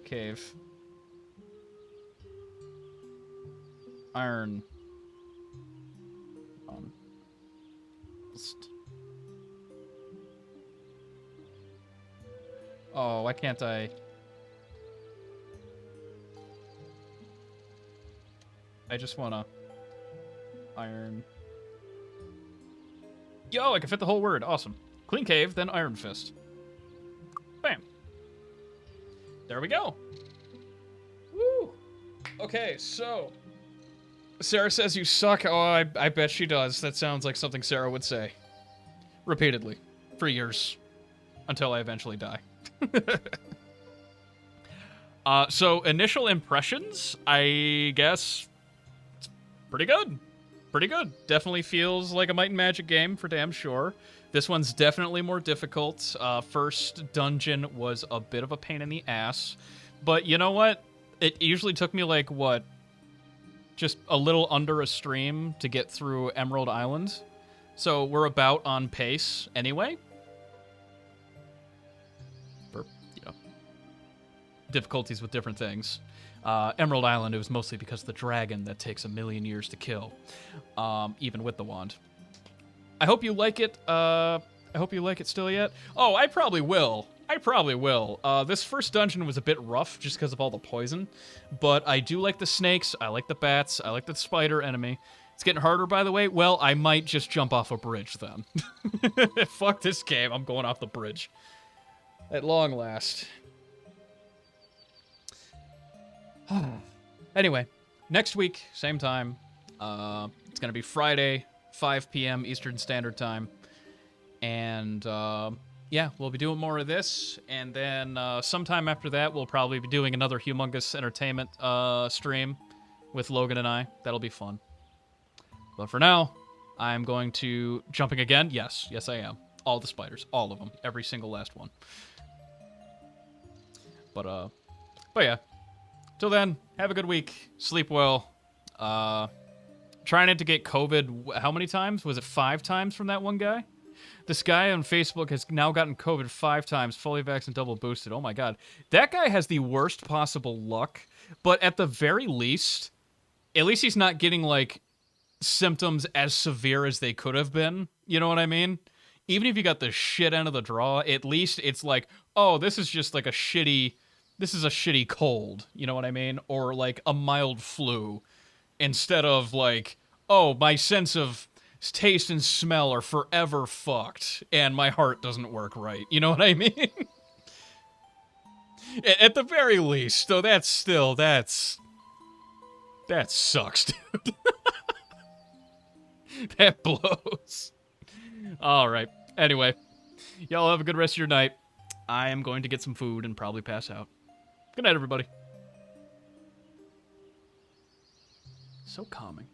Cave. Iron. Fist. Oh, why can't I? I just wanna... Iron... Yo, I can fit the whole word. Awesome. Queen Cave, then Iron Fist. Bam. There we go. Woo! Okay, so... Sarah says you suck. Oh, I bet she does. That sounds like something Sarah would say. Repeatedly. For years. Until I eventually die. So, initial impressions, I guess... It's pretty good. Pretty good. Definitely feels like a Might and Magic game, for damn sure. This one's definitely more difficult. First dungeon was a bit of a pain in the ass. But you know what? It usually took me like, what? Just a little under a stream to get through Emerald Island. So we're about on pace anyway. For, you know, difficulties with different things. Emerald Island, it was mostly because of the dragon that takes 1,000,000 years to kill. Even with the wand. I hope you like it. I hope you like it still yet. Oh, I probably will. I probably will. This first dungeon was a bit rough just because of all the poison, but I do like the snakes, I like the bats, I like the spider enemy. It's getting harder, by the way. Well, I might just jump off a bridge then. Fuck this game, I'm going off the bridge. At long last. Anyway, next week, same time. It's gonna be Friday, 5 p.m. Eastern Standard Time. And, yeah, we'll be doing more of this, and then sometime after that, we'll probably be doing another Humongous Entertainment stream with Logan and I. That'll be fun. But for now, I'm going to... Jumping again? Yes. Yes, I am. All the spiders. All of them. Every single last one. But yeah. Till then, have a good week. Sleep well. Trying not to get COVID, how many times? Was it 5 times from that one guy? This guy on Facebook has now gotten COVID 5 times, fully vaxxed and double boosted. Oh my god. That guy has the worst possible luck, but at the very least, at least he's not getting, like, symptoms as severe as they could have been. You know what I mean? Even if you got the shit end of the draw, at least it's like, oh, this is just like this is a shitty cold. You know what I mean? Or like a mild flu. Instead of like, oh, my sense of taste and smell are forever fucked, and my heart doesn't work right. You know what I mean? At the very least, though, that sucks, dude. That blows. All right. Anyway, y'all have a good rest of your night. I am going to get some food and probably pass out. Good night, everybody. So calming.